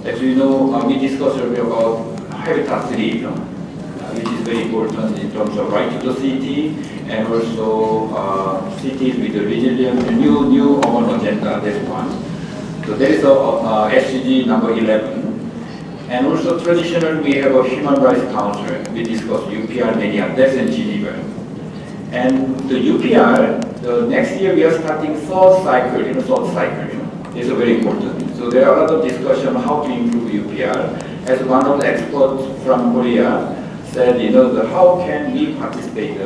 As you know, we discussed earlier about Habitat 3, which is very important in terms of right to the city, and also cities with a resilient, new urban agenda, that's one. So there is a SDG number 11. And also traditionally we have a Human Rights Council. We discussed UPR many times, that's in Geneva. And the UPR, the next year we are starting third cycle. It's very important. So there are a lot of discussion on how to improve UPR. As one of the experts from Korea said, how can we participate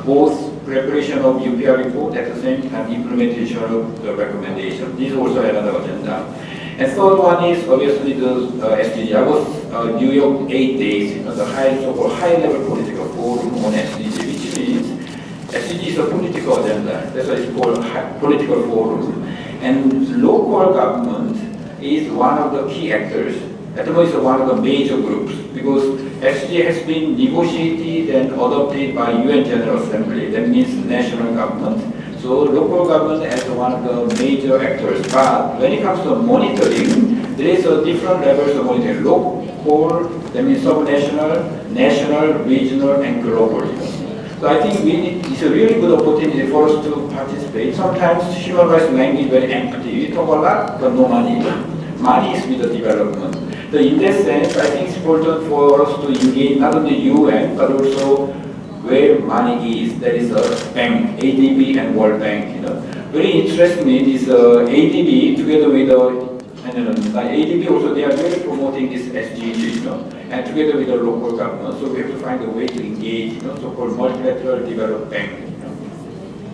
both preparation of UPR report at the same time implementation of the recommendation. This is also another agenda. And third one is obviously the SDG. I was New York 8 days, the so-called high-level political forum on SDG, which means SDG is a political agenda. That's why it's called political forum. And local government is one of the key actors. At the moment, it's one of the major groups because SDG has been negotiated and adopted by UN General Assembly. That means national government. So local government as one of the major actors, but when it comes to monitoring, there is a different levels of monitoring. Local, that means subnational, national, regional, and global. So I think it's a really good opportunity for us to participate. Sometimes human rights language is very empty. We talk a lot, but no money. Money is with the development. So in that sense, I think it's important for us to engage not only UN, but also where money is. There is a bank, ADB and World Bank. Very interestingly, this ADB together with ADB also, they are really promoting this SDG, and together with the local government. So we have to find a way to engage, so-called multilateral development bank.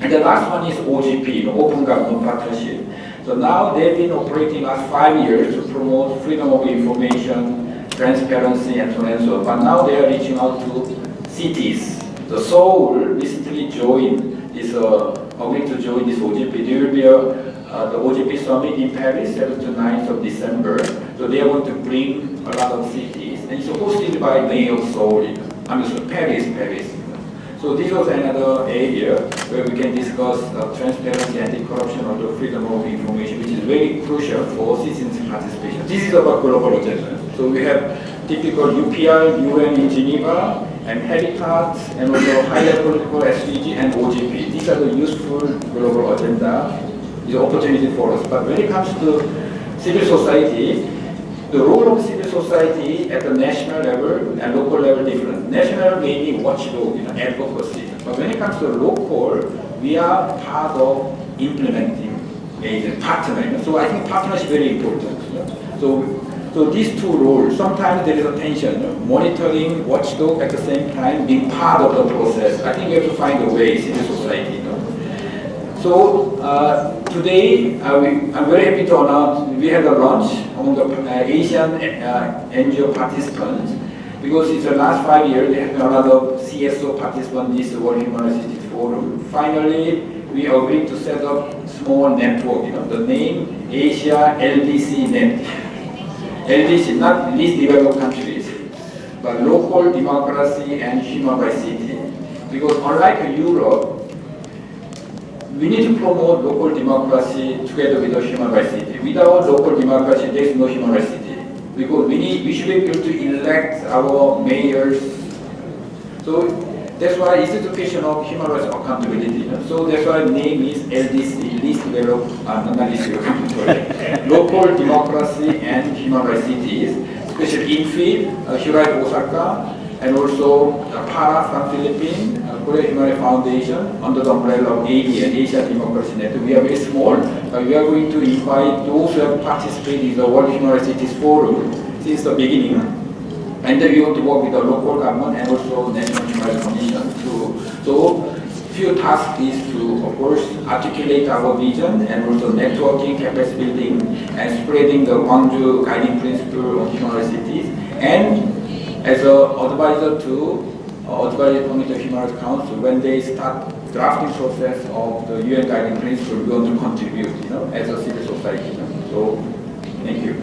And the last one is OGP, Open Government Partnership. So now they've been operating last 5 years to promote freedom of information, transparency, and so on and so on. But now they are reaching out to cities. The Seoul recently joined this, agreed to join this OGP. There will be the OGP summit in Paris, 7th to 9th of December. So they are going to bring a lot of cities, and it's hosted by Mayor of Seoul. Paris. So this was another area where we can discuss transparency, anti-corruption, or the freedom of information, which is very crucial for citizens' participation. This is about global agenda. So we have typical UPI, UN in Geneva, and Habitat, and also higher political SDG and OGP. These are the useful global agenda. It's an opportunity for us. But when it comes to civil society, the role of civil society at the national level and local level different. National may be watchdog, advocacy. But when it comes to local, we are part of implementing agent, partner. So I think partnership is very important. So these two roles, sometimes there is a tension, monitoring, watchdog at the same time, being part of the process. I think we have to find a way, civil society. So today, I'm very happy to announce we had a launch among the Asian NGO participants, because it's the last 5 years, there have been a lot of CSO participants in this World Human Rights Forum. Finally, we agreed to set up a small network, the name Asia LDC Net. LDC, not least developed countries, but local democracy and human rights city. Because unlike Europe, we need to promote local democracy together with the human rights city. Without local democracy, there is no human rights city. Because we should be able to elect our mayors. So that's why it's a question of human rights accountability. So that's why the name is LDC, least developed, local democracy and human rights cities, especially INFI, Hirai Osaka, and also PARA from Philippines, Korea Human Rights Foundation, under the umbrella of ADN, Asia Democracy Network. We are very small, but we are going to invite those who have participated in the World Human Rights Cities Forum since the beginning. And then we want to work with the local government and also National Human Rights Commission. So few tasks is to, of course, articulate our vision and also networking, capacity building, and spreading the Gwangju guiding principle on human rights cities. And as an advisor to Advisory Committee of Human Rights Council, when they start drafting process of the UN guiding principle, we want to contribute, as a civil society. So, thank you.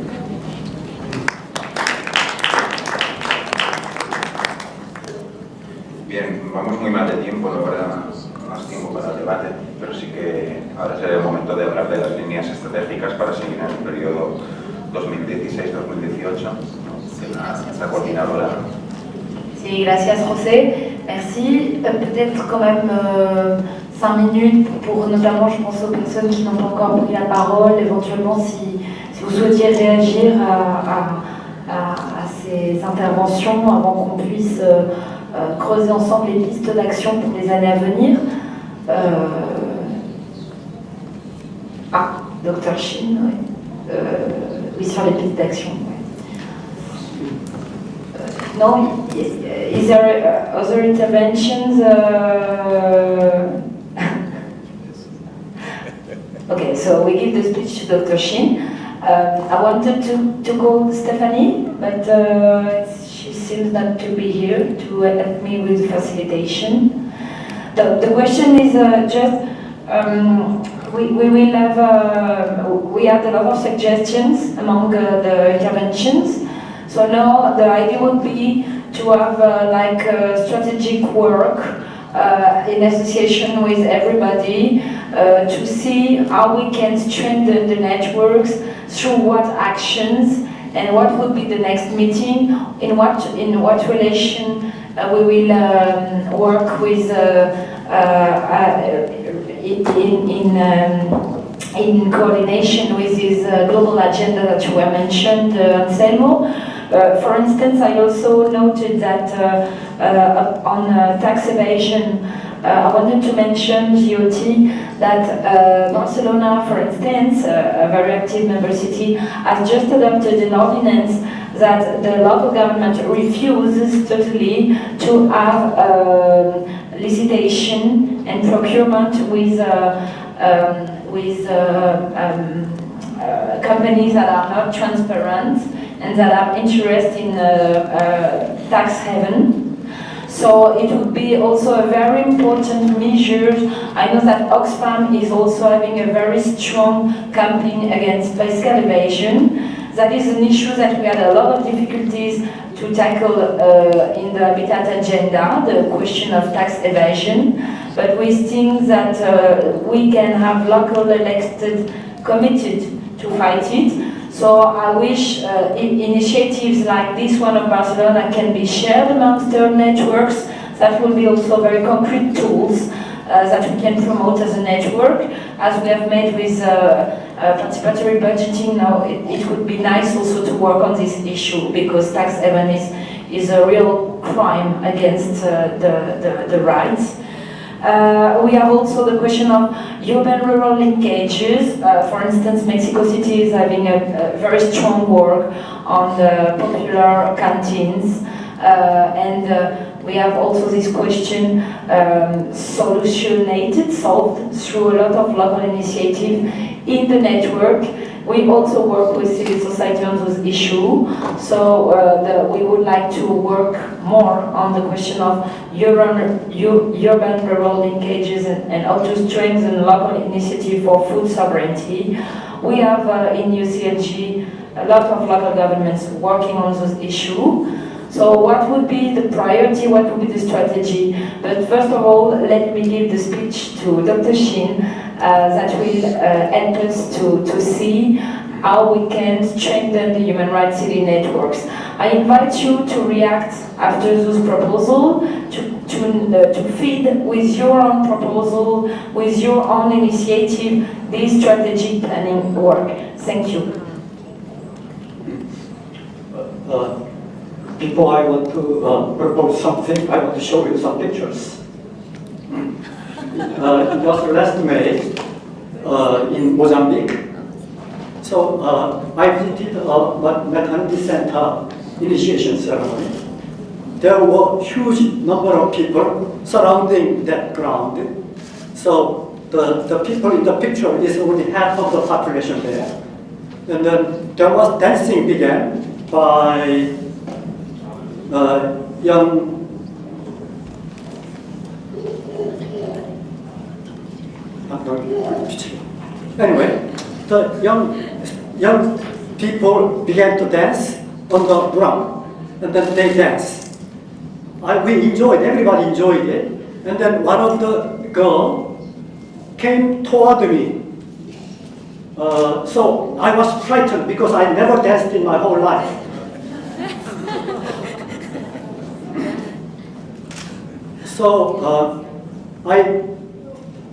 Bien, vamos muy mal de tiempo, no habrá más tiempo para el debate, pero sí que ahora será el momento de hablar de las líneas estratégicas para seguir en el periodo 2016-2018, la coordinadora. Sí, gracias José. Merci. Peut-être quand même 5 minutes pour notamment, je pense, aux personnes qui n'ont pas encore pris la parole, éventuellement si vous souhaitiez réagir à ces interventions avant qu'on puisse creuser ensemble les pistes d'action pour les années à venir. Dr. Shin, oui, sur les pistes d'action. No, is there other interventions? Okay, so we give the speech to Dr. Shin. I wanted to call Stephanie, but she seems not to be here to help me with facilitation. The question is just, we will have, we had a lot of suggestions among the interventions. So now the idea would be to have like strategic work in association with everybody to see how we can strengthen the networks, through what actions, and what would be the next meeting, in what relation we will work with in coordination with this global agenda that you were mentioned, Anselmo. For instance, I also noted that on tax evasion, I wanted to mention GOT that Barcelona, for instance, a very active member city, has just adopted an ordinance that the local government refuses totally to have licitation and procurement with companies that are not transparent and that have interest in tax haven. So it would be also a very important measure. I know that Oxfam is also having a very strong campaign against fiscal evasion. That is an issue that we had a lot of difficulties to tackle in the Habitat agenda, the question of tax evasion. But we think that we can have local elected committed to fight it. So I wish initiatives like this one of Barcelona can be shared amongst their networks. That will be also very concrete tools that we can promote as a network. As we have made with participatory budgeting now, it would be nice also to work on this issue, because tax haven is a real crime against the rights. We have also the question of urban-rural linkages. For instance, Mexico City is having a very strong work on the popular canteens. We have also this question solved through a lot of local initiative in the network. We also work with civil society on those issues, so we would like to work more on the question of urban-rural linkages and how to strengthen local initiative for food sovereignty. We have in UCLG a lot of local governments working on those issues. So what would be the priority, what would be the strategy? But first of all, let me give the speech to Dr. Shin that will help us to see how we can strengthen the human rights city networks. I invite you to react after those proposals, to feed with your own proposal, with your own initiative, this strategic planning work. Thank you. Before I want to propose something, I want to show you some pictures. It was last May in Mozambique. So I visited what maternity center initiation ceremony. There were huge number of people surrounding that ground. So the people in the picture is only half of the population there. And then there was dancing began by young anyway, the young people began to dance on the ground, and then they danced. We enjoyed, everybody enjoyed it, and then one of the girls came toward me. So I was frightened because I never danced in my whole life. So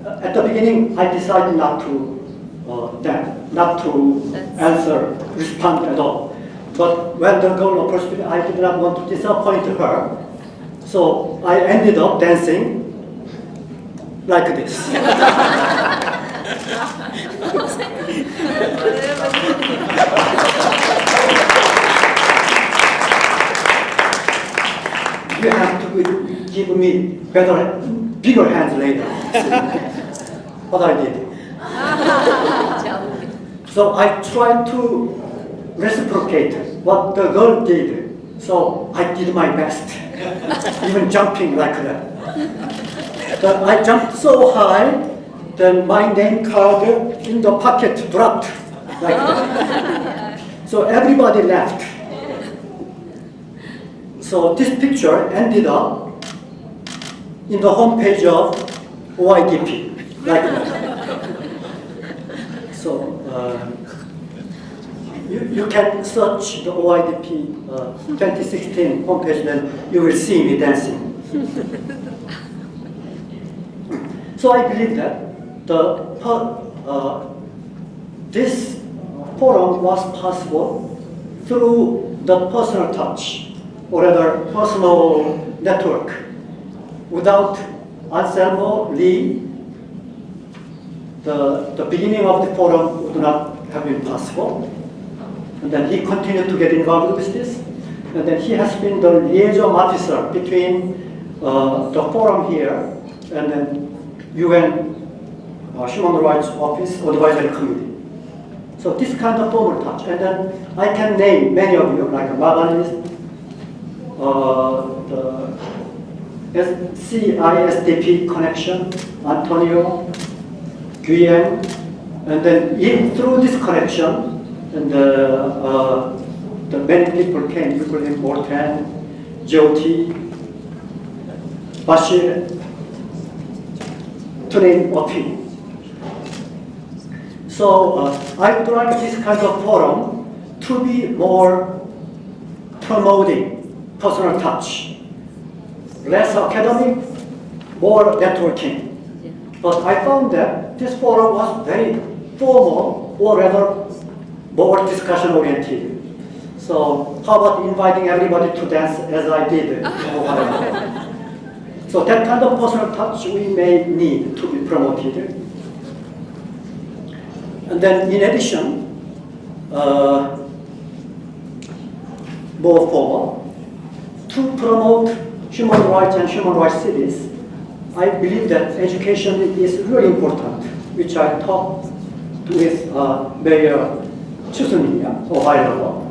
at the beginning, I decided not to respond at all. But when the girl approached me, I did not want to disappoint her. So I ended up dancing like this. You have to give me bigger hands later. What I did. So I tried to reciprocate what the girl did. So I did my best, even jumping like that. But I jumped so high, then my name card in the pocket dropped like that. So everybody laughed. So this picture ended up in the homepage of OIDP, like that. So you can search the OIDP 2016 homepage, then you will see me dancing. So I believe that this forum was possible through the personal touch, or rather personal network. Without Anselmo Lee, the beginning of the forum would not have been possible. And then he continued to get involved with this. And then he has been the liaison officer between the forum here and then UN Human Rights Office Advisory Committee. So this kind of formal touch. And then I can name many of you, like Magalis, the CISDP connection, Antonio, Guyen, and then through this connection, and the many people came, including Morten, Jyoti, Bashir, to name a few. So I would like this kind of forum to be more promoting personal touch, less academic, more networking. But I found that this forum was very formal, or rather more discussion oriented. So how about inviting everybody to dance as I did? So that kind of personal touch we may need to be promoted. And then in addition, more formal, to promote human rights and human rights studies, I believe that education is really important, which I talked with Mayor Chusuniya a while ago.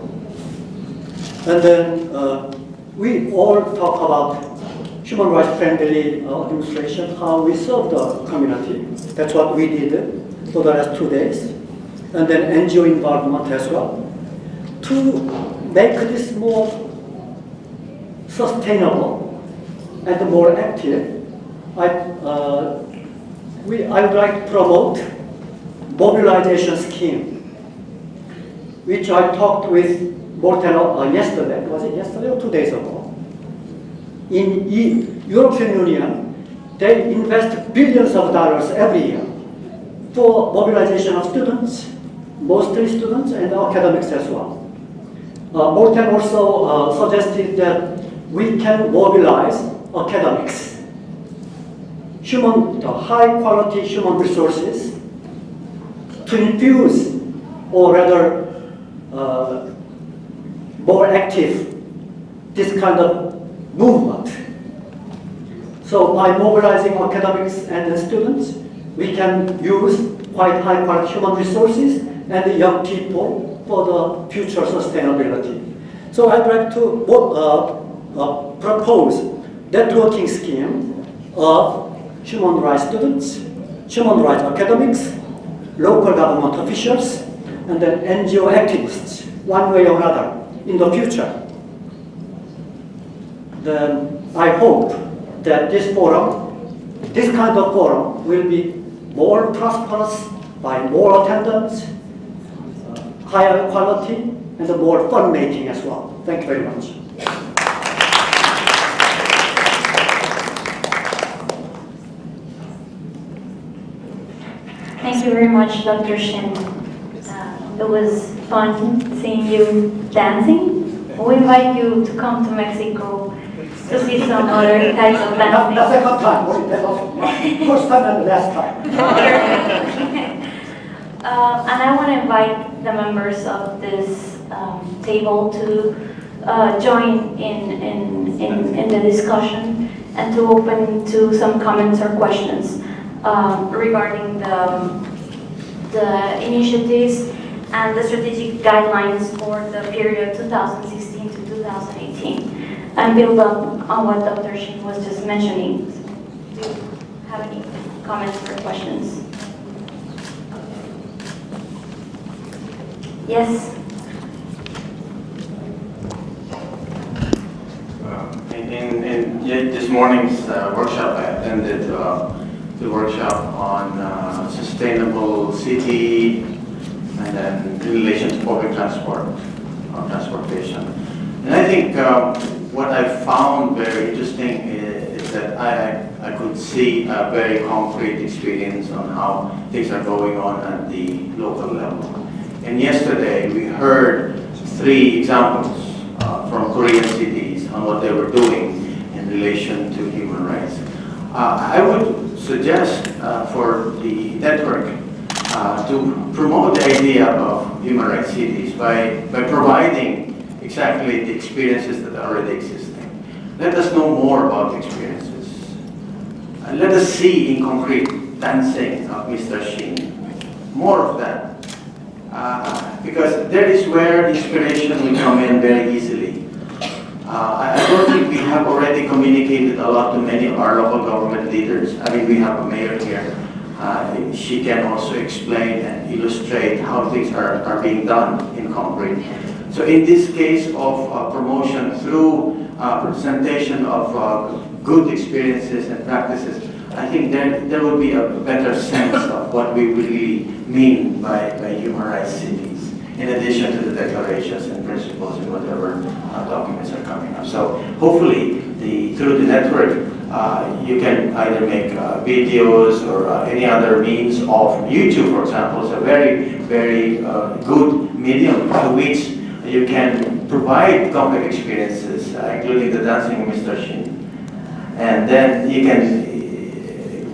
And then we all talk about human rights friendly administration, how we serve the community. That's what we did for the last 2 days. And then NGO involvement as well. To make this more sustainable and more active, I would like to promote mobilization scheme, which I talked with Morten yesterday. Was it yesterday or 2 days ago? In European Union, they invest billions of dollars every year for mobilization of students, mostly students and academics as well. Morten also suggested that we can mobilize academics, high quality human resources to infuse, or rather more active, this kind of movement. So by mobilizing academics and students, we can use quite high quality human resources and the young people for the future sustainability. So I'd like to propose networking scheme of human rights students, human rights academics, local government officials, and then NGO activists, one way or another, in the future. Then I hope that this forum, this kind of forum, will be more prosperous by more attendance, higher quality, and more fun making as well. Thank you very much. Thank you very much, Dr. Shin. It was fun seeing you dancing. We invite you to come to Mexico to see some other types of dancing. The second time, first time and the last time. And I want to invite the members of this table to join in the discussion and to open to some comments or questions regarding the initiatives and the strategic guidelines for the period 2016 to 2018, and build up on what Dr. Shin was just mentioning. Do you have any comments or questions? Yes. In this morning's workshop, I attended the workshop on sustainable city and then in relation to public transportation. And I think what I found very interesting is that I could see a very concrete experience on how things are going on at the local level. And yesterday we heard 3 examples from Korean cities on what they were doing in relation to human rights. I would suggest for the network to promote the idea of human rights cities by providing exactly the experiences that are already existing. Let us know more about the experiences. And let us see in concrete dancing of Mr. Shin. More of that. Because that is where inspiration will come in very easily. I don't think we have already communicated a lot to many of our local government leaders. I mean, we have a mayor here. She can also explain and illustrate how things are being done in concrete. So in this case of promotion through presentation of good experiences and practices, I think there will be a better sense of what we really mean by human rights cities, in addition to the declarations and principles and whatever documents are coming up. So hopefully, through the network, you can either make videos or any other means of YouTube, for example, is a very, very good medium through which you can provide complex experiences, including the dancing of Mr. Shin. And then you can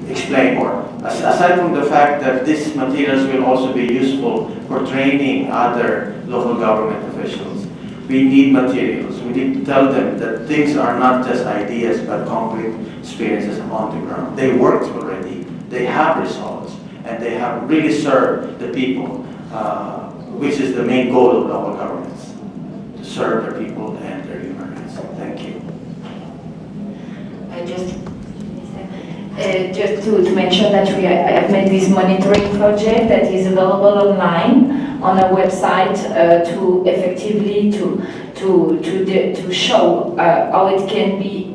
explain more. Aside from the fact that these materials will also be useful for training other local government officials, we need materials. We need to tell them that things are not just ideas, but concrete experiences on the ground. They worked already, they have results, and they have really served the people, which is the main goal of local governments, to serve their people and their human rights. Thank you. Just to mention that I have made this monitoring project that is available online on a website to effectively to show how it can be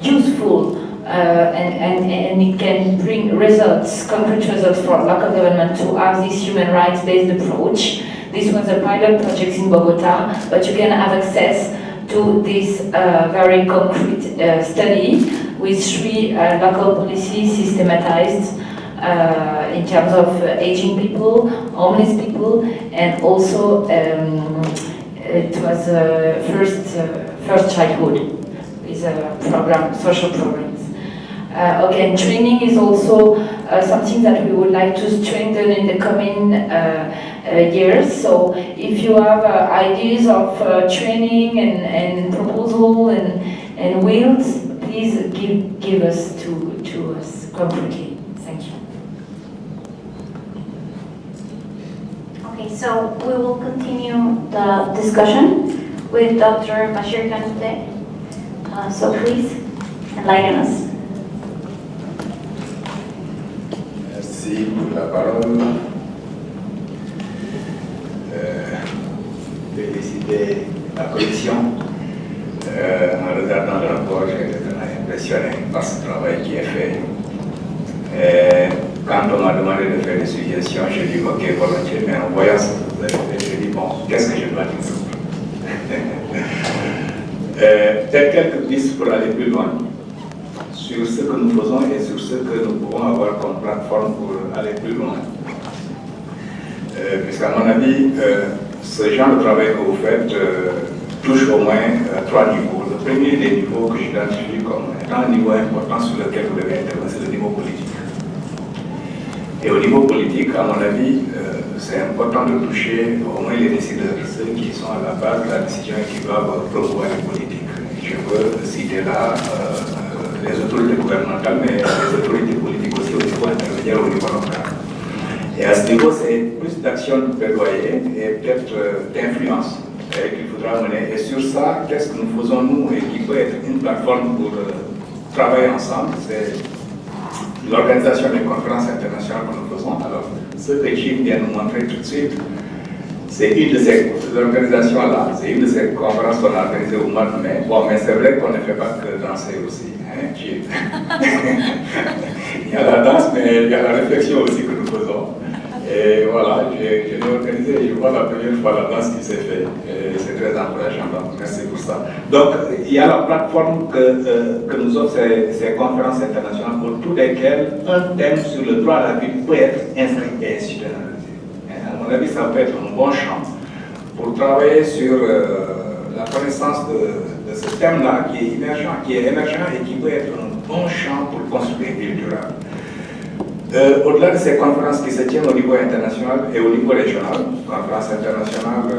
useful and it can bring results, concrete results for local government to have this human rights-based approach. This was a pilot project in Bogota, but you can have access to this very concrete study with 3 local policies systematized in terms of aging people, homeless people, and also it was first childhood with a program, social programs. Again, training is also something that we would like to strengthen in the coming years. So if you have ideas of training and proposal and wills, please give us to us concretely. Thank you. Okay, so we will continue the discussion with Dr. Bashir Kanute. So please enlighten us. Merci pour la parole. Féliciter la commission. En regardant le rapport, j'étais vraiment impressionné par ce travail qui est fait. Quand on m'a demandé de faire des suggestions, je dis ok, volontiers, mais en voyant ce que vous avez fait, je dis bon, qu'est-ce que je dois dire? Peut-être quelques pistes pour aller plus loin sur ce que nous faisons et sur ce que nous pouvons avoir comme plateforme pour aller plus loin. Puisqu'à mon avis, ce genre de travail que vous faites touche au moins 3 niveaux. Le premier des niveaux que j'identifie comme étant un niveau important sur lequel vous devez intervenir, c'est le niveau politique. Et au niveau politique, à mon avis, c'est important de toucher au moins les décideurs, ceux qui sont à la base de la décision et qui doivent promouvoir les politiques. Je veux citer là les autorités gouvernementales, mais les autorités politiques aussi au niveau intermédiaire, au niveau local. Et à ce niveau, c'est plus d'action de plaidoyer et peut-être d'influence qu'il faudra mener. Et sur ça, qu'est-ce que nous faisons nous et qui peut être une plateforme pour travailler ensemble? C'est l'organisation des conférences internationales que nous faisons. Alors, ce que Jim vient nous montrer tout de suite, C'est une de ces organisations-là, c'est une de ces conférences qu'on a organisées au mois de mai. Bon, mais c'est vrai qu'on ne fait pas que danser aussi. Hein, il y a la danse, mais il y a la réflexion aussi que nous faisons. Et voilà, je l'ai organisé et je vois la première fois la danse qui s'est faite. Et c'est très encourageant, donc merci pour ça. Donc, il y a la plateforme que nous offrent ces conférences internationales autour desquelles un thème sur le droit à la vie peut être inscrit et institutionnalisé. À mon avis, ça peut être un bon champ pour travailler sur la connaissance de ce thème-là qui est émergent et qui peut être un bon champ pour construire une ville durable. Au-delà de ces conférences qui se tiennent au niveau international et au niveau régional, conférences internationales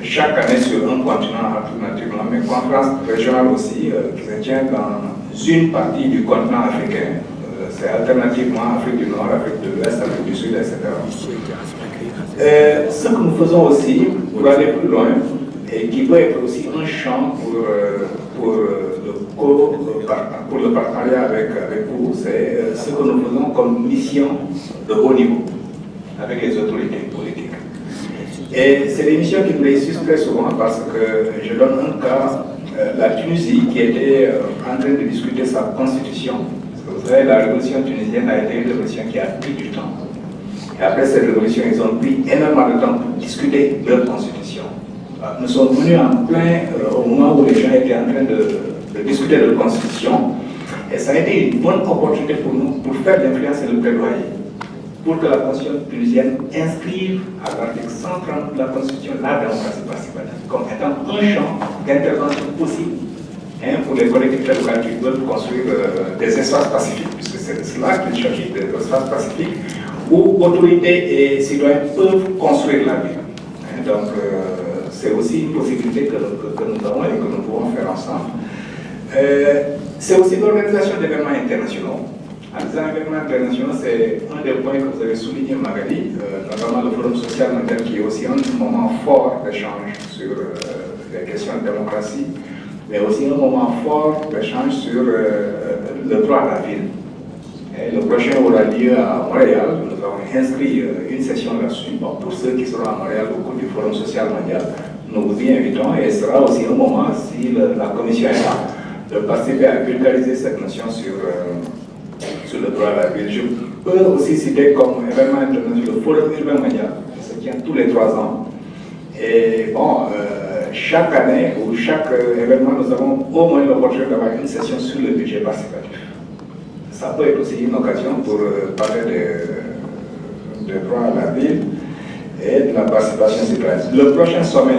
chaque année sur un continent alternativement, mais conférences régionales aussi qui se tiennent dans une partie du continent africain. C'est alternativement Afrique du Nord, Afrique de l'Ouest, Afrique du Sud, etc. Ce que nous faisons aussi, pour aller plus loin, et qui peut être aussi un champ pour le partenariat avec vous, c'est ce que nous faisons comme mission de haut niveau avec les autorités politiques. Et c'est des missions qui nous réussissent très souvent parce que je donne un cas, la Tunisie qui était en train de discuter sa constitution. Vous savez, la révolution tunisienne a été une révolution qui a pris du temps. Et après cette révolution, ils ont pris énormément de temps pour discuter leur constitution. Nous sommes venus en plein au moment où les gens étaient en train de discuter de leur constitution. Et ça a été une bonne opportunité pour nous pour faire l'influence et le plaidoyer pour que la constitution tunisienne inscrive à l'article 130 de la constitution la démocratie participative comme étant un champ d'intervention possible pour les collectivités locales qui veulent construire des espaces pacifiques, puisque c'est de cela qu'il s'agit, des espaces pacifiques où autorités et citoyens peuvent construire la ville. Donc, c'est aussi une possibilité que nous avons et que nous pouvons faire ensemble. C'est aussi l'organisation d'événements internationaux. En disant événements internationaux, c'est un des points que vous avez souligné, Magali, notamment le Forum social mondial qui est aussi un moment fort d'échange sur les questions de démocratie, mais aussi un moment fort d'échange sur le droit à la ville. Et le prochain aura lieu à Montréal. Nous avons inscrit une session là-dessus. Bon, pour ceux qui seront à Montréal au cours du Forum social mondial, nous vous y invitons et ce sera aussi un moment, si la Commission est là, de participer à vulgariser cette notion sur le droit à la ville. Je peux aussi citer comme événement international le Forum urbain mondial, qui se tient tous les 3 ans. Et bon, chaque année ou chaque événement, nous avons au moins l'opportunité d'avoir une session sur le budget participatif. Ça peut être aussi une occasion pour parler de droit à la ville et de la participation citoyenne. Le prochain sommet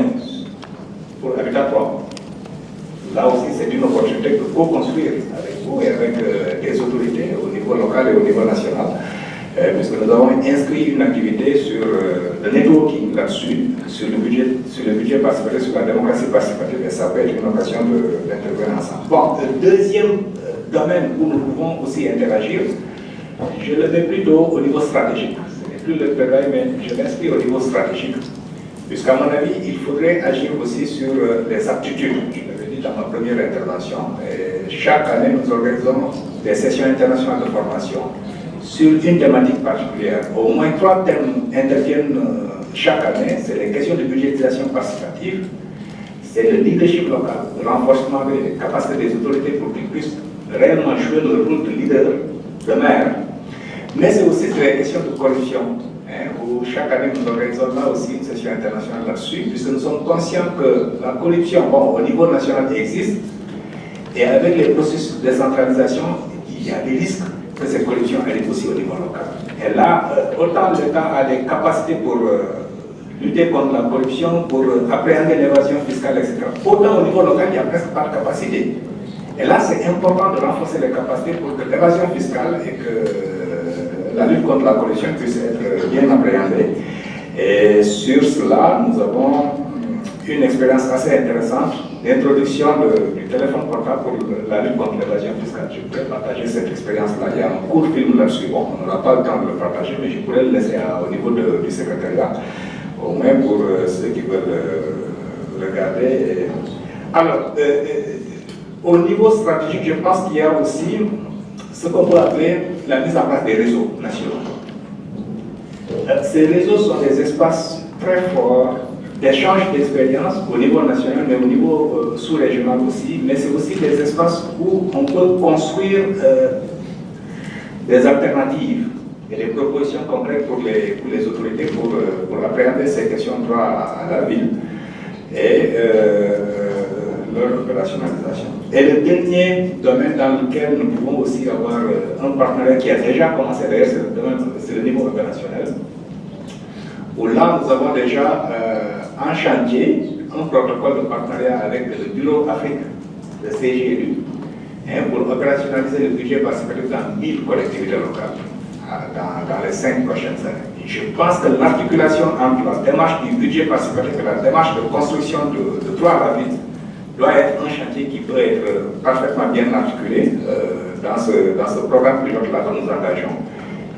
pour Habitat 3, là aussi c'est une opportunité de co-construire avec vous et avec des autorités au niveau local et au niveau national, puisque nous avons inscrit une activité sur le networking là-dessus, sur le budget participatif, sur la démocratie participative, et ça peut être une occasion d'intervenir ensemble. Bon, le deuxième domaine où nous pouvons aussi interagir, je le mets plutôt au niveau stratégique. Ce n'est plus le plaidoyer, mais je l'inscris au niveau stratégique. Puisqu'à mon avis, il faudrait agir aussi sur les aptitudes. Je l'avais dit dans ma première intervention. Et chaque année, nous organisons des sessions internationales de formation sur une thématique particulière. Au moins 3 thèmes interviennent chaque année. C'est les questions de budgétisation participative, c'est le leadership local, le renforcement des capacités des autorités pour qu'ils puissent réellement jouer le rôle de leader, de maire. Mais c'est aussi sur les questions de corruption, où chaque année nous organisons là aussi une session internationale là-dessus, puisque nous sommes conscients que la corruption, bon, au niveau national existe, et avec les processus de décentralisation, il y a des risques que cette corruption arrive aussi au niveau local. Et là, autant l'État a des capacités pour lutter contre la corruption, pour appréhender l'évasion fiscale, etc. Autant au niveau local, il n'y a presque pas de capacité. Et là, c'est important de renforcer les capacités pour que l'évasion fiscale et que la lutte contre la corruption puisse être bien appréhendée. Et sur cela, nous avons une expérience assez intéressante d'introduction du téléphone portable pour la lutte contre l'évasion fiscale. Je pourrais partager cette expérience-là. Il y a un court film là-dessus. Bon, on n'aura pas le temps de le partager, mais je pourrais le laisser au niveau du secrétariat, au moins pour ceux qui veulent regarder. Alors, au niveau stratégique, je pense qu'il y a aussi ce qu'on peut appeler la mise en place des réseaux nationaux. Ces réseaux sont des espaces très forts d'échange d'expériences au niveau national, mais au niveau sous-régional aussi. Mais c'est aussi des espaces où on peut construire des alternatives et des propositions concrètes pour les autorités pour appréhender ces questions de droit à la ville et leur opérationnalisation. Et le dernier domaine dans lequel nous pouvons aussi avoir un partenaire qui a déjà commencé, d'ailleurs c'est le niveau opérationnel, où là nous avons déjà en chantier un protocole de partenariat avec le Bureau Afrique de CGLU pour opérationnaliser le budget participatif dans 1000 collectivités locales dans les 5 prochaines années. Je pense que l'articulation entre la démarche du budget participatif et la démarche de construction de droit à la ville doit être un chantier qui peut être parfaitement bien articulé dans ce programme pilote-là que nous engageons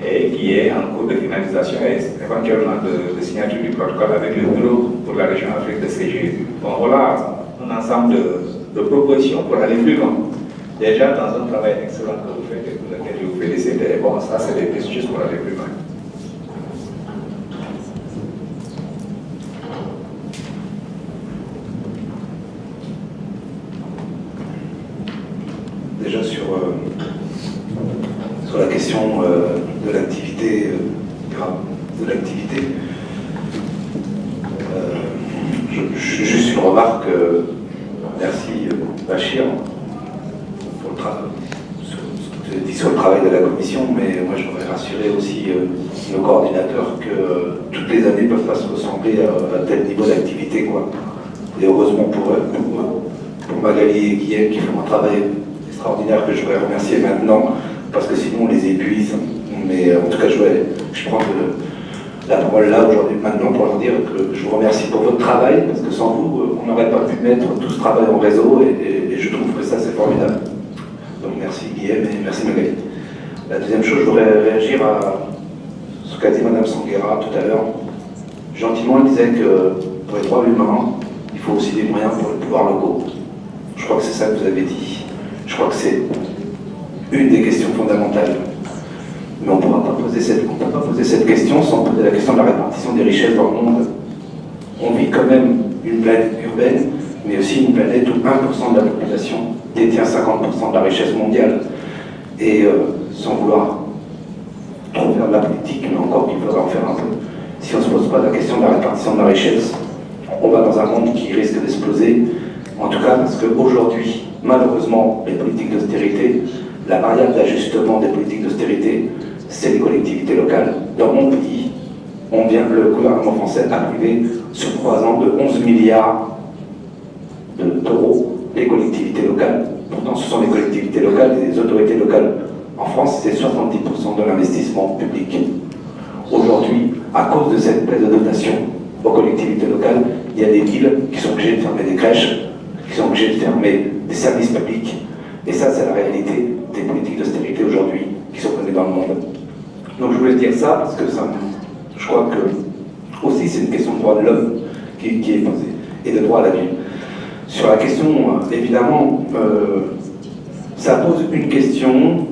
et qui est en cours de finalisation et éventuellement de signature du protocole avec le Bureau pour la région Afrique de CGLU. Bon, voilà un ensemble de propositions pour aller plus loin. Déjà dans un travail excellent que vous faites et pour lequel je vous félicite. Et bon, ça c'est des pistes juste pour aller plus loin. Déjà sur la question de l'activité, juste une remarque, merci Bachir pour ce que tu as dit sur le travail de la commission, mais moi je voudrais rassurer aussi nos coordinateurs que toutes les années ne peuvent pas se ressembler à tel niveau d'activité, quoi. Et heureusement pour eux, pour Magali et Guillaume qui font un travail extraordinaire que je voudrais remercier maintenant, parce que sinon on les épuise. Mais en tout cas, je prends la parole là aujourd'hui, maintenant, pour leur dire que je vous remercie pour votre travail, parce que sans vous, on n'aurait pas pu mettre tout ce travail en réseau, et je trouve que ça c'est formidable. Donc merci Guillaume et merci Magali. La deuxième chose, je voudrais réagir à ce qu'a dit Mme Sanguera tout à l'heure. Gentiment, elle disait que pour les droits humains, il faut aussi des moyens pour les pouvoirs locaux. Je crois que c'est ça que vous avez dit. Je crois que c'est une des questions fondamentales. Mais on ne pourra pas poser cette question sans poser la question de la répartition des richesses dans le monde. On vit quand même une planète urbaine, mais aussi une planète où 1% de la population détient 50% de la richesse mondiale. Et sans vouloir trop faire de la politique, mais encore qu'il faudra en faire un peu, si on ne se pose pas la question de la répartition de la richesse, on va dans un monde qui risque d'exploser. En tout cas, parce qu'aujourd'hui, malheureusement, les politiques d'austérité, la variable d'ajustement des politiques d'austérité, c'est les collectivités locales. Dans mon pays, le gouvernement français a privé sur 3 ans de 11 milliards d'euros les collectivités locales. Pourtant, ce sont les collectivités locales et les autorités locales. En France, c'est 70% de l'investissement public. Aujourd'hui, à cause de cette baisse de dotation aux collectivités locales, il y a des villes qui sont obligées de fermer des crèches, qui sont obligées de fermer des services publics. Et ça, c'est la réalité des politiques d'austérité aujourd'hui qui sont menées dans le monde. Donc je voulais dire ça parce que je crois que aussi c'est une question de droit de l'homme qui est posée et de droit à la vie. Sur la question, évidemment, ça pose une question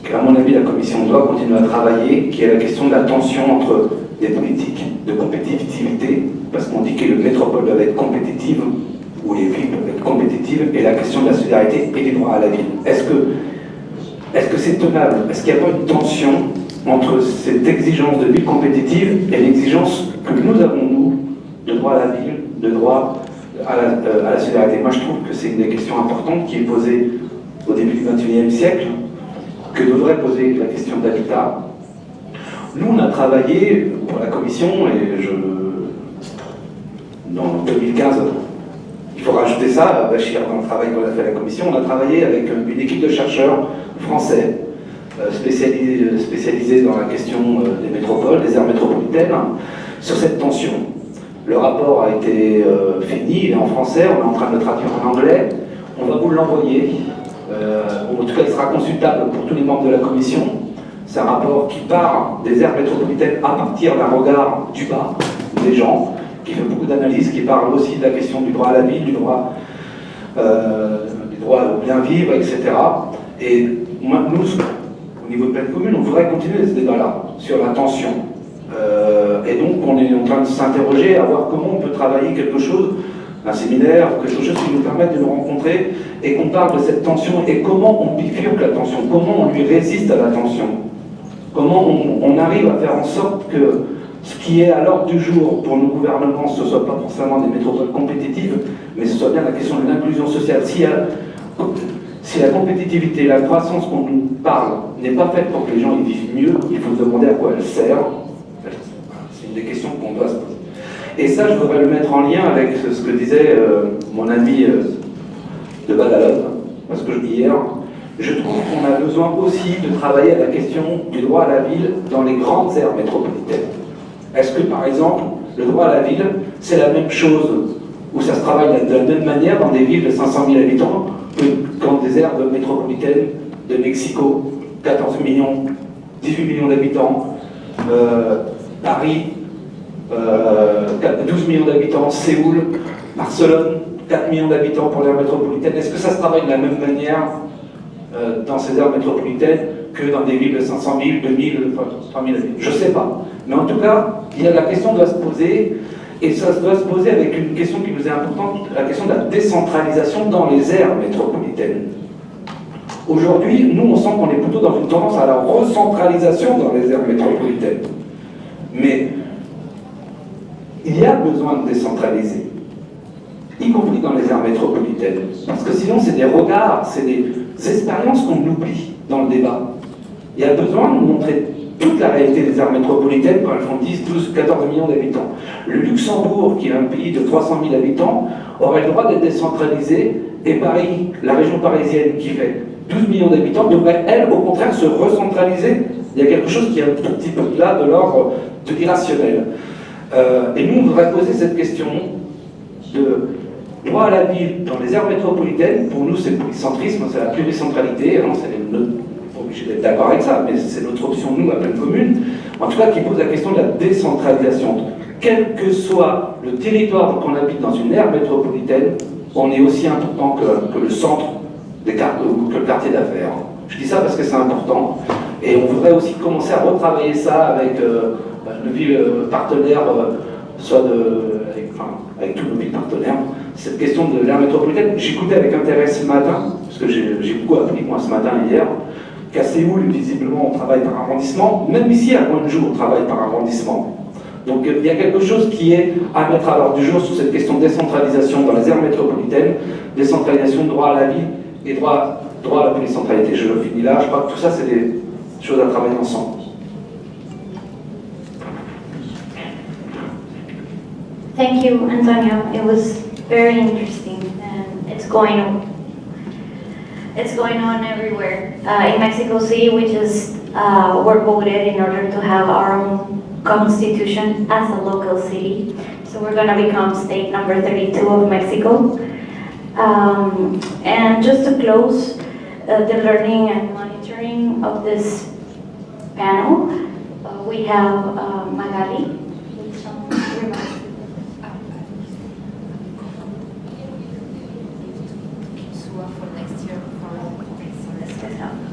qu'à mon avis la Commission doit continuer à travailler, qui est la question de la tension entre des politiques de compétitivité, parce qu'on dit que les métropoles doivent être compétitives, ou les villes doivent être compétitives, et la question de la solidarité et des droits à la ville. Est-ce que c'est tenable? Est-ce qu'il n'y a pas une tension entre cette exigence de ville compétitive et l'exigence que nous avons, nous, de droit à la ville, de droit à la solidarité? Moi, je trouve que c'est une des questions importantes qui est posée au début du XXIe siècle, que devrait poser la question d'habitat. Nous, on a travaillé pour la Commission, et dans 2015, il faut rajouter ça, Bachir, dans le travail qu'on a fait à la Commission, on a travaillé avec une équipe de chercheurs français spécialisés dans la question des métropoles, des aires métropolitaines, sur cette tension. Le rapport a été fini, il est en français, on est en train de le traduire en anglais, on va vous l'envoyer. En tout cas, il sera consultable pour tous les membres de la Commission. C'est un rapport qui part des aires métropolitaines à partir d'un regard du bas des gens, qui fait beaucoup d'analyses, qui parle aussi de la question du droit à la ville, du droit au bien vivre, etc. Et moi, nous, au niveau de pleine commune, on voudrait continuer ce débat-là sur la tension Et donc on est en train de s'interroger à voir comment on peut travailler quelque chose, un séminaire, quelque chose qui nous permette de nous rencontrer et qu'on parle de cette tension et comment on bifurque la tension, comment on lui résiste à la tension, comment on arrive à faire en sorte que ce qui est à l'ordre du jour pour nos gouvernements, ce ne soit pas forcément des métropoles compétitives, mais ce soit bien la question de l'inclusion sociale. Si la compétitivité, la croissance qu'on nous parle n'est pas faite pour que les gens y vivent mieux, il faut se demander à quoi elle sert. C'est une des questions qu'on doit se poser. Et ça, je voudrais le mettre en lien avec ce que disait mon ami de Badalone, parce que hier, je trouve qu'on a besoin aussi de travailler à la question du droit à la ville dans les grandes aires métropolitaines. Est-ce que, par exemple, le droit à la ville, c'est la même chose, où ça se travaille de la même manière dans des villes de 500 000 habitants que dans des aires métropolitaines de Mexico, 14 millions, 18 millions d'habitants, Paris, 12 millions d'habitants, Séoul, Barcelone, 4 millions d'habitants pour l'aire métropolitaine. Est-ce que ça se travaille de la même manière dans ces aires métropolitaines que dans des villes de 500 000, 2000, 3000 habitants? Je ne sais pas. Mais en tout cas, la question doit se poser, et ça doit se poser avec une question qui nous est importante, la question de la décentralisation dans les aires métropolitaines. Aujourd'hui, nous, on sent qu'on est plutôt dans une tendance à la recentralisation dans les aires métropolitaines. Mais il y a besoin de décentraliser, y compris dans les aires métropolitaines. Parce que sinon, c'est des regards, c'est des expériences qu'on oublie dans le débat. Il y a besoin de montrer toute la réalité des aires métropolitaines quand elles font 10, 12, 14 millions d'habitants. Le Luxembourg, qui est un pays de 300 000 habitants, aurait le droit d'être décentralisé, et Paris, la région parisienne, qui fait 12 millions d'habitants, devrait, elle, au contraire, se recentraliser. Il y a quelque chose qui est un tout petit peu là de l'ordre de l'irrationnel. Et nous, on voudrait poser cette question de droit à la ville dans les aires métropolitaines. Pour nous, c'est le polycentrisme, c'est la pluricentralité. Alors, c'est pas obligé d'être d'accord avec ça, mais c'est notre option, nous, à pleine commune. En tout cas, qui pose la question de la décentralisation. Quel que soit le territoire qu'on habite dans une aire métropolitaine, on est aussi important que le centre des que le quartier d'affaires. Je dis ça parce que c'est important. Et on voudrait aussi commencer à retravailler ça avec nos villes partenaires, avec tous nos villes partenaires. Cette question de l'aire métropolitaine, j'écoutais avec intérêt ce matin, parce que j'ai beaucoup appris moi ce matin hier, qu'à Séoul, visiblement, on travaille par arrondissement. Même ici, à Gwangju, on travaille par arrondissement. Donc il y a quelque chose qui est à mettre à l'ordre du jour sur cette question de décentralisation dans les aires métropolitaines, décentralisation, droit à la vie et droit à la polycentralité. Je finis là, je crois que tout ça, c'est des choses à travailler ensemble. Thank you, Antonio. It was very interesting, and it's going on everywhere. In Mexico City, we just were voted in order to have our own constitution as a local city. So we're going to become state number 32 of Mexico. And just to close the learning and monitoring of this panel, we have Magali with some remarks.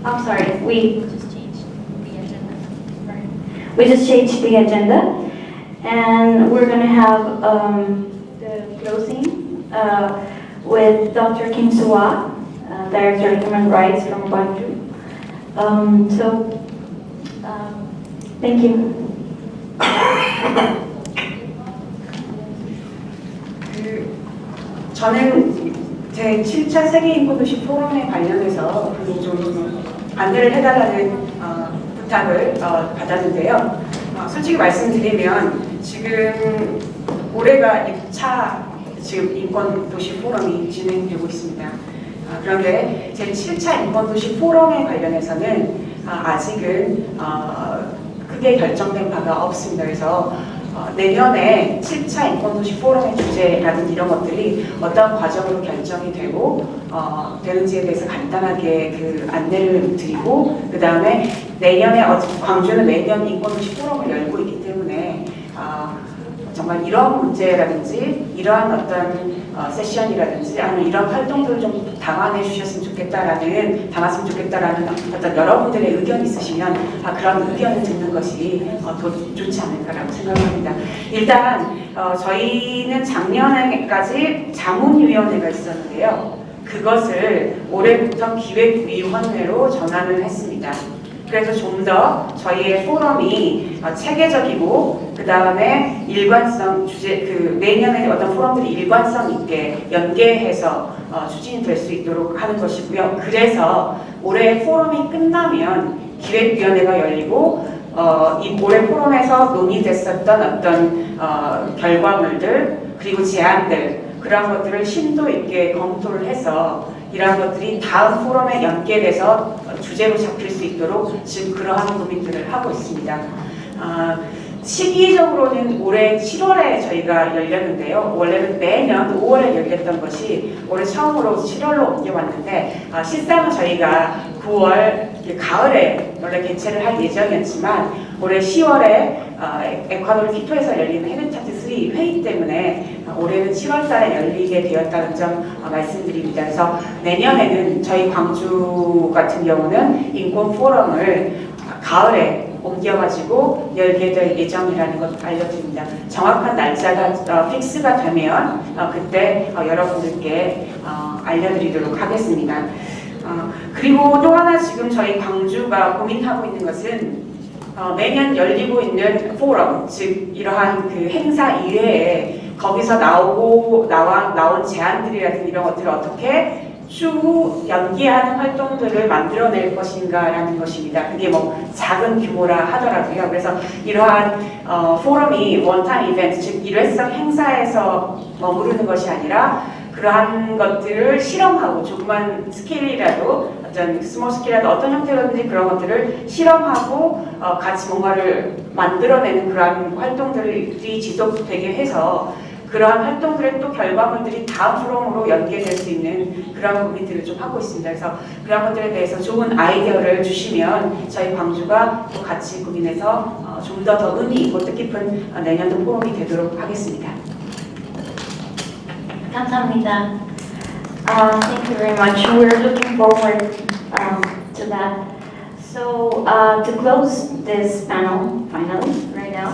I'm sorry, we just changed the agenda, and we're going to have the closing with Dr. Kim Soo-ah, Director of Human Rights from Gwangju. Thank you. 저는 제 7차 세계인권도시 포럼에 관련해서 좀 안내를 해달라는 부탁을 받았는데요. 솔직히 말씀드리면 지금 올해가 6차 지금 인권도시 포럼이 진행되고 있습니다. 그런데 제 7차 인권도시 포럼에 관련해서는 아직은 크게 결정된 바가 없습니다. 그래서 내년에 7차 인권도시 포럼의 주제라든지 이런 것들이 어떤 과정으로 결정이 되고 되는지에 대해서 간단하게 그 안내를 드리고, 그 다음에 내년에 광주는 매년 인권도시 포럼을 열고 있기 때문에 정말 이런 문제라든지 이러한 어떤 세션이라든지 아니면 이런 활동들을 좀 담았으면 좋겠다라는 어떤 여러분들의 의견이 있으시면 그런 의견을 듣는 것이 더 좋지 않을까라고 생각합니다. 일단 저희는 작년에까지 자문위원회가 있었는데요. 그것을 올해부터 기획위원회로 전환을 했습니다. 그래서 좀 더 저희의 포럼이 체계적이고 그 다음에 일관성 내년에 어떤 포럼들이 일관성 있게 연계해서 추진이 될 수 있도록 하는 것이고요. 그래서 올해 포럼이 끝나면 기획위원회가 열리고 이 올해 포럼에서 논의됐었던 어떤 결과물들 그리고 제안들 그런 것들을 심도 있게 검토를 해서 이러한 것들이 다음 포럼에 연계돼서 주제로 잡힐 수 있도록 지금 그러한 고민들을 하고 있습니다. 시기적으로는 올해 7월에 저희가 열렸는데요. 원래는 매년 5월에 열렸던 것이 올해 처음으로 7월로 옮겨왔는데 실상은 저희가 9월 가을에 원래 개최를 할 예정이었지만 올해 10월에 에콰도르 키토에서 열리는 헤비타트 3 회의 때문에 올해는 7월달에 열리게 되었다는 점 말씀드립니다. 그래서 내년에는 저희 광주 같은 경우는 인권 포럼을 가을에 옮겨가지고 열게 될 예정이라는 것 알려드립니다. 정확한 날짜가 픽스가 되면 그때 여러분들께 알려드리도록 하겠습니다. 그리고 또 하나 지금 저희 광주가 고민하고 있는 것은 매년 열리고 있는 포럼, 즉 이러한 그 행사 이외에 거기서 나온 제안들이라든지 이런 것들을 어떻게 추후 연기하는 활동들을 만들어낼 것인가라는 것입니다. 그게 뭐 작은 규모라 하더라고요. 그래서 이러한 포럼이 원타임 이벤트, 즉 일회성 행사에서 머무르는 것이 아니라 그러한 것들을 실험하고 조그만 스케일이라도 어떤 스몰 스케일이라도 어떤 형태로든지 그런 것들을 실험하고 같이 뭔가를 만들어내는 그러한 활동들이 지속되게 해서 그러한 활동들의 또 결과물들이 다음 포럼으로 연계될 수 있는 그런 고민들을 좀 하고 있습니다. 그래서 그런 것들에 대해서 좋은 아이디어를 주시면 저희 광주가 또 같이 고민해서 좀 더 의미 있고 뜻깊은 내년도 포럼이 되도록 하겠습니다. 감사합니다. Thank you very much. We're looking forward to that. So to close this panel, finally, right now,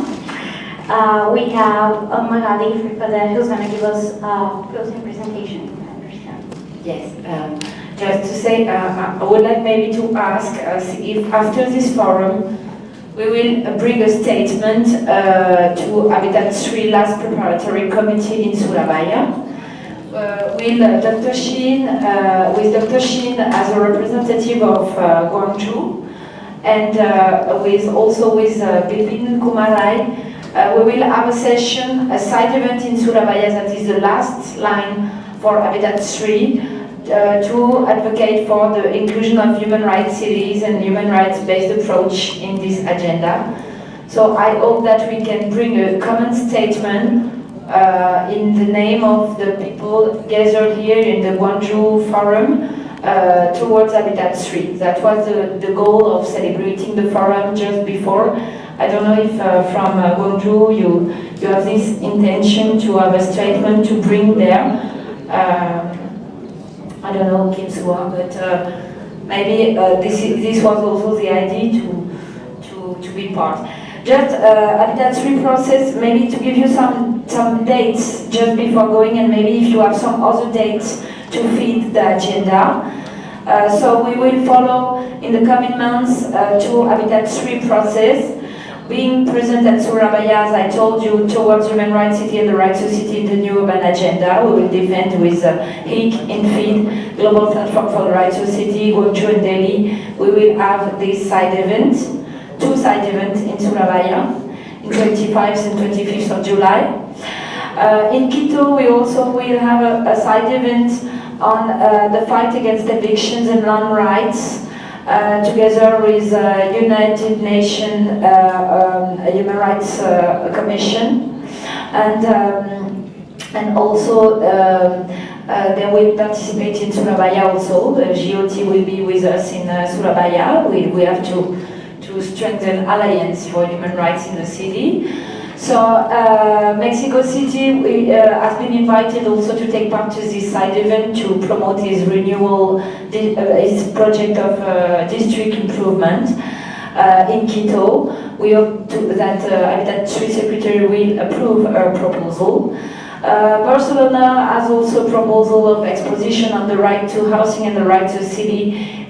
we have Magali Fripada who's going to give us a closing presentation. I understand. Yes. Just to say, I would like maybe to ask if after this forum we will bring a statement to Habitat 3 last preparatory committee in Surabaya. With Dr. Shin as a representative of Gwangju, and also with Bipin Kumarai, we will have a session, a side event in Surabaya that is the last line for Habitat 3 to advocate for the inclusion of human rights cities and human rights-based approach in this agenda. So I hope that we can bring a common statement in the name of the people gathered here in the Gwangju Forum towards Habitat 3. That was the goal of celebrating the forum just before. I don't know if from Gwangju you have this intention to have a statement to bring there. I don't know, Kim Sua, but maybe this was also the idea to be part. Just Habitat 3 process, maybe to give you some dates just before going, and maybe if you have some other dates to feed the agenda. So we will follow in the coming months to Habitat 3 process, being present at Surabaya, as I told you, towards human rights city and the right society in the new urban agenda. We will defend with HIC, INFID, Global Platform for the Right Society, Gwangju and Delhi. We will have this side event, 2 side events in Surabaya, in 25th and 25th of July. In Quito, we also will have a side event on the fight against evictions and land rights, together with United Nations Human Rights Commission, and also they will participate in Surabaya also. The GOT will be with us in Surabaya. We have to strengthen alliance for human rights in the city. So Mexico City has been invited also to take part to this side event to promote his renewal, his project of district improvement in Quito. We hope that Habitat 3 Secretary will approve our proposal. Barcelona has also a proposal of exposition on the right to housing and the right to city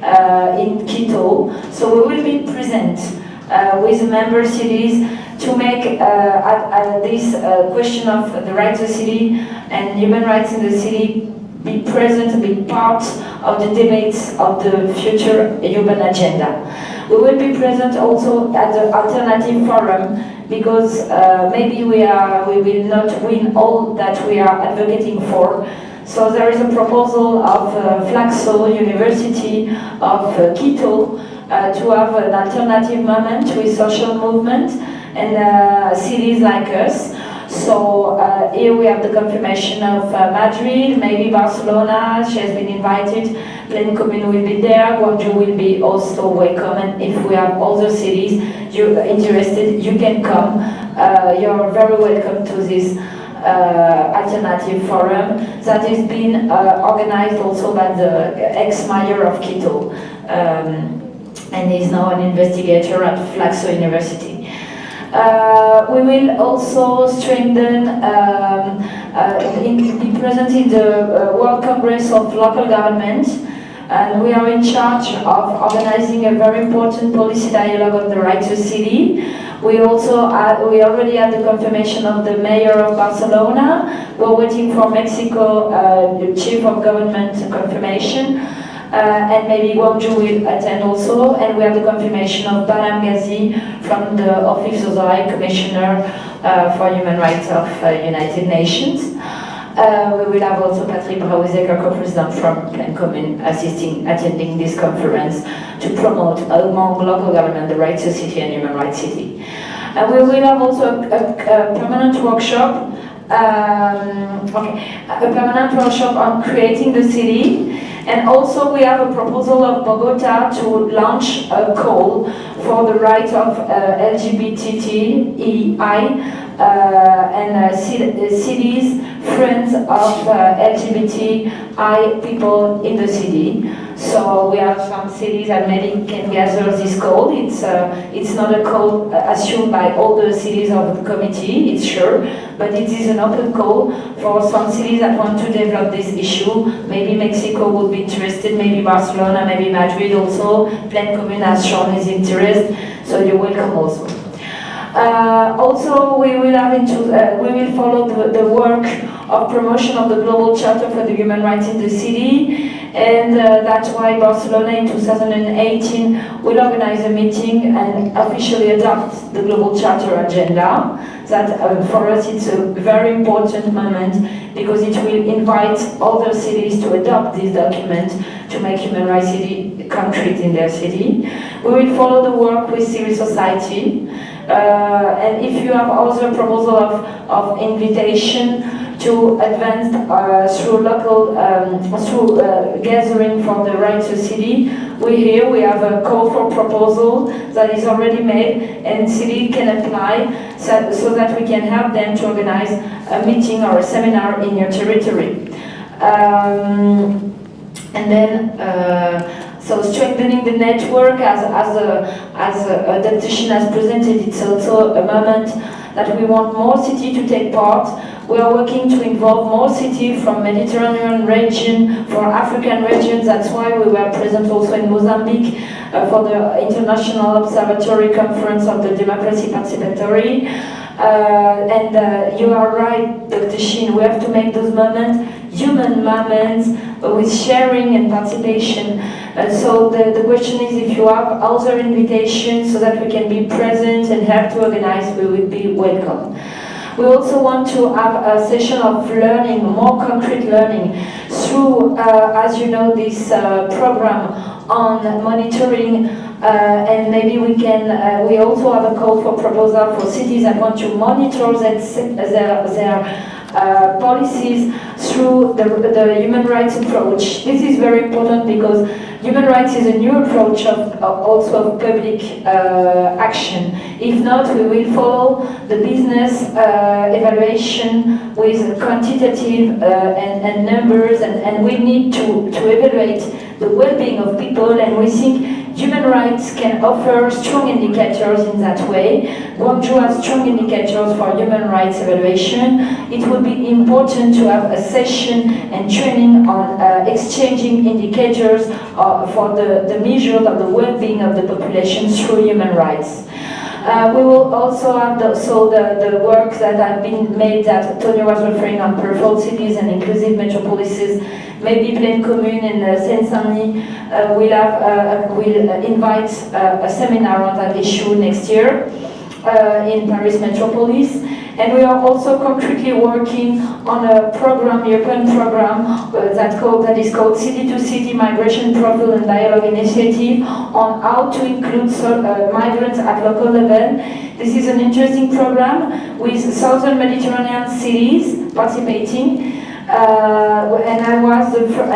in Quito. So we will be present with the member cities to make this question of the right to city and human rights in the city be present, be part of the debates of the future human agenda. We will be present also at the Alternative Forum because maybe we will not win all that we are advocating for. So there is a proposal of Flaxo University of Quito to have an alternative moment with social movement and cities like us. So here we have the confirmation of Madrid, maybe Barcelona, she has been invited, Plaine Commune will be there, Guangzhou will be also welcome, and if we have other cities you're interested, you can come. You're very welcome to this alternative forum that is being organized also by the ex-mayor of Quito, and is now an investigator at Flaxo University. We will also strengthen, be present in the World Congress of Local Government, and we are in charge of organizing a very important policy dialogue on the right to city. We also we already had the confirmation of the mayor of Barcelona. We're waiting for Mexico, the chief of government confirmation. And maybe Guangzhou will attend also, and we have the confirmation of Baram Ghazi from the Office of the High Commissioner for Human Rights of United Nations. We will have also Patrick Brauizek, co-president from Plaine Commune, attending this conference to promote among local government the right to city and human rights city. We will have also a permanent workshop, a permanent workshop on creating the city. And also we have a proposal of Bogota to launch a call for the right of LGBTI and cities, friends of LGBTI people in the city. So we have some cities that maybe can gather this call. It's not a call assumed by all the cities of the committee, it's sure, but it is an open call for some cities that want to develop this issue. Maybe Mexico would be interested, maybe Barcelona, maybe Madrid also. Plaine Commune has shown his interest, so you're welcome also. Also, we will follow the work of promotion of the Global Charter for the Human Rights in the city, and that's why Barcelona in 2018 will organize a meeting and officially adopt the Global Charter agenda. That for us it's a very important moment because it will invite other cities to adopt this document to make human rights city concrete in their city. We will follow the work with civil society. And if you have also a proposal of invitation to advance through local, gathering for the right to city, we have a call for proposal that is already made, and city can apply so that we can help them to organize a meeting or a seminar in your territory. And then, so strengthening the network, as Dr. Shin has presented, it's also a moment that we want more cities to take part. We are working to involve more cities from Mediterranean region, for African regions. That's why we were present also in Mozambique for the International Observatory Conference of the Democracy Participatory. And you are right, Dr. Shin, we have to make those moments human moments with sharing and participation. So the question is, if you have other invitations so that we can be present and help to organize, we would be welcome. We also want to have a session of learning, more concrete learning, through, as you know, this program on monitoring, and maybe we can, we also have a call for proposal for cities that want to monitor their policies through the human rights approach. This is very important because human rights is a new approach of also of public action. If not, we will follow the business evaluation with quantitative and numbers, and we need to evaluate the well-being of people, and we think human rights can offer strong indicators in that way. Guangzhou has strong indicators for human rights evaluation. It would be important to have a session and training on exchanging indicators for the measure of the well-being of the population through human rights. We will also have the work that have been made that Tony was referring on peripheral cities and inclusive metropolises. Maybe Plaine Commune and Seine-Saint-Denis will invite a seminar on that issue next year in Paris Metropolis. And we are also concretely working on a program, European program, that is called City to City Migration Profile and Dialogue Initiative on how to include migrants at local level. This is an interesting program with southern Mediterranean cities participating. And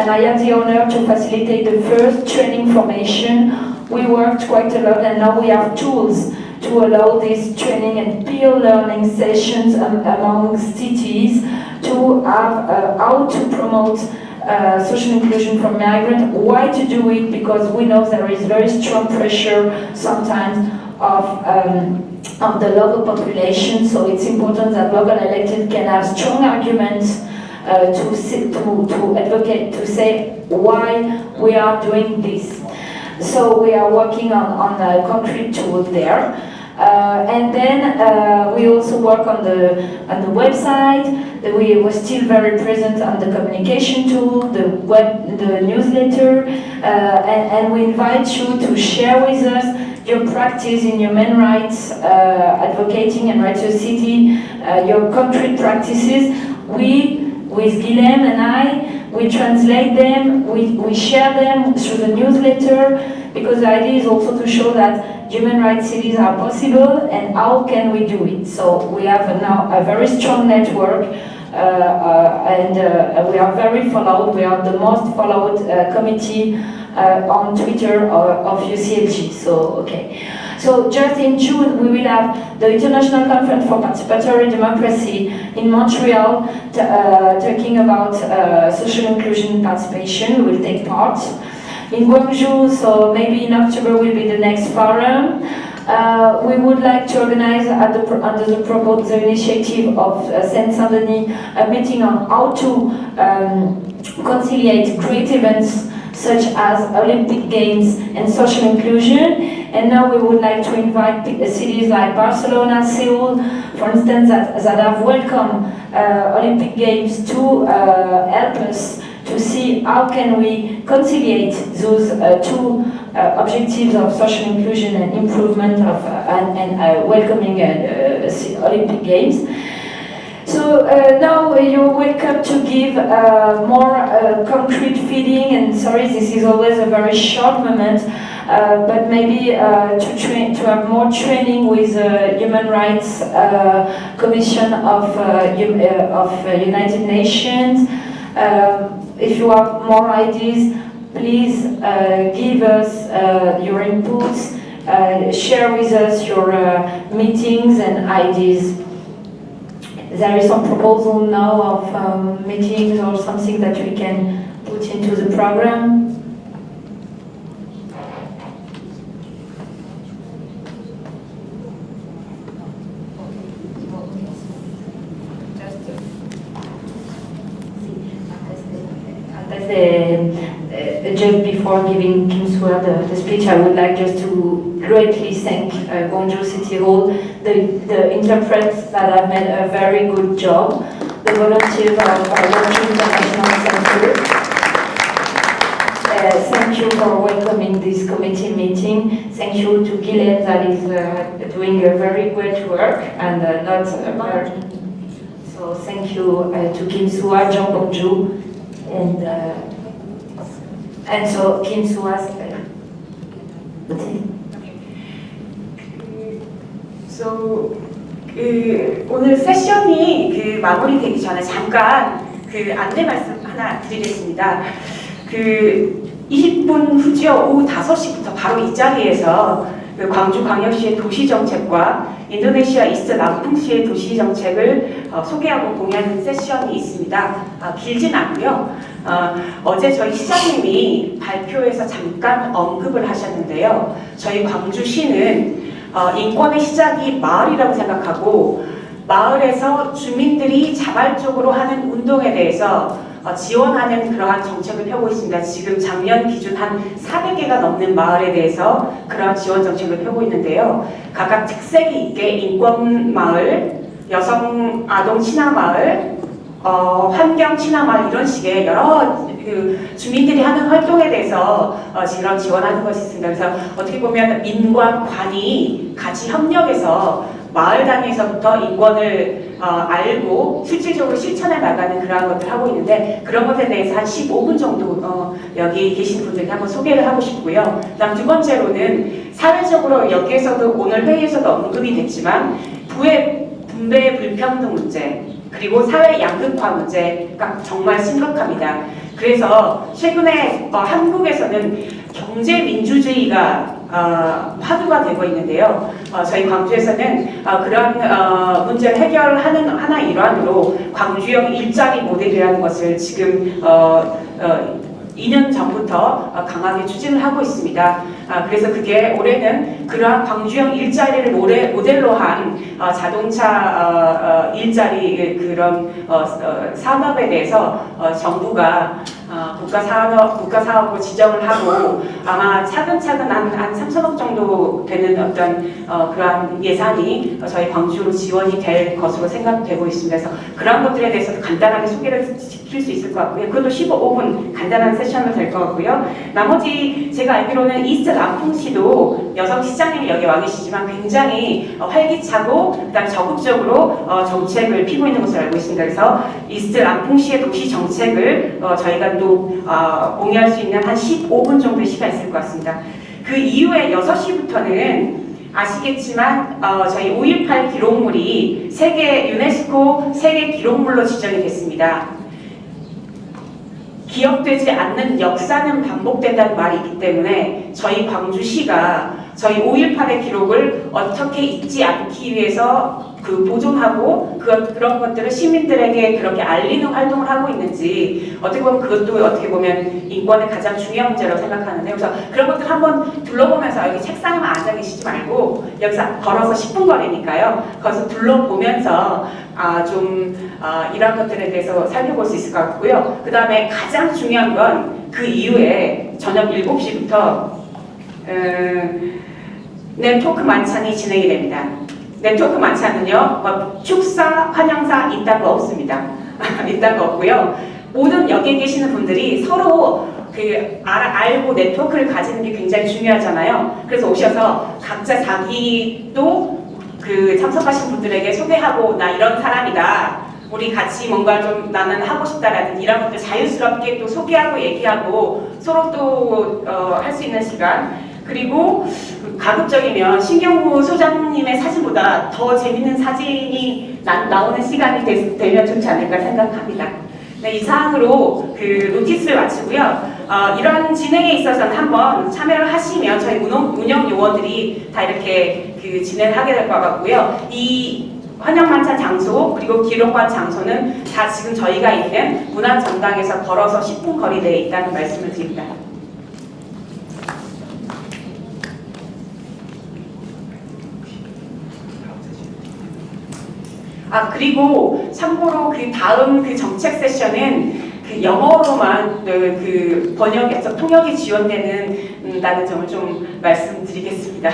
I had the honor to facilitate the first training formation. We worked quite a lot, and now we have tools to allow this training and peer learning sessions among cities to have how to promote social inclusion for migrants. Why to do it? Because we know there is very strong pressure sometimes of the local population, so it's important that local elected can have strong arguments to advocate, to say why we are doing this. So we are working on a concrete tool there. And then we also work on the website. We were still very present on the communication tool, the newsletter, and we invite you to share with us your practice in human rights, advocating and right to city, your concrete practices. With Guilhem and I, we translate them, we share them through the newsletter, because the idea is also to show that human rights cities are possible and how can we do it. So we have now a very strong network and we are very followed. We are the most followed committee on Twitter of UCLG. So, okay. So just in June, we will have the International Conference for Participatory Democracy in Montreal, talking about social inclusion and participation. We will take part. In Guangzhou, so maybe in October will be the next forum. We would like to organize under the initiative of Seine-Saint-Denis a meeting on how to conciliate great events such as Olympic Games and social inclusion. And now we would like to invite cities like Barcelona, Seoul, for instance, that have welcomed Olympic Games to help us to see how can we conciliate those two objectives of social inclusion and improvement of and welcoming Olympic Games. So now you're welcome to give more concrete feeding, and sorry, this is always a very short moment, but maybe to have more training with Human Rights Commission of United Nations. If you have more ideas, please give us your inputs, share with us your meetings and ideas. There is some proposal now of meetings or something that we can put into the program. Just before giving Kim Sua the speech, I would like just to greatly thank Guangzhou City Hall, the interprets that have made a very good job, the volunteers of Guangzhou International Center. Thank you for welcoming this committee meeting. Thank you to Guilhem that is doing a very great work and not so thank you to Kim Sua, Jean Bonjou, and so Kim Sua's. So 오늘 세션이 마무리되기 전에 잠깐 안내 말씀 하나 드리겠습니다. 20분 후죠. 오후 5시부터 바로 이 자리에서 광주광역시의 도시정책과 인도네시아 이스트 람풍시의 도시정책을 소개하고 공유하는 세션이 있습니다. 길진 않고요. 어제 저희 시장님이 발표에서 잠깐 언급을 하셨는데요. 저희 광주시는 인권의 시작이 마을이라고 생각하고 마을에서 주민들이 자발적으로 하는 운동에 대해서 지원하는 그러한 정책을 펴고 있습니다. 지금 작년 기준 한 400개가 넘는 마을에 대해서 그러한 지원 정책을 펴고 있는데요. 각각 특색이 있게 인권마을, 여성 아동 친화마을, 환경 친화마을 이런 식의 여러 주민들이 하는 활동에 대해서 지금 지원하는 것이 있습니다. 그래서 어떻게 보면 민과 관이 같이 협력해서 마을 단위에서부터 인권을 알고 실질적으로 실천해 나가는 그러한 것들을 하고 있는데 그런 것에 대해서 한 15분 정도 여기 계신 분들께 한번 소개를 하고 싶고요. 그다음 두 번째로는 사회적으로 여기에서도 오늘 회의에서도 언급이 됐지만 분배 불평등 문제 그리고 사회 양극화 문제가 정말 심각합니다. 그래서 최근에 한국에서는 경제 민주주의가 화두가 되고 있는데요. 저희 광주에서는 그런 문제를 해결하는 하나의 일환으로 광주형 일자리 모델이라는 것을 지금 2년 전부터 강하게 추진을 하고 있습니다. 그래서 그게 올해는 그러한 광주형 일자리를 모델로 한 자동차 일자리 그런 산업에 대해서 정부가 국가사업으로 지정을 하고 아마 차근차근 한 3천억 정도 되는 어떤 그러한 예산이 저희 광주로 지원이 될 것으로 생각되고 있습니다. 그래서 그런 것들에 대해서도 간단하게 소개를 시킬 수 있을 것 같고요. 그것도 15분 간단한 세션을 될 것 같고요. 나머지 제가 알기로는 이스트 람풍시도 여성 시장님이 여기 와 계시지만 굉장히 활기차고 그다음 적극적으로 정책을 피고 있는 것으로 알고 있습니다. 그래서 이스트 람풍시의 도시 정책을 저희가 또 공유할 수 있는 한 15분 정도의 시간이 있을 것 같습니다. 그 이후에 6시부터는 아시겠지만 저희 5.18 기록물이 유네스코 세계 기록물로 지정이 됐습니다. 기억되지 않는 역사는 반복된다는 말이 있기 때문에 저희 광주시가 저희 5.18의 기록을 어떻게 잊지 않기 위해서 보존하고 그런 것들을 시민들에게 그렇게 알리는 활동을 하고 있는지 어떻게 보면 그것도 어떻게 보면 인권의 가장 중요한 문제라고 생각하는데 그래서 그런 것들 한번 둘러보면서 여기 책상에만 앉아 계시지 말고 여기서 걸어서 10분 거리니까요. 거기서 둘러보면서 이런 것들에 대해서 살펴볼 수 있을 것 같고요. 그 다음에 가장 중요한 건 그 이후에 저녁 7시부터 네트워크 만찬이 진행이 됩니다. 네트워크 만찬은요, 축사, 환영사 이딴 거 없습니다. 이딴 거 없고요. 모든 여기에 계시는 분들이 서로 알고 네트워크를 가지는 게 굉장히 중요하잖아요. 그래서 오셔서 각자 자기도 참석하신 분들에게 소개하고 나 이런 사람이다. 우리 같이 뭔가 좀 나는 하고 싶다라든지 이런 것들 자유스럽게 또 소개하고 얘기하고 서로 또 할 수 있는 시간. 그리고 가급적이면 신경무 소장님의 사진보다 더 재밌는 사진이 나오는 시간이 되면 좋지 않을까 생각합니다. 네, 이 사항으로 노티스를 마치고요. 이런 진행에 있어서는 한번 참여를 하시면 저희 운영 요원들이 다 이렇게 진행하게 될 것 같고요. 이 환영만찬 장소 그리고 기록관 장소는 다 지금 저희가 있는 문화전당에서 걸어서 10분 거리내에 있다는 말씀을 드립니다. 그리고 참고로 다음 정책 세션은 영어로만 번역에서 통역이 지원되는다는 점을 좀 말씀드리겠습니다.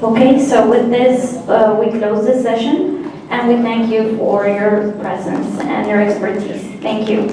Okay, so with this, we close this session, and we thank you for your presence and your expertise. Thank you.